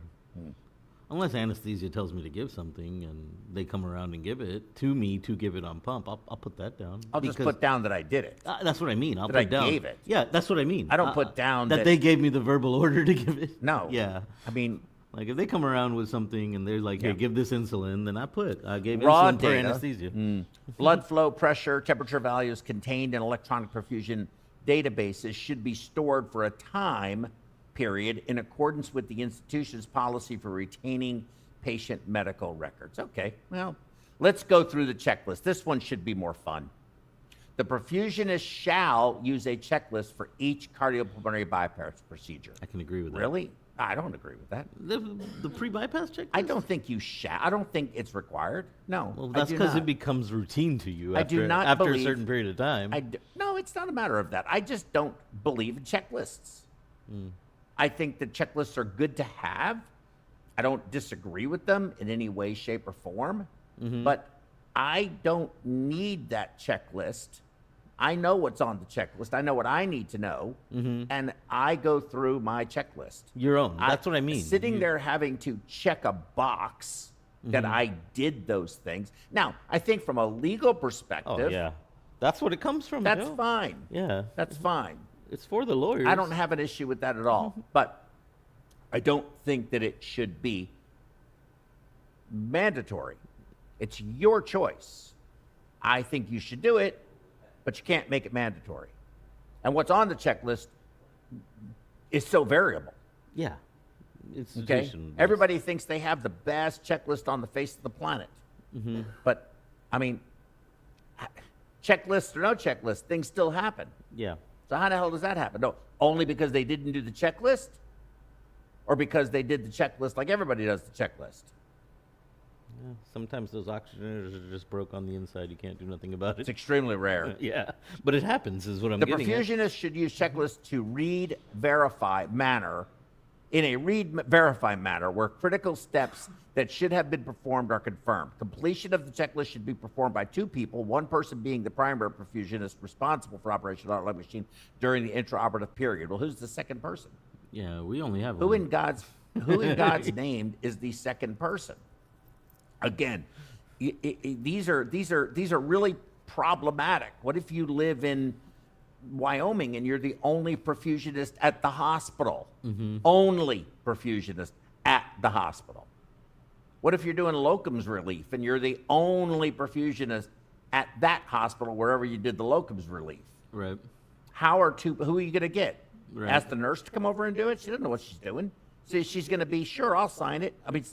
D: Unless anesthesia tells me to give something and they come around and give it to me to give it on pump, I'll put that down.
A: I'll just
D: Because-
A: put down that I did it.
D: That's what I mean. I'll
A: That
D: put
A: I
D: down.
A: gave it.
D: Yeah, that's what I mean.
A: I don't put down
D: that
A: that-
D: they gave me the verbal order to give it.
A: No.
D: Yeah.
A: I mean,
D: Like if they come around with something and they're like, "Hey,
A: Yeah.
D: give this insulin," then I gave
A: raw
D: insulin for
A: data,
D: anesthesia.
A: blood flow, pressure, temperature values contained in electronic perfusion databases should be stored for a time period in accordance with the institution's policy for retaining patient medical records. Okay, well, let's go through the checklist. This one should be more fun. The perfusionist shall use a checklist for each cardiopulmonary bypass procedure.
D: I can agree with that.
A: Really? I don't agree with that.
D: The pre-bypass checklist?
A: I don't think you shall. I don't think it's required. No.
D: Well,
A: I
D: that's
A: do
D: because
A: not.
D: it becomes routine to you
A: I
D: after,
A: do not
D: after a
A: believe-
D: certain period of time.
A: No, it's not a matter of that. I just don't believe in checklists. I think that checklists are good to have. I don't disagree with them in any way, shape, or form. But I don't need that checklist. I know what's on the checklist. I know what I need to know. And I go through my checklist.
D: Your own. That's what I mean.
A: Sitting there having to check a box that I did those things. Now, I think from a legal perspective,
D: Oh, yeah. That's what it comes from.
A: that's
D: Joe.
A: fine.
D: Yeah.
A: That's fine.
D: It's for the lawyers.
A: I don't have an issue with that at all. But I don't think that it should be mandatory. It's your choice. I think you should do it, but you can't make it mandatory. And what's on the checklist is so variable.
D: Yeah.
A: Okay?
D: Institution.
A: Everybody thinks they have the best checklist on the face of the planet. But, I mean, checklist or no checklist, things still happen.
D: Yeah.
A: So how the hell does that happen? No, only because they didn't do the checklist? Or because they did the checklist like everybody does the checklist?
D: Yeah. Sometimes those oxygenators are just broke on the inside. You can't do nothing about
A: It's
D: it.
A: extremely rare.
D: Yeah. But it happens is what I'm
A: The
D: getting at.
A: perfusionist should use checklists to read, verify manner, in a read, verify manner where critical steps that should have been performed are confirmed. Completion of the checklist should be performed by two people, one person being the primary perfusionist responsible for operation of the automatic machine during the intraoperative period. Well, who's the second person?
D: Yeah, we only have
A: Who
D: one.
A: in God's name is the second person? Again, these are really problematic. What if you live in Wyoming and you're the only perfusionist at the hospital? Only perfusionist at the hospital. What if you're doing locums relief and you're the only perfusionist at that hospital wherever you did the locums relief?
D: Right.
A: Who are you going to get?
D: Right.
A: Ask the nurse to come over and do it? She doesn't know what she's doing. So she's going to be, sure, I'll sign it. I mean,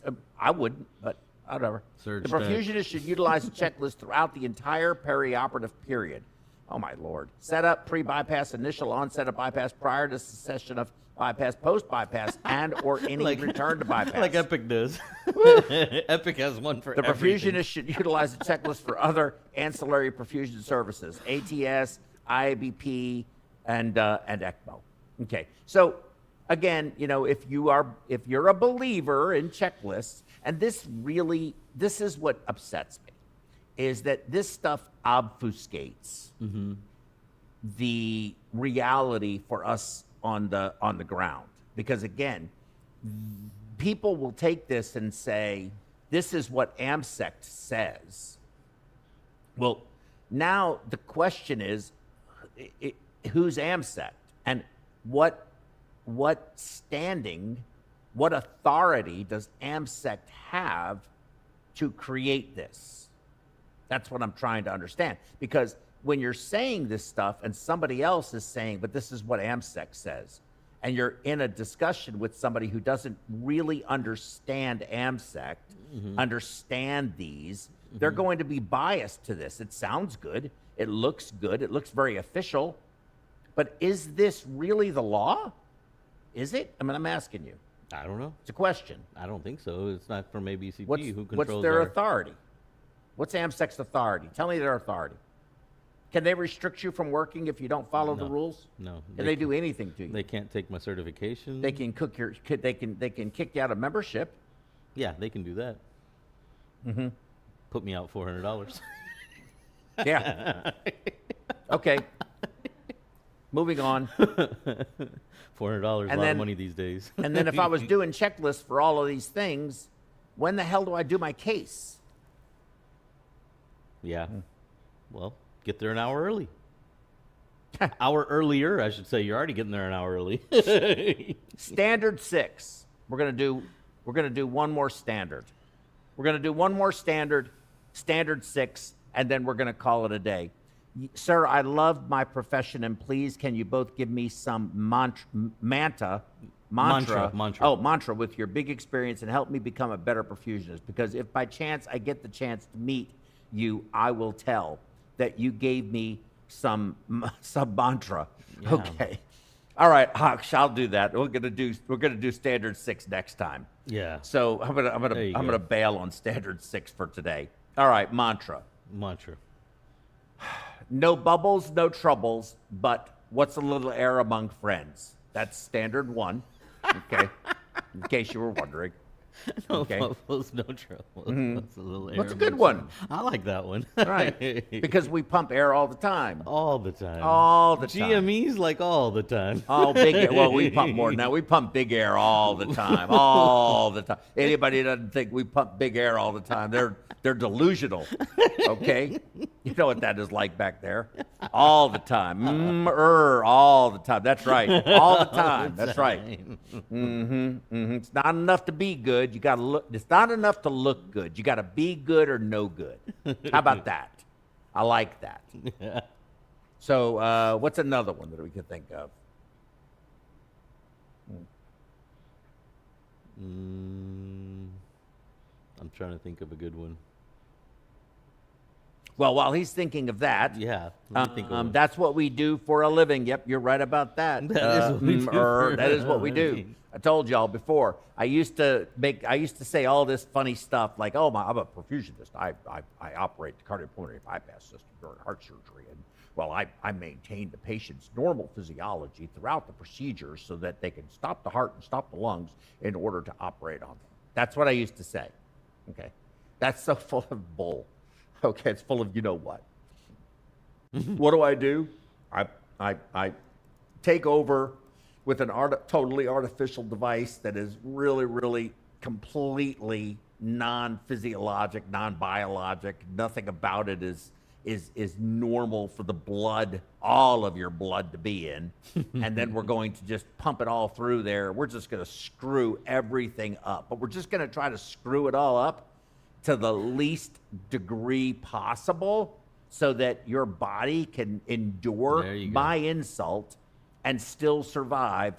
A: I wouldn't, but whatever.
D: Surge
A: The
D: tech.
A: perfusionist should utilize a checklist throughout the entire perioperative period. Oh, my Lord. Setup, pre-bypass, initial onset of bypass, prior to cessation of bypass, post-bypass, and or any return to bypass.
D: Like Epic does. Epic has one for
A: The
D: everything.
A: perfusionist should utilize a checklist for other ancillary perfusion services, ATS, IABP, and ECMO. Okay, so again, if you're a believer in checklists, and this is what upsets me, is that this stuff obfuscates the reality for us on the ground. Because again, people will take this and say, this is what AMSEC says. Well, now the question is, who's AMSEC? And what standing, what authority does AMSEC have to create this? That's what I'm trying to understand. Because when you're saying this stuff and somebody else is saying, but this is what AMSEC says, and you're in a discussion with somebody who doesn't really understand AMSEC, understand these, they're going to be biased to this. It sounds good. It looks good. It looks very official. But is this really the law? Is it? I mean, I'm asking you.
D: I don't know.
A: It's a question.
D: I don't think so. It's not from ABCP
A: What's,
D: who controls
A: what's their
D: our...
A: authority? What's AMSEC's authority? Tell me their authority. Can they restrict you from working if you don't follow the
D: No.
A: rules?
D: No.
A: Can they do anything to you?
D: They can't take my certification.
A: They can cook your. They can kick you out of membership.
D: Yeah, they can do that. Put me out $400.
A: Yeah. Okay. Moving on.
D: $400 a lot
A: then-
D: of money these days.
A: And then if I was doing checklists for all of these things, when the hell do I do my case?
D: Yeah. Well, get there an hour early. Hour earlier, I should say. You're already getting there an hour early.
A: Standard 6. We're gonna do one more standard. We're gonna do one more standard, standard 6, and then we're gonna call it a day. Sir, I love my profession, and please, can you both give me some mantra with your big experience and help me become a better perfusionist? Because if by chance I get the chance to meet you, I will tell that you gave me some mantra.
D: Yeah.
A: Okay. All right, Hawks, I'll do that. We're gonna do standard 6 next time.
D: Yeah.
A: So I'm gonna bail on standard 6 for today. All right, mantra. No bubbles, no troubles, but what's a little air among friends? That's standard 1. Okay. In case you were wondering.
D: No
A: Okay.
D: bubbles, no trouble. That's a little
A: What's a
D: air
A: good
D: amongst
A: one?
D: them. I like that one.
A: Right. Because we pump air all the time.
D: All the time.
A: All the time.
D: GME's like all the time.
A: Oh, big air. Well, we pump more now. We pump big air all the time. All the time. Anybody doesn't think we pump big air all the time, they're delusional. Okay? You know what that is like back there. All the time. All the time. That's right. All the time. That's right. It's not enough to be good. You got to look. It's not enough to look good. You got to be good or no good. How about that? I like that.
D: Yeah.
A: So, what's another one that we could think of?
D: I'm trying to think of a good one.
A: Well, while he's thinking of that,
D: Yeah. let me think of one.
A: that's what we do for a living. Yep, you're right about that.
D: That is what we do for
A: that is what we
D: a
A: do.
D: living.
A: I told y'all before. I used to say all this funny stuff like, "Oh my, I'm a perfusionist. I operate the cardiopulmonary bypass system during heart surgery, and well, I maintain the patient's normal physiology throughout the procedure so that they can stop the heart and stop the lungs in order to operate on them." That's what I used to say. Okay, that's so full of bull. Okay, it's full of you know what. What do? I take over with an totally artificial device that is really, really completely non-physiologic, non-biologic. Nothing about it is normal for the blood, all of your blood to be in. And then we're going to just pump it all through there. We're just going to screw everything up. But we're just going to try to screw it all up to the least degree possible so that your body can endure
D: There you go.
A: my insult and still survive,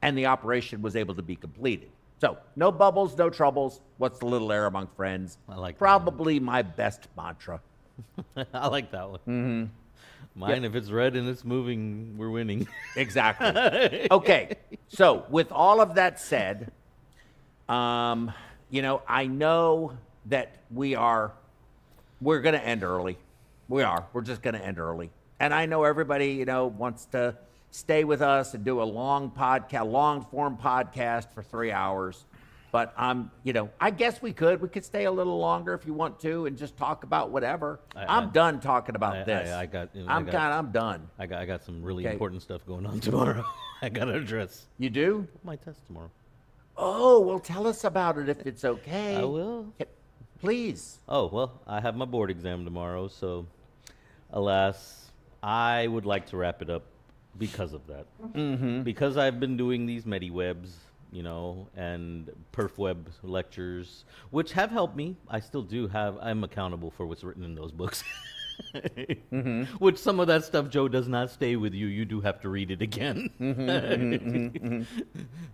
A: and the operation was able to be completed. So, no bubbles, no troubles. What's the little air among friends?
D: I like that
A: Probably my best mantra.
D: I like that one. Mine, if it's red and it's moving, we're winning.
A: Exactly. Okay, so with all of that said, I know that we're going to end early. We're just going to end early. And I know everybody, wants to stay with us and do a long form podcast for 3 hours. But I guess we could stay a little longer if you want to and just talk about whatever. I'm done talking about this. I'm done.
D: I got some really
A: Okay.
D: important stuff going on tomorrow. I got to address
A: You do?
D: my test tomorrow.
A: Oh, well, tell us about it if it's okay.
D: I will.
A: Please.
D: Oh, well, I have my board exam tomorrow, so alas, I would like to wrap it up because of that. Because I've been doing these MediWebs, and PerfWeb lectures, which have helped me. I still do I'm accountable for what's written in those books. Which some of that stuff, Joe, does not stay with you. You do have to read it again.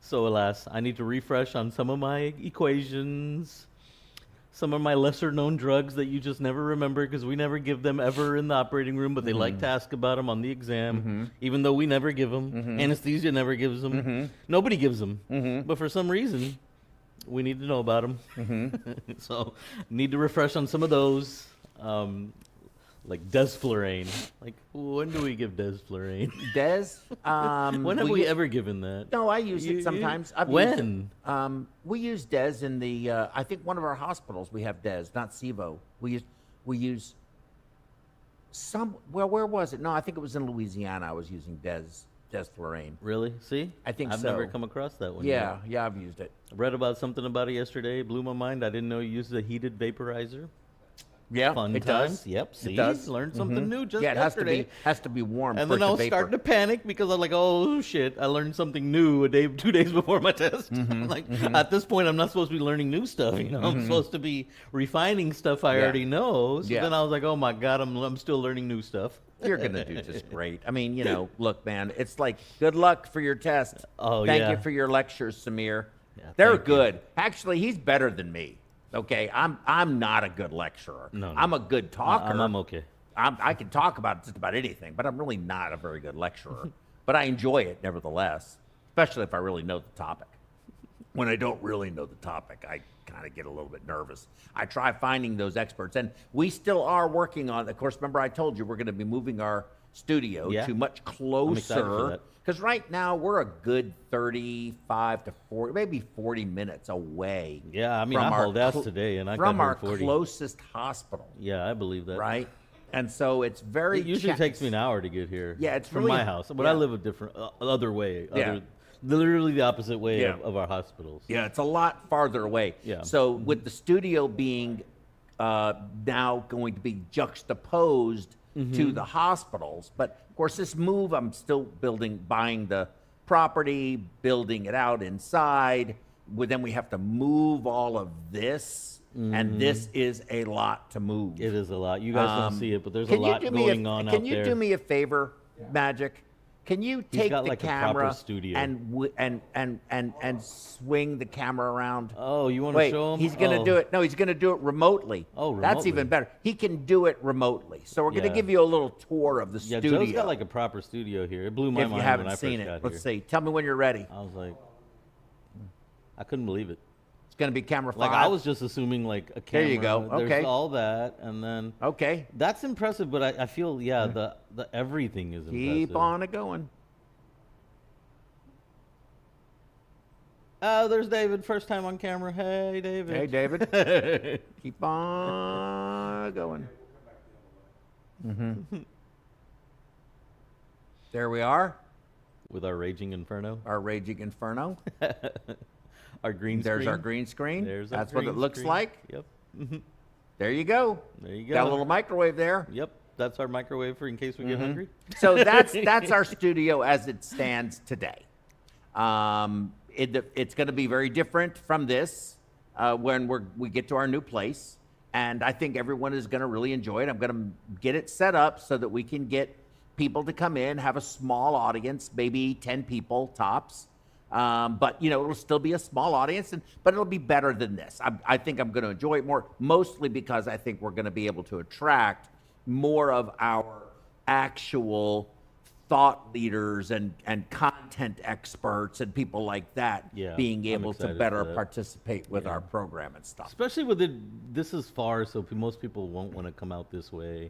D: So alas, I need to refresh on some of my equations, some of my lesser known drugs that you just never remember because we never give them ever in the operating room, but they like to ask about them on the exam, even though we never give them. Anesthesia never gives them. Nobody gives them. But for some reason, we need to know about them. So need to refresh on some of those. Like desflurane. Like, when do we give desflurane?
A: Des?
D: When have we ever given that?
A: No, I use it sometimes. I've
D: When?
A: Used it. We use Des in the, I think one of our hospitals we have Des, not SIVO. We use some, well, where was it? No, I think it was in Louisiana I was using desflurane.
D: Really? See?
A: I think
D: I've
A: so.
D: never come across that one
A: Yeah,
D: yet.
A: yeah, I've used it.
D: I read about something about it yesterday. It blew my mind. I didn't know you used a heated vaporizer.
A: Yeah,
D: fun
A: it
D: times.
A: does.
D: Yep.
A: It
D: See,
A: does.
D: learned something new just
A: Yeah, it
D: yesterday.
A: has to be warm.
D: And
A: for
D: then
A: it
D: I
A: to
D: was
A: vapor.
D: starting to panic because I'm like, oh shit, I learned something new 2 days before my test. I'm like, at this point, I'm not supposed to be learning new stuff. You know, I'm supposed to be refining stuff I
A: Yeah.
D: already know. So
A: Yeah.
D: then I was like, oh my god, I'm still learning new stuff.
A: You're gonna do just great. I mean, look, man, it's like good luck for your test.
D: Oh,
A: Thank
D: yeah.
A: you for your lectures, Samir.
D: Yeah,
A: They're
D: thank you.
A: good. Actually, he's better than me. Okay, I'm not a good lecturer.
D: No.
A: I'm a good talker.
D: I'm okay.
A: I can talk about just about anything, but I'm really not a very good lecturer. But I enjoy it nevertheless, especially if I really know the topic. When I don't really know the topic, I kind of get a little bit nervous. I try finding those experts, and we still are working on. Of course, remember I told you we're going to be moving our studio
D: Yeah.
A: to much
D: I'm excited for
A: closer.
D: that.
A: Because right now we're a good 35 to 40, maybe 40 minutes away.
D: Yeah, I mean,
A: from
D: I
A: our
D: hauled ass
A: cl-
D: today, and I got
A: from
D: here
A: our
D: at 40.
A: closest hospital,
D: Yeah, I believe that.
A: right? And so it's very.
D: It usually takes me an hour to get here.
A: Yeah, it's
D: from
A: really-
D: my house, but
A: yeah.
D: I live a different, other way.
A: Yeah.
D: Literally the opposite way
A: Yeah.
D: of our hospitals.
A: Yeah, it's a lot farther away.
D: Yeah.
A: So with the studio being now going to be juxtaposed to the hospitals, but of course this move, I'm still buying the property, building it out inside. Then we have to move all of this, and this is a lot to move.
D: It is a lot. You guys don't see it, but there's a
A: Can you
D: lot
A: do me
D: going on out there.
A: Can you do me a favor, Magic? Can you take
D: got
A: the
D: like a proper
A: camera
D: studio.
A: and swing the camera around?
D: Oh, you want to
A: Wait,
D: show him?
A: he's going to do it. No, he's going to do it remotely.
D: Oh,
A: That's even
D: remotely.
A: better. He can do it remotely. So we're going to
D: Yeah.
A: give you a little tour of the
D: Yeah,
A: studio.
D: Joe's got like a proper studio here. It blew my
A: if you
D: mind
A: haven't
D: when I
A: seen
D: first
A: it,
D: got
A: let's
D: here.
A: see. Tell me when you're ready.
D: I was like, I couldn't believe it.
A: It's going to be camera 5.
D: Like I was just assuming like a
A: There
D: camera.
A: you go.
D: There's
A: Okay.
D: all that, and then
A: Okay.
D: that's impressive. But I feel the everything is impressive.
A: Keep on it going.
D: Oh, there's David, first time on camera. Hey, David.
A: Hey, David. Keep on going. There we are,
D: With our raging inferno,
A: our raging inferno.
D: our green
A: There's
D: screen.
A: our green screen.
D: There's our
A: That's what it
D: green
A: looks
D: screen.
A: like.
D: Yep.
A: There you go.
D: There you go.
A: Got a little microwave there.
D: Yep. That's our microwave for in case we get hungry.
A: So that's our studio as it stands today. It's going to be very different from this when we get to our new place, and I think everyone is going to really enjoy it. I'm going to get it set up so that we can get people to come in, have a small audience, maybe 10 people tops. But it'll still be a small audience, but it'll be better than this. I think I'm going to enjoy it more, mostly because I think we're going to be able to attract more of our actual thought leaders and content experts and people like that
D: Yeah,
A: being
D: I'm
A: able to
D: excited
A: better
D: for that.
A: participate with our program and stuff.
D: Especially with it, this is far, so most people won't want to come out this way.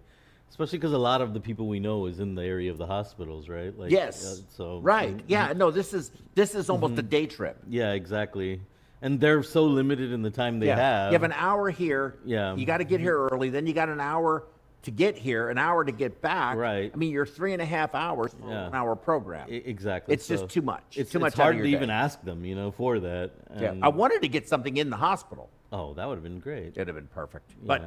D: Especially because a lot of the people we know is in the area of the hospitals, right? Like,
A: Yes.
D: so
A: Right. Yeah. No, this is almost a day trip.
D: Yeah, exactly. And they're so limited in the time they have.
A: You have an hour here.
D: Yeah.
A: You got to get here early. Then you got an hour to get here, an hour to get back.
D: Right.
A: I mean, you're 3.5 hours for
D: Yeah.
A: an hour program.
D: Exactly.
A: It's just too much.
D: It's
A: too much
D: It's
A: out of
D: hard
A: your
D: to
A: day.
D: even ask them, for that.
A: Yeah.
D: And-
A: I wanted to get something in the hospital.
D: Oh, that would have been great.
A: It'd have been perfect. But,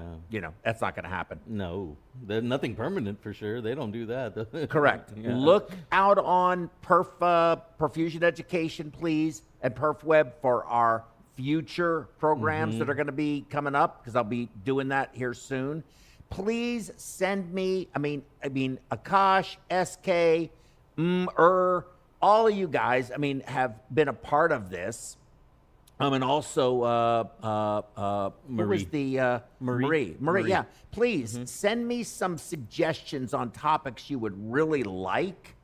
A: that's not going to happen.
D: No, there's nothing permanent for sure. They don't do that.
A: Correct.
D: Yeah.
A: Look out on Perfusion Education, please, and PerfWeb for our future programs that are going to be coming up, because I'll be doing that here soon. Please send me, I mean, Akash, SK, all of you guys, have been a part of this. And also, who was the Marie? Yeah. Please send me some suggestions on topics you would really like,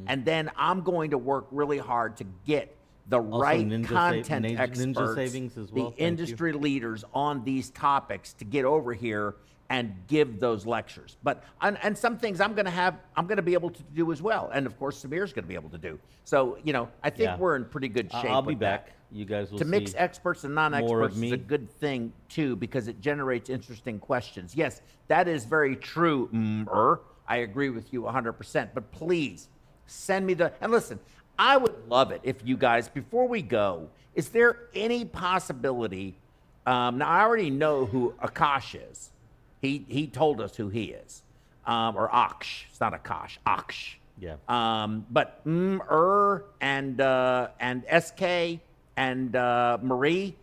A: and then I'm going to work really hard to get the right content experts,
D: Ninja Savings as well.
A: the
D: Thank you.
A: industry leaders on these topics to get over here and give those lectures. But and some things I'm going to be able to do as well, and of course Samir's going to be able to do. So I think
D: Yeah.
A: we're in pretty good shape.
D: I'll be
A: with that.
D: back. You guys will
A: To mix
D: see
A: experts and
D: more of
A: non-experts is
D: me.
A: a good thing too, because it generates interesting questions. Yes, that is very true. I agree with you 100%. But please send me and listen. I would love it if you guys, before we go, is there any possibility? Now I already know who Akash is. He told us who he is, or Aksh. It's not Akash. Aksh.
D: Yeah.
A: But and SK and Marie,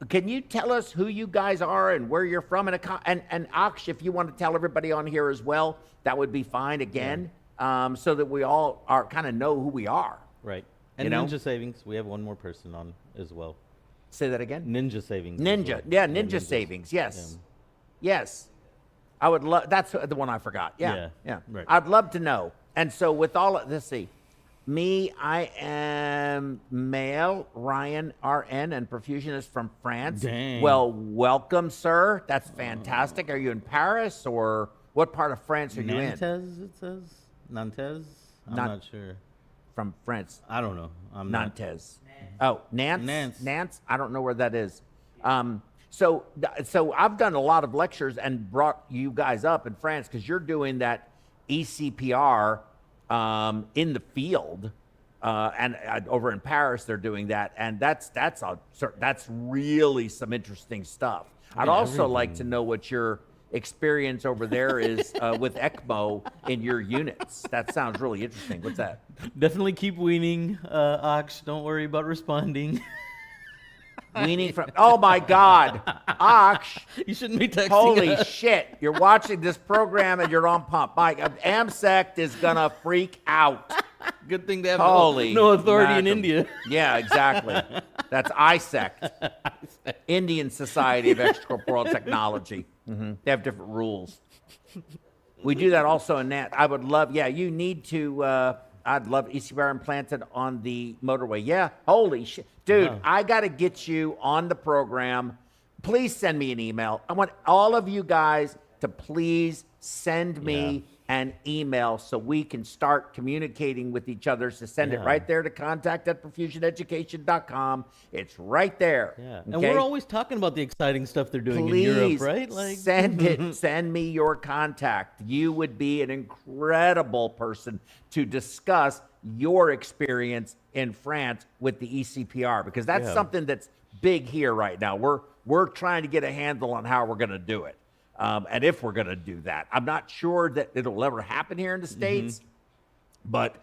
A: can you tell us who you guys are and where you're from? And Aksh, if you want to tell everybody on here as well, that would be fine again, so that we all are kind of know who we are.
D: Right. And Ninja Savings, we have one more person on as well.
A: Say that again.
D: Ninja Savings.
A: Ninja, yeah, Ninja Savings, yes, yes. I would love. That's the one I forgot. Yeah, yeah.
D: Right.
A: I'd love to know. And so with all of this, see, me, I am male, Ryan, RN, and perfusionist from France.
D: Dang.
A: Well, welcome, sir. That's fantastic. Are you in Paris or what part of France are you in?
D: Nantes, it says. Nantes? I'm not sure.
A: From France.
D: I don't know. I'm
A: Nantes. Oh, Nantes?
D: Nantes.
A: Nantes? I don't know where that is. So I've done a lot of lectures and brought you guys up in France because you're doing that ECPR in the field, and over in Paris they're doing that, and that's really some interesting stuff. I'd also like to know what your experience over there is with ECMO in your units. That sounds really interesting. What's that?
D: Definitely keep weaning, Aksh. Don't worry about responding.
A: Weaning from, oh my God, Aksh.
D: You shouldn't be texting
A: Holy
D: us.
A: shit. You're watching this program and you're on pump. Mike, AMSECT is going to freak out.
D: Good thing they have
A: Holy
D: no authority in
A: mackerel.
D: India.
A: Yeah, exactly. That's ISECT, Indian Society of Extracorporeal Technology. They have different rules. We do that also in that. I would love, you need to, I'd love ECPR implanted on the motorway. Yeah, holy shit. Dude, I got to get you on the program. Please send me an email. I want all of you guys to please send me an email so we can start communicating with each other. So send it right there to contact@perfusioneducation.com. It's right there.
D: Yeah.
A: Okay?
D: And we're always talking about the exciting stuff they're doing
A: Please
D: in Europe, right? Like
A: send it. Send me your contact. You would be an incredible person to discuss your experience in France with the ECPR, because that's something that's big here right now. We're trying to get a handle on how we're going to do it. And if we're going to do that, I'm not sure that it'll ever happen here in the States, but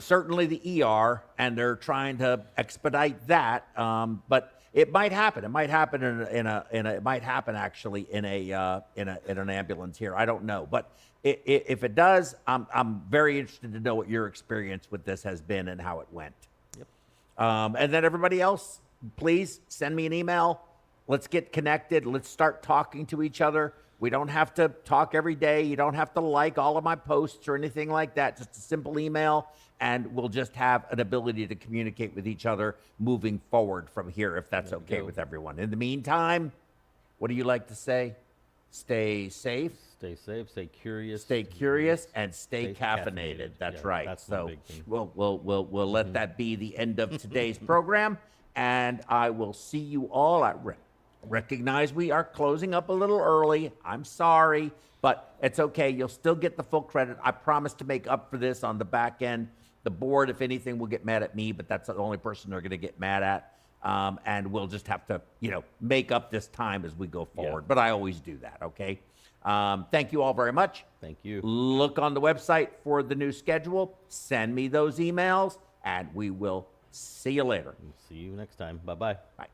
A: certainly the ER, and they're trying to expedite that. But it might happen. It might happen it might happen actually in an ambulance here. I don't know, but if it does, I'm very interested to know what your experience with this has been and how it went.
D: Yep.
A: And then everybody else, please send me an email. Let's get connected. Let's start talking to each other. We don't have to talk every day. You don't have to like all of my posts or anything like that. Just a simple email, and we'll just have an ability to communicate with each other moving forward from here, if that's okay with everyone. In the meantime, what do you like to say? Stay safe.
D: Stay safe, stay curious.
A: Stay curious and stay
D: Stay
A: caffeinated.
D: caffeinated.
A: That's
D: Yeah,
A: right.
D: that's my
A: So
D: big thing.
A: we'll let that be the end of today's program, and I will see you all at recognize we are closing up a little early. I'm sorry, but it's okay. You'll still get the full credit. I promise to make up for this on the back end. The board, if anything, will get mad at me, but that's the only person they're going to get mad at. And we'll just have to, make up this time as we go forward.
D: Yeah.
A: But I always do that, okay? Thank you all very much.
D: Thank you.
A: Look on the website for the new schedule. Send me those emails, and we will see you later.
D: See you next time. Bye-bye.
A: Bye.